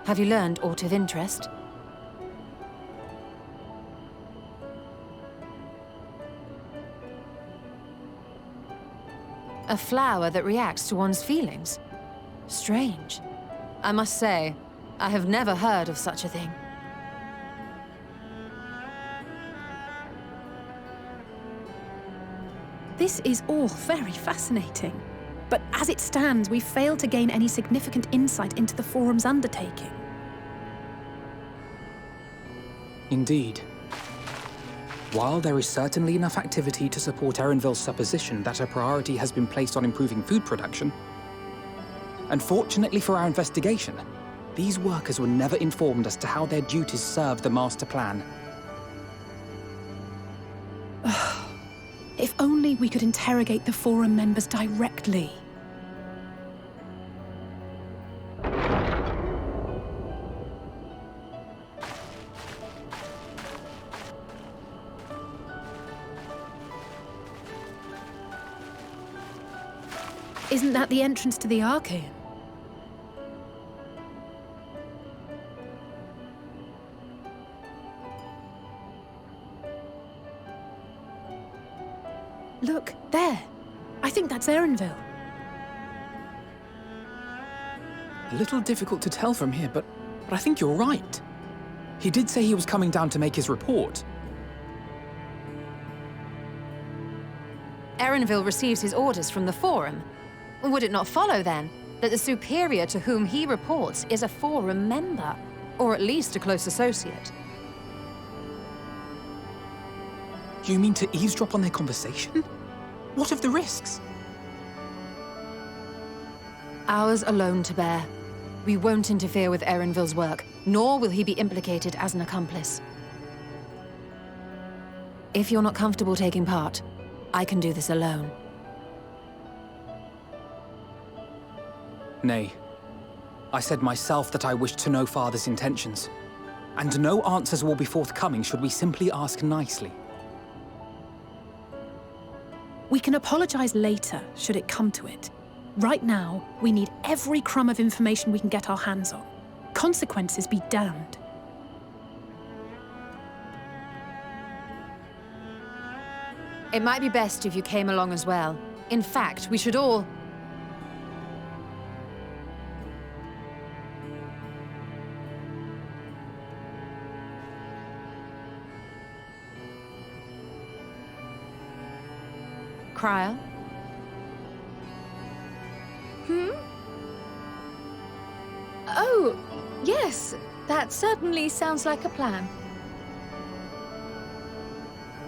Have you learned aught of interest? A flower that reacts to one's feelings? Strange. I must say, I have never heard of such a thing. This is all very fascinating. But as it stands, we fail to gain any significant insight into the Forum's undertaking. Indeed. While there is certainly enough activity to support Erenville's supposition that a priority has been placed on improving food production, unfortunately for our investigation, these workers were never informed as to how their duties serve the master plan. If only we could interrogate the Forum members directly. Isn't that the entrance to the Archaean? Look, there. I think that's Erenville. A little difficult to tell from here, but I think you're right. He did say he was coming down to make his report. Erenville receives his orders from the Forum. Would it not follow, then, that the superior to whom he reports is a Forum member, or at least a close associate? You mean to eavesdrop on their conversation? What of the risks? Ours alone to bear. We won't interfere with Erenville's work, nor will he be implicated as an accomplice. If you're not comfortable taking part, I can do this alone. Nay. I said myself that I wished to know Father's intentions. And no answers will be forthcoming should we simply ask nicely. We can apologize later, should it come to it. Right now, we need every crumb of information we can get our hands on. Consequences be damned. It might be best if you came along as well. In fact, we should all... Cryo? Oh, yes. That certainly sounds like a plan.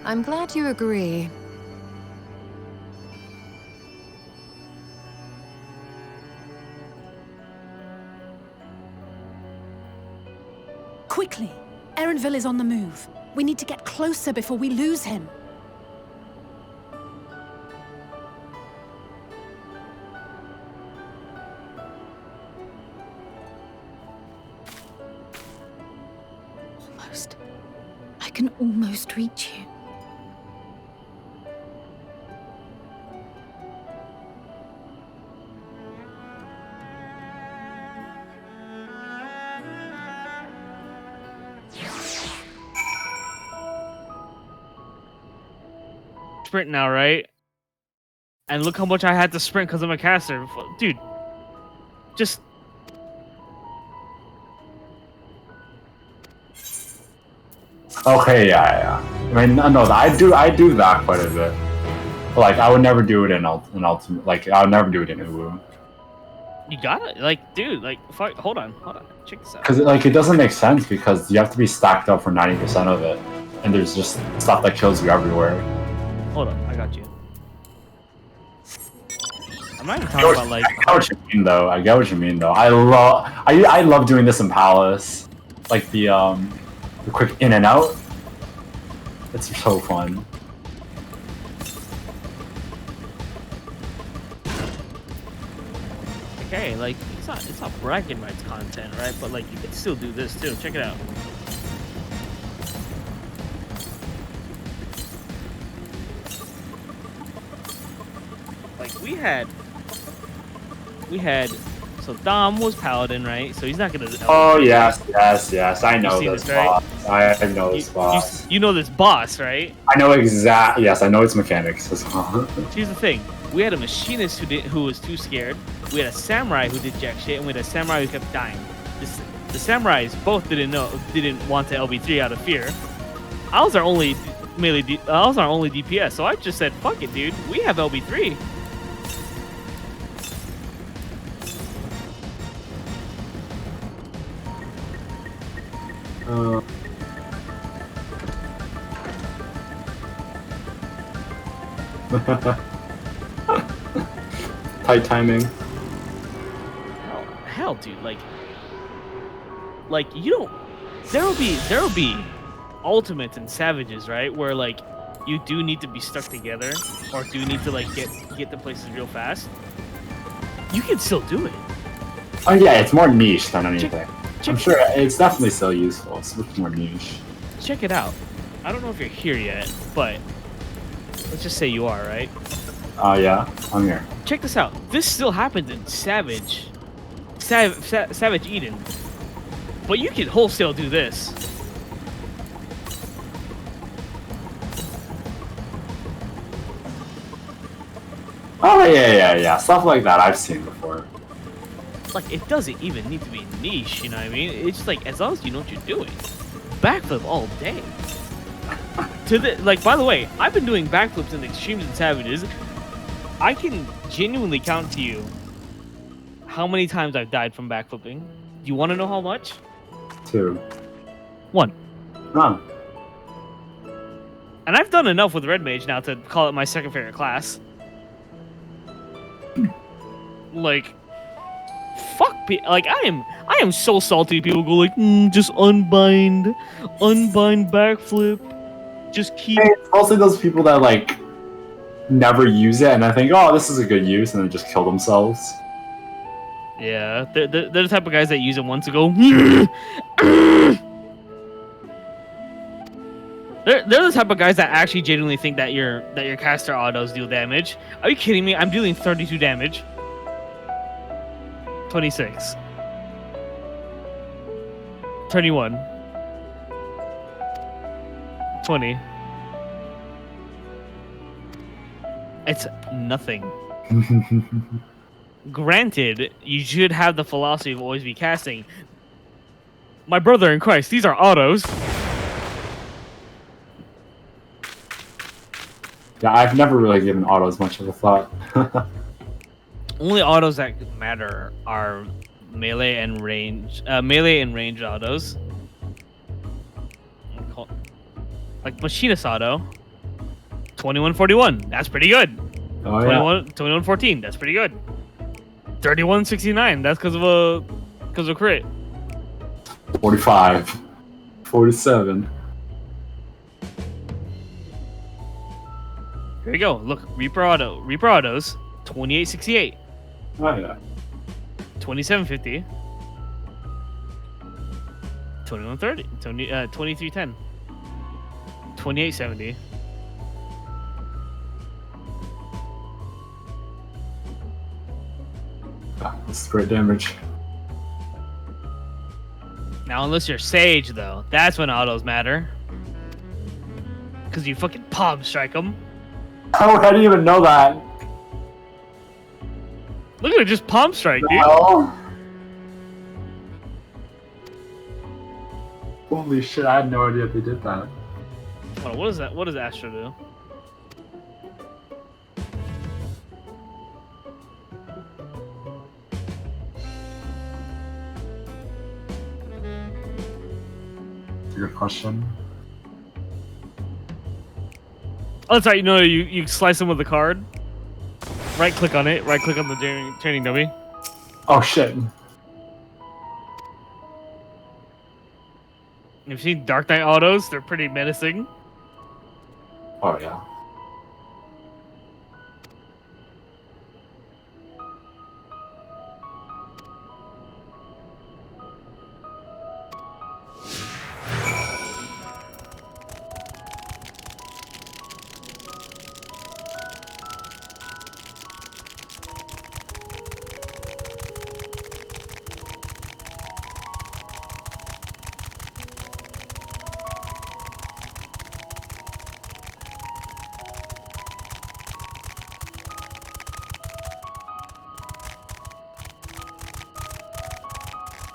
I'm glad you agree. Quickly! Erenville is on the move. We need to get closer before we lose him. Almost. I can almost reach you. Sprint now, right? And look how much I had to sprint because I'm a caster. Dude, just... Okay, yeah. I mean, no, I do that quite a bit. Like, I would never do it in Ultimate. Like, I would never do it in Uwu. You gotta, like, dude, like, fuck, hold on. Check this out. Because, like, it doesn't make sense because you have to be stacked up for 90% of it. And there's just stuff that kills you everywhere. Hold on, I got you. I'm not even talking about, like... I get what you mean, though. I love doing this in Palace. Like, the quick in and out. It's so fun. Okay, like, it's not bragging rights content, right? But, like, you can still do this, too. Check it out. Like, we had, so Dom was Paladin, right? So he's not gonna... Oh, yes, I know this boss. I know this boss. You know this boss, right? I know yes, I know its mechanics as well. Here's the thing. We had a machinist who was too scared. We had a samurai who did jack shit, and we had a samurai who kept dying. The samurais both didn't want to LB3 out of fear. I was our only DPS, so I just said, fuck it, dude. We have LB3. Tight timing. Hell, dude, like you don't. There'll be ultimates and savages, right? Where like you do need to be stuck together, or do need to like get the places real fast. You can still do it. Oh yeah, it's more niche than anything. I'm sure it's definitely still useful. It's much more niche. Check it out. I don't know if you're here yet, but let's just say you are, right? Yeah, I'm here. Check this out. This still happens in Savage Eden, but you can wholesale do this. Oh yeah. Stuff like that I've seen before. Like, it doesn't even need to be niche, you know what I mean? It's just like, as long as you know what you're doing. Backflip all day. Like, by the way, I've been doing backflips in Extremes and Savages. I can genuinely count to you how many times I've died from backflipping. Do you want to know how much? 2. 1. None. And I've done enough with Red Mage now to call it my second favorite class. Like... Fuck, like I am so salty. People go like, just unbind backflip, just keep. Hey, it's mostly those people that like never use it, and I think, oh, this is a good use, and then just kill themselves. Yeah, they're the type of guys that use it once to go. They're the type of guys that actually genuinely think that your caster autos deal damage. Are you kidding me? I'm dealing 32 damage. 26. 21. 20. It's nothing. Granted, you should have the philosophy of always be casting. My brother in Christ, these are autos. Yeah, I've never really given autos much of a thought. Only autos that matter are melee and range autos. Like Machinist auto. 2141, that's pretty good. Oh, yeah. 2114, that's pretty good. 3169, that's because of crit. 45. 47. Here we go. Look, Reaper autos, 2868. Oh yeah. 2750. 2130. 2310. 2870. This is great damage. Now, unless you're Sage, though, that's when autos matter. Because you fucking palm strike them. Oh, how do you even know that? Look at it, just palm strike, dude. No. Holy shit, I had no idea they did that. Hold on, what is that? What does Astro do? Good question. Oh, that's right. You know, you slice them with the card. Right click on it. Right click on the training dummy. Oh shit. You've seen Dark Knight autos? They're pretty menacing. Oh yeah.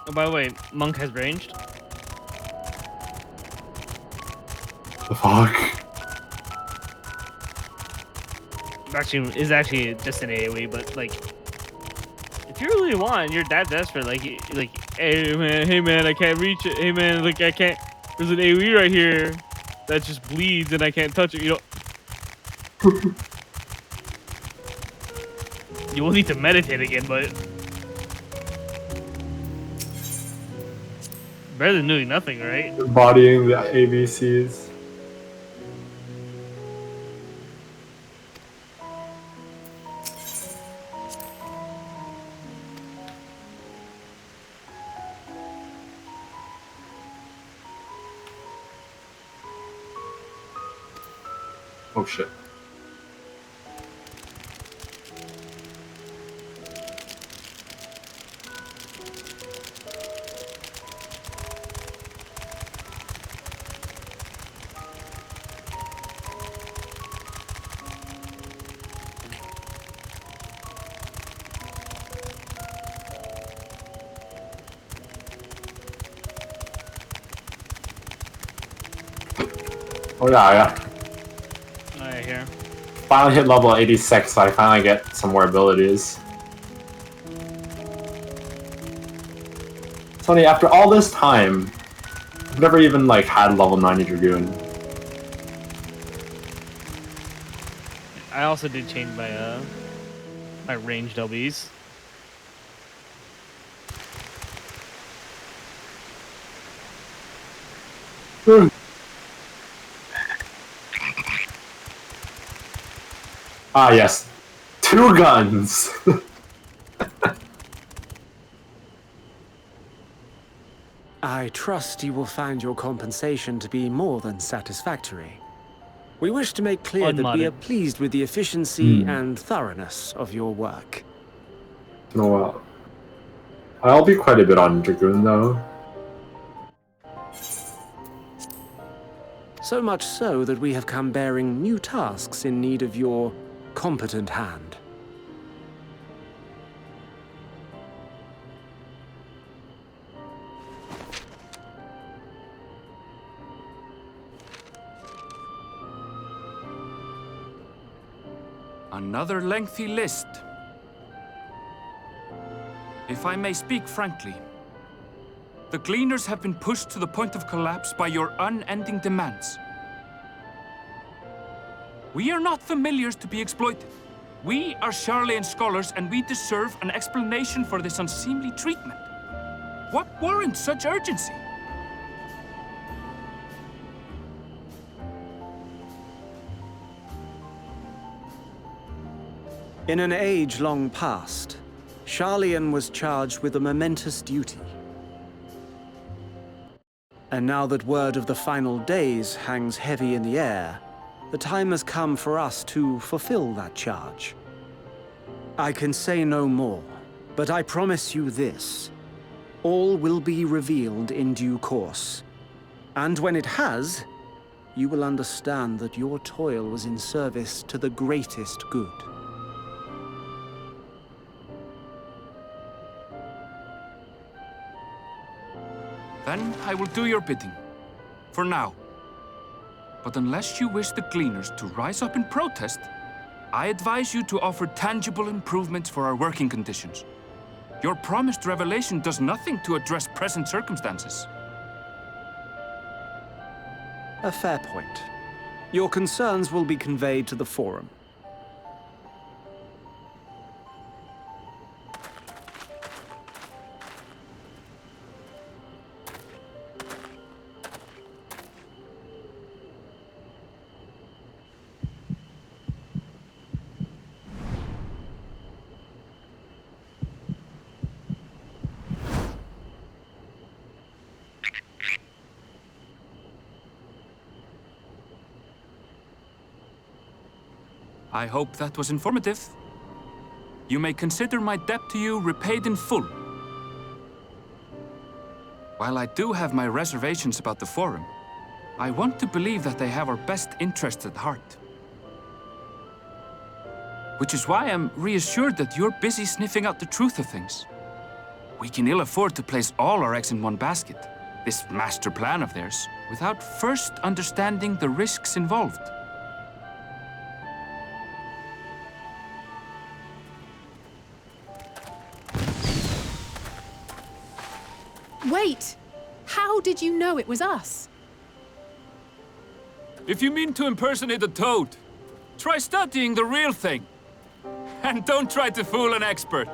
Oh, by the way, Monk has ranged. The fuck? Is actually just an AoE, but like, if you really want, you're that desperate, like, hey man, I can't reach it. Hey man, like I can't. There's an AoE right here that just bleeds and I can't touch it. You know. You will need to meditate again, but better than doing nothing, right? Embodying the ABCs. Oh shit. Oh yeah. Alright, here. Finally hit level 86, so I finally get some more abilities. It's funny, after all this time, I've never even like had level 90 Dragoon. I also did change my my ranged LBs. Ah yes, 2 guns! I trust you will find your compensation to be more than satisfactory. We wish to make clear that we are pleased with the efficiency and thoroughness of your work. No, I'll be quite a bit on Dragoon though. So much so that we have come bearing new tasks in need of your competent hand. Another lengthy list. If I may speak frankly, the Gleaners have been pushed to the point of collapse by your unending demands. We are not familiars to be exploited. We are Sharlayan scholars, and we deserve an explanation for this unseemly treatment. What warrants such urgency? In an age long past, Sharlayan was charged with a momentous duty. And now that word of the final days hangs heavy in the air, the time has come for us to fulfill that charge. I can say no more, but I promise you this. All will be revealed in due course. And when it has, you will understand that your toil was in service to the greatest good. Then I will do your bidding. For now. But unless you wish the Gleaners to rise up in protest, I advise you to offer tangible improvements for our working conditions. Your promised revelation does nothing to address present circumstances. A fair point. Your concerns will be conveyed to the Forum. I hope that was informative. You may consider my debt to you repaid in full. While I do have my reservations about the Forum, I want to believe that they have our best interests at heart. Which is why I'm reassured that you're busy sniffing out the truth of things. We can ill afford to place all our eggs in one basket, this master plan of theirs, without first understanding the risks involved. Wait! How did you know it was us? If you mean to impersonate a toad, try studying the real thing. And don't try to fool an expert.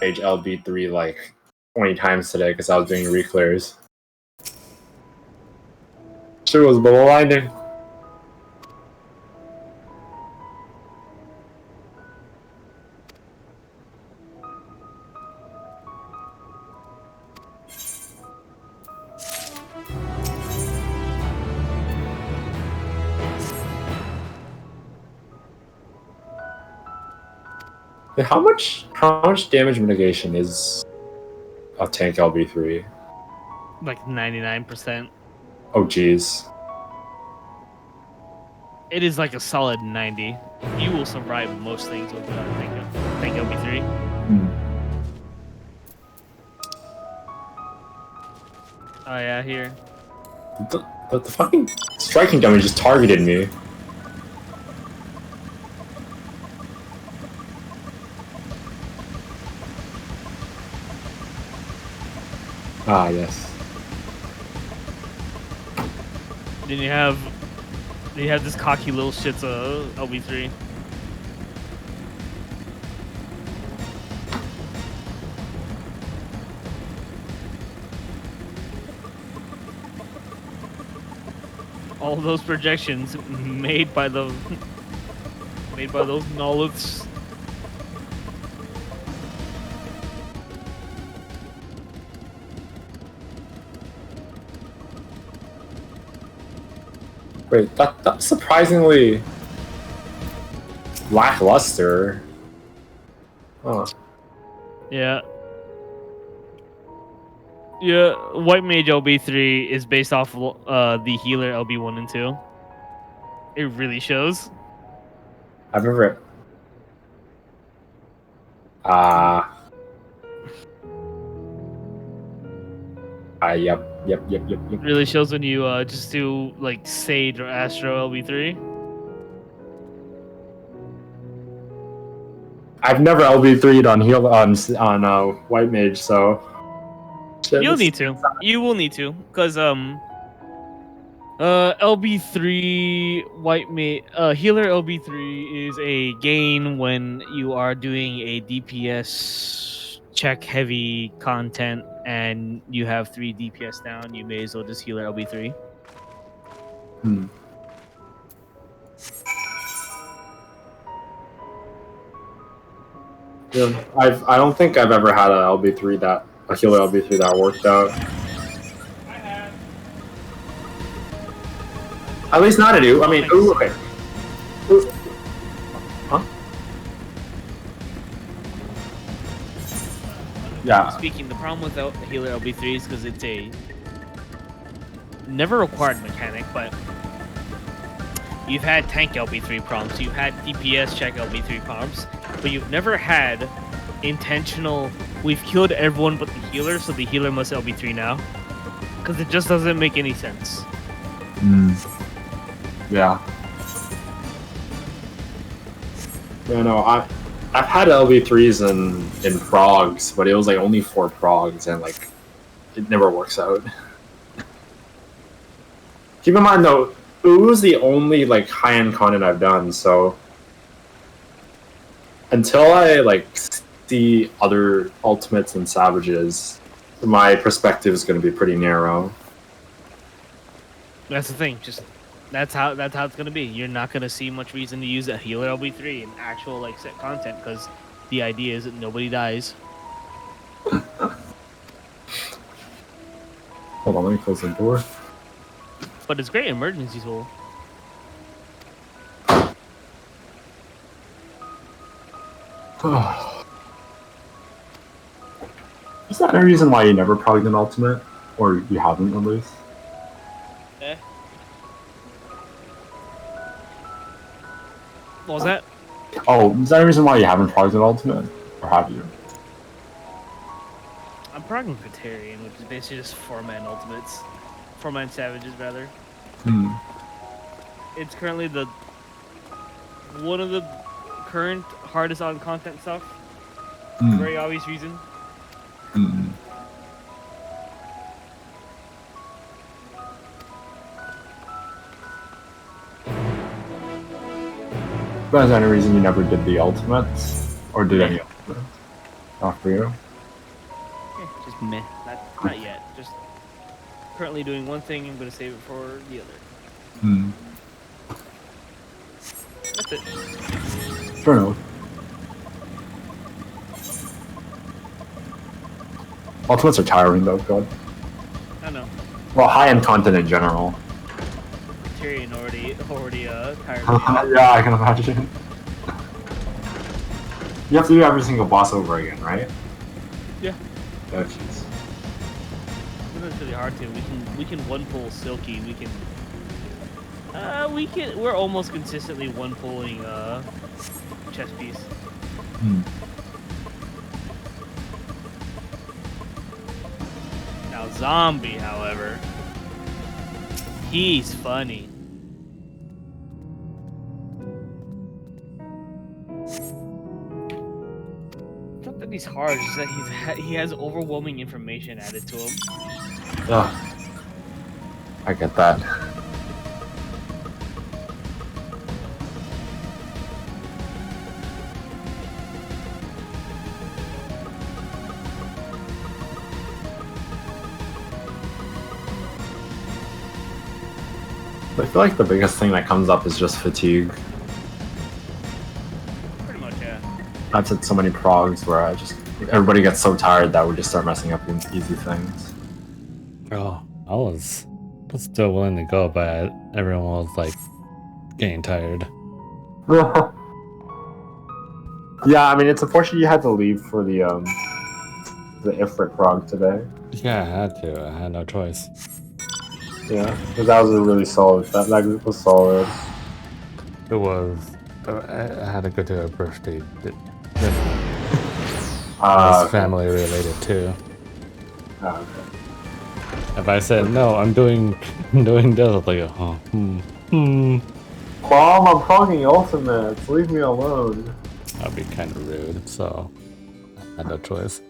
Page LB3 like 20 times today because I was doing reclears. Sure was blinding. How much damage mitigation is a tank LB3? Like 99%. Oh jeez. It is like a solid 90. You will survive most things with tank LB3. Oh yeah, here. The fucking striking dummy just targeted me. Ah, yes. Then you have this cocky little shit's LB3. All those projections made by those Noliths. Wait, that's surprisingly lackluster. Huh. Yeah. Yeah, White Mage LB3 is based off the healer LB1 and 2. It really shows. I've never. Yep. Really shows when you just do like Sage or Astro LB3. I've never LB3'd on heal on White Mage, so You'll need to. You will need to, because LB3 White Mage Healer LB3 is a gain when you are doing a DPS check heavy content and you have 3 DPS down. You may as well just Healer LB3. Yeah, I don't think I've ever had a healer LB3 that worked out. At least not a new. I mean, ooh, okay. Ooh. Huh? Yeah. Speaking, the problem with the Healer LB3 is because it's a never required mechanic, but you've had tank LB3 prompts, you've had DPS check LB3 prompts, but you've never had intentional, we've killed everyone but the healer, so the healer must LB3 now. Because it just doesn't make any sense. Yeah. Yeah, no, I've had LB3s in progs, but it was like only 4 progs, and like it never works out. Keep in mind though, Ooze the only like high-end content I've done, so until I like see other ultimates and savages, my perspective is going to be pretty narrow. That's the thing, just that's how it's going to be. You're not going to see much reason to use a healer LB3 in actual like set content, because the idea is that nobody dies. Hold on, let me close the door. But it's great emergency tool. Is that a reason why you never progged an ultimate? Or you haven't, at least? Eh. What was that? Oh, is that a reason why you haven't progged an ultimate? Or have you? I'm progging Patarian, which is basically just 4-man ultimates. 4-man savages, rather. It's currently one of the current hardest on content stuff. Very obvious reason. But is there any reason you never did the ultimates? Or did any ultimates? Not for you? Yeah, just meh. Not yet. Just currently doing one thing, I'm going to save it for the other. That's it. Fair enough. Ultimates are tiring though, God. I know. Well, high-end content in general. Tyrion already tired of me. Yeah, I can imagine. You have to do every single boss over again, right? Yeah. Oh, jeez. It's really hard to. We can one pull Silky. We're almost consistently one pulling chest piece. Now Zombie, however, he's funny. It's not that he's hard, it's that he has overwhelming information added to him. Ugh. I get that. I feel like the biggest thing that comes up is just fatigue. Pretty much, yeah. I've had so many progs where everybody gets so tired that we just start messing up easy things. Oh, I was still willing to go, but everyone was like getting tired. Yeah, I mean it's unfortunate you had to leave for the Ifrit prog today. Yeah, I had to. I had no choice. Yeah, because that was a really solid. That group was solid. It was. I had to go to a birthday. It was family related too. Oh, okay. If I said no, I'm doing this, it's like, oh, Mom, I'm talking ultimates. Leave me alone. That'd be kind of rude. So I had no choice.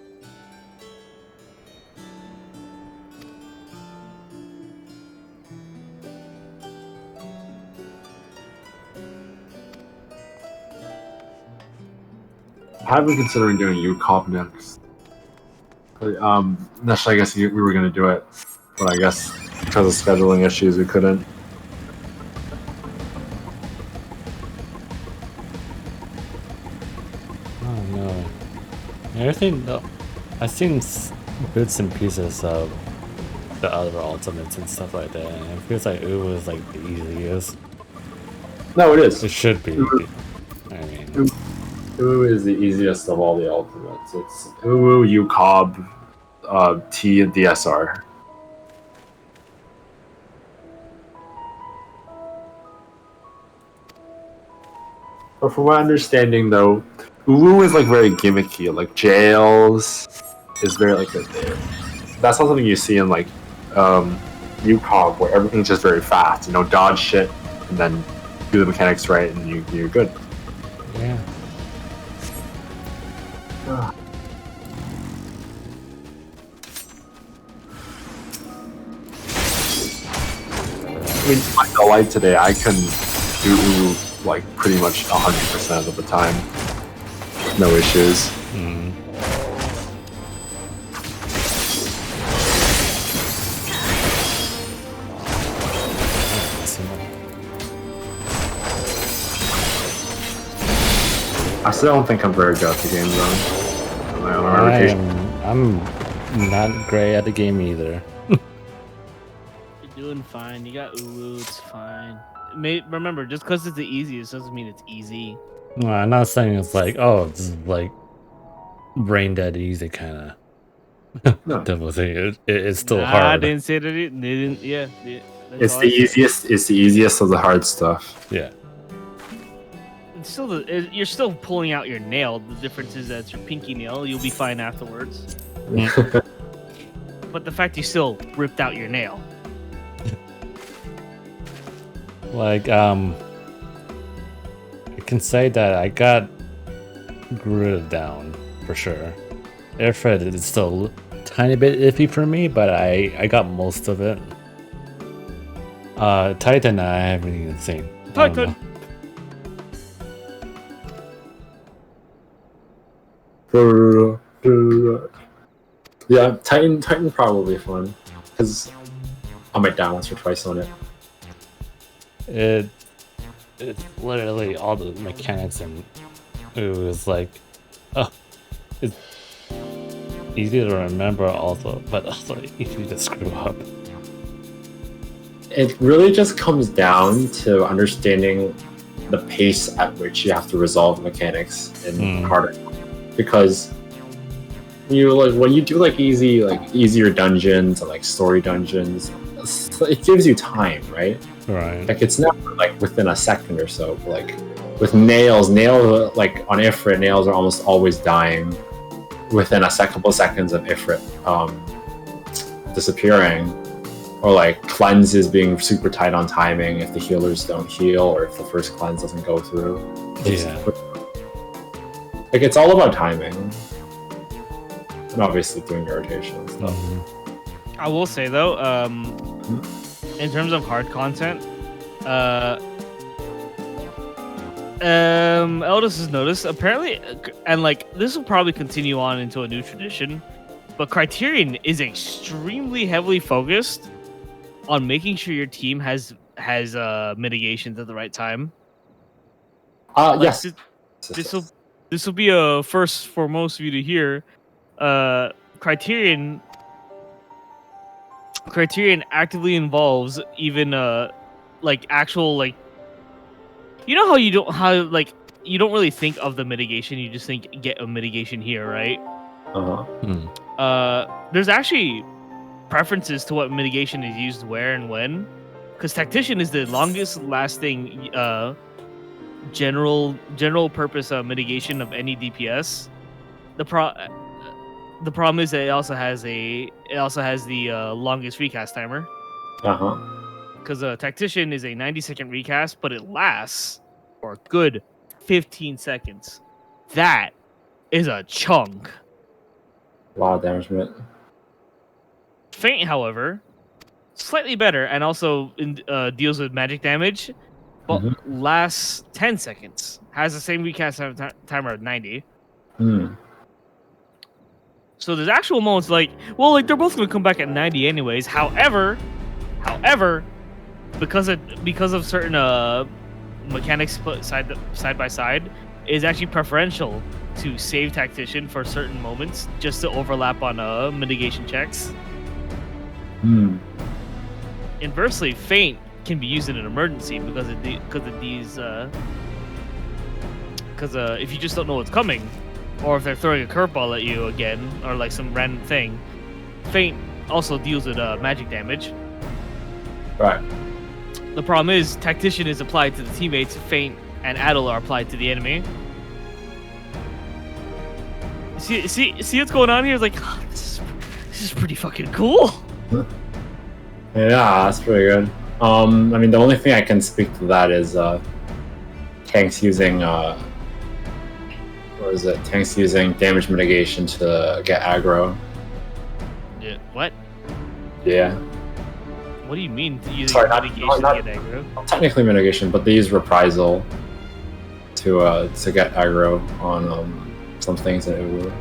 I have been considering doing UCOP next. Initially, I guess we were going to do it, but I guess because of scheduling issues, we couldn't. Oh no. Everything, though, I've seen bits and pieces of the other ultimates and stuff like that, and it feels like Uwu is like the easiest. No, it is. It should be. I mean, Uwu is the easiest of all the ultimates. It's Uwu, UCOB, T, and DSR. But from my understanding, though, Uwu is like very gimmicky. Like jails is very like that's not something you see in like UCOB, where everything's just very fast. You know, dodge shit and then do the mechanics right, and you're good. Yeah. I mean, my delight today, I can do Uwu like pretty much 100% of the time. No issues. I still don't think I'm very good at the game though. I'm not great at the game either. You're doing fine. You got Uwu. It's fine. Remember, just because it's the easiest doesn't mean it's easy. No, I'm not saying it's like, oh, this is like brain dead easy kind of devil thing. It's still hard. I didn't say that. They didn't. Yeah. It's the easiest. It's the easiest of the hard stuff. Yeah. It's still you're still pulling out your nail. The difference is that it's your pinky nail. You'll be fine afterwards. But the fact you still ripped out your nail. Like, I can say that I got Garuda down for sure. Ifrit is still a tiny bit iffy for me, but I got most of it. Titan, I haven't even seen. Titan. Yeah, Titan probably fun because I might die once or twice on it. It's literally all the mechanics, and it was like, oh, it's easy to remember also, but also easy to screw up. It really just comes down to understanding the pace at which you have to resolve mechanics in harder, because when you do like easier dungeons and like story dungeons, it gives you time, right? Right. Like it's never like within a second or so. But, like with nails like on Ifrit, nails are almost always dying within a couple of seconds of Ifrit disappearing, or like cleanses being super tight on timing if the healers don't heal or if the first cleanse doesn't go through. Like it's all about timing, and obviously doing your rotation and stuff. I will say though, in terms of hard content, Eldest has noticed apparently, and like this will probably continue on into a new tradition, but Criterion is extremely heavily focused on making sure your team has mitigations at the right time. Yes. This will be a first for most of you to hear. Criterion actively involves even like actual like, you know how you don't really think of the mitigation, you just think get a mitigation here, right? There's actually preferences to what mitigation is used where and when, because Tactician is the longest lasting general purpose mitigation of any DPS. The problem is that it also has the longest recast timer. Because a Tactician is a 90-second recast, but it lasts for a good 15 seconds. That is a chunk. A lot of damage from it. Feint, however, slightly better and also deals with magic damage, but lasts 10 seconds. Has the same recast timer of 90. So there's actual moments like they're both gonna come back at 90 anyways. However, because of certain mechanics put side by side, it is actually preferential to save Tactician for certain moments just to overlap on mitigation checks. Inversely, Feint can be used in an emergency because of these. Because if you just don't know what's coming, or if they're throwing a curveball at you again, or like some random thing, Feint also deals with magic damage. Right. The problem is, Tactician is applied to the teammates, Feint and Addle are applied to the enemy. See what's going on here? It's like, this is pretty fucking cool. Yeah, that's pretty good. I mean, the only thing I can speak to that is tanks using Tanks using damage mitigation to get aggro. Yeah. What? Yeah. What do you mean using mitigation not to get aggro? Not technically mitigation, but they use reprisal to get aggro on some things in Ulu.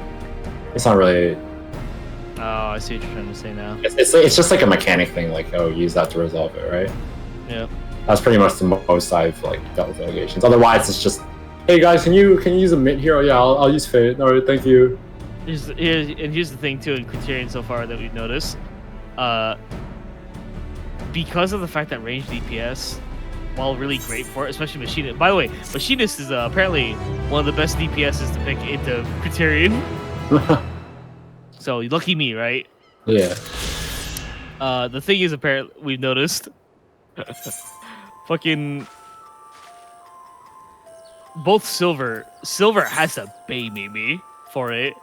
It's not really. Oh, I see what you're trying to say now. It's just like a mechanic thing, like use that to resolve it, right? Yeah. That's pretty much the most I've dealt with mitigations. Otherwise, it's just, hey guys, can you use a mid hero? Yeah, I'll use Fate. No, thank you. Here's the thing too in Criterion so far that we've noticed, because of the fact that ranged DPS, while really great for it, especially Machinist. By the way, Machinist is apparently one of the best DPSs to pick into Criterion. So lucky me, right? Yeah. The thing is, apparently we've noticed, fucking both Silver has to baby me for it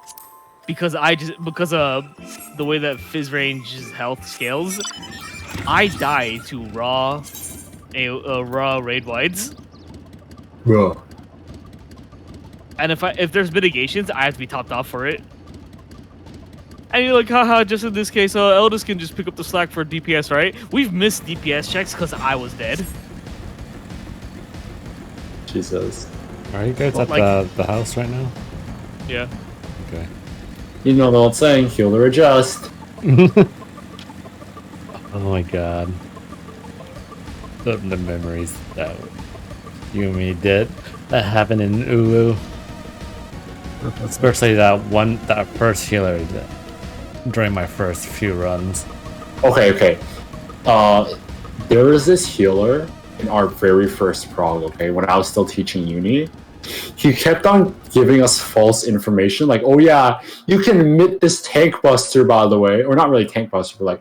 because the way that Fizz Range's health scales, I die to raw raid wides. Bro. And if there's mitigations, I have to be topped off for it. And you're like, haha, just in this case, Eldis can just pick up the slack for DPS, right? We've missed DPS checks because I was dead. Jesus. Are you guys at the house right now? Yeah. Okay. You know the old saying, heal or adjust. Oh my god. The memories that you and me did that happened in Ulu. Especially that first healer during my first few runs. Okay. There was this healer in our very first prog, okay, when I was still teaching uni. He kept on giving us false information, like, oh yeah, you can mid this tank buster, by the way. Or not really tank buster, but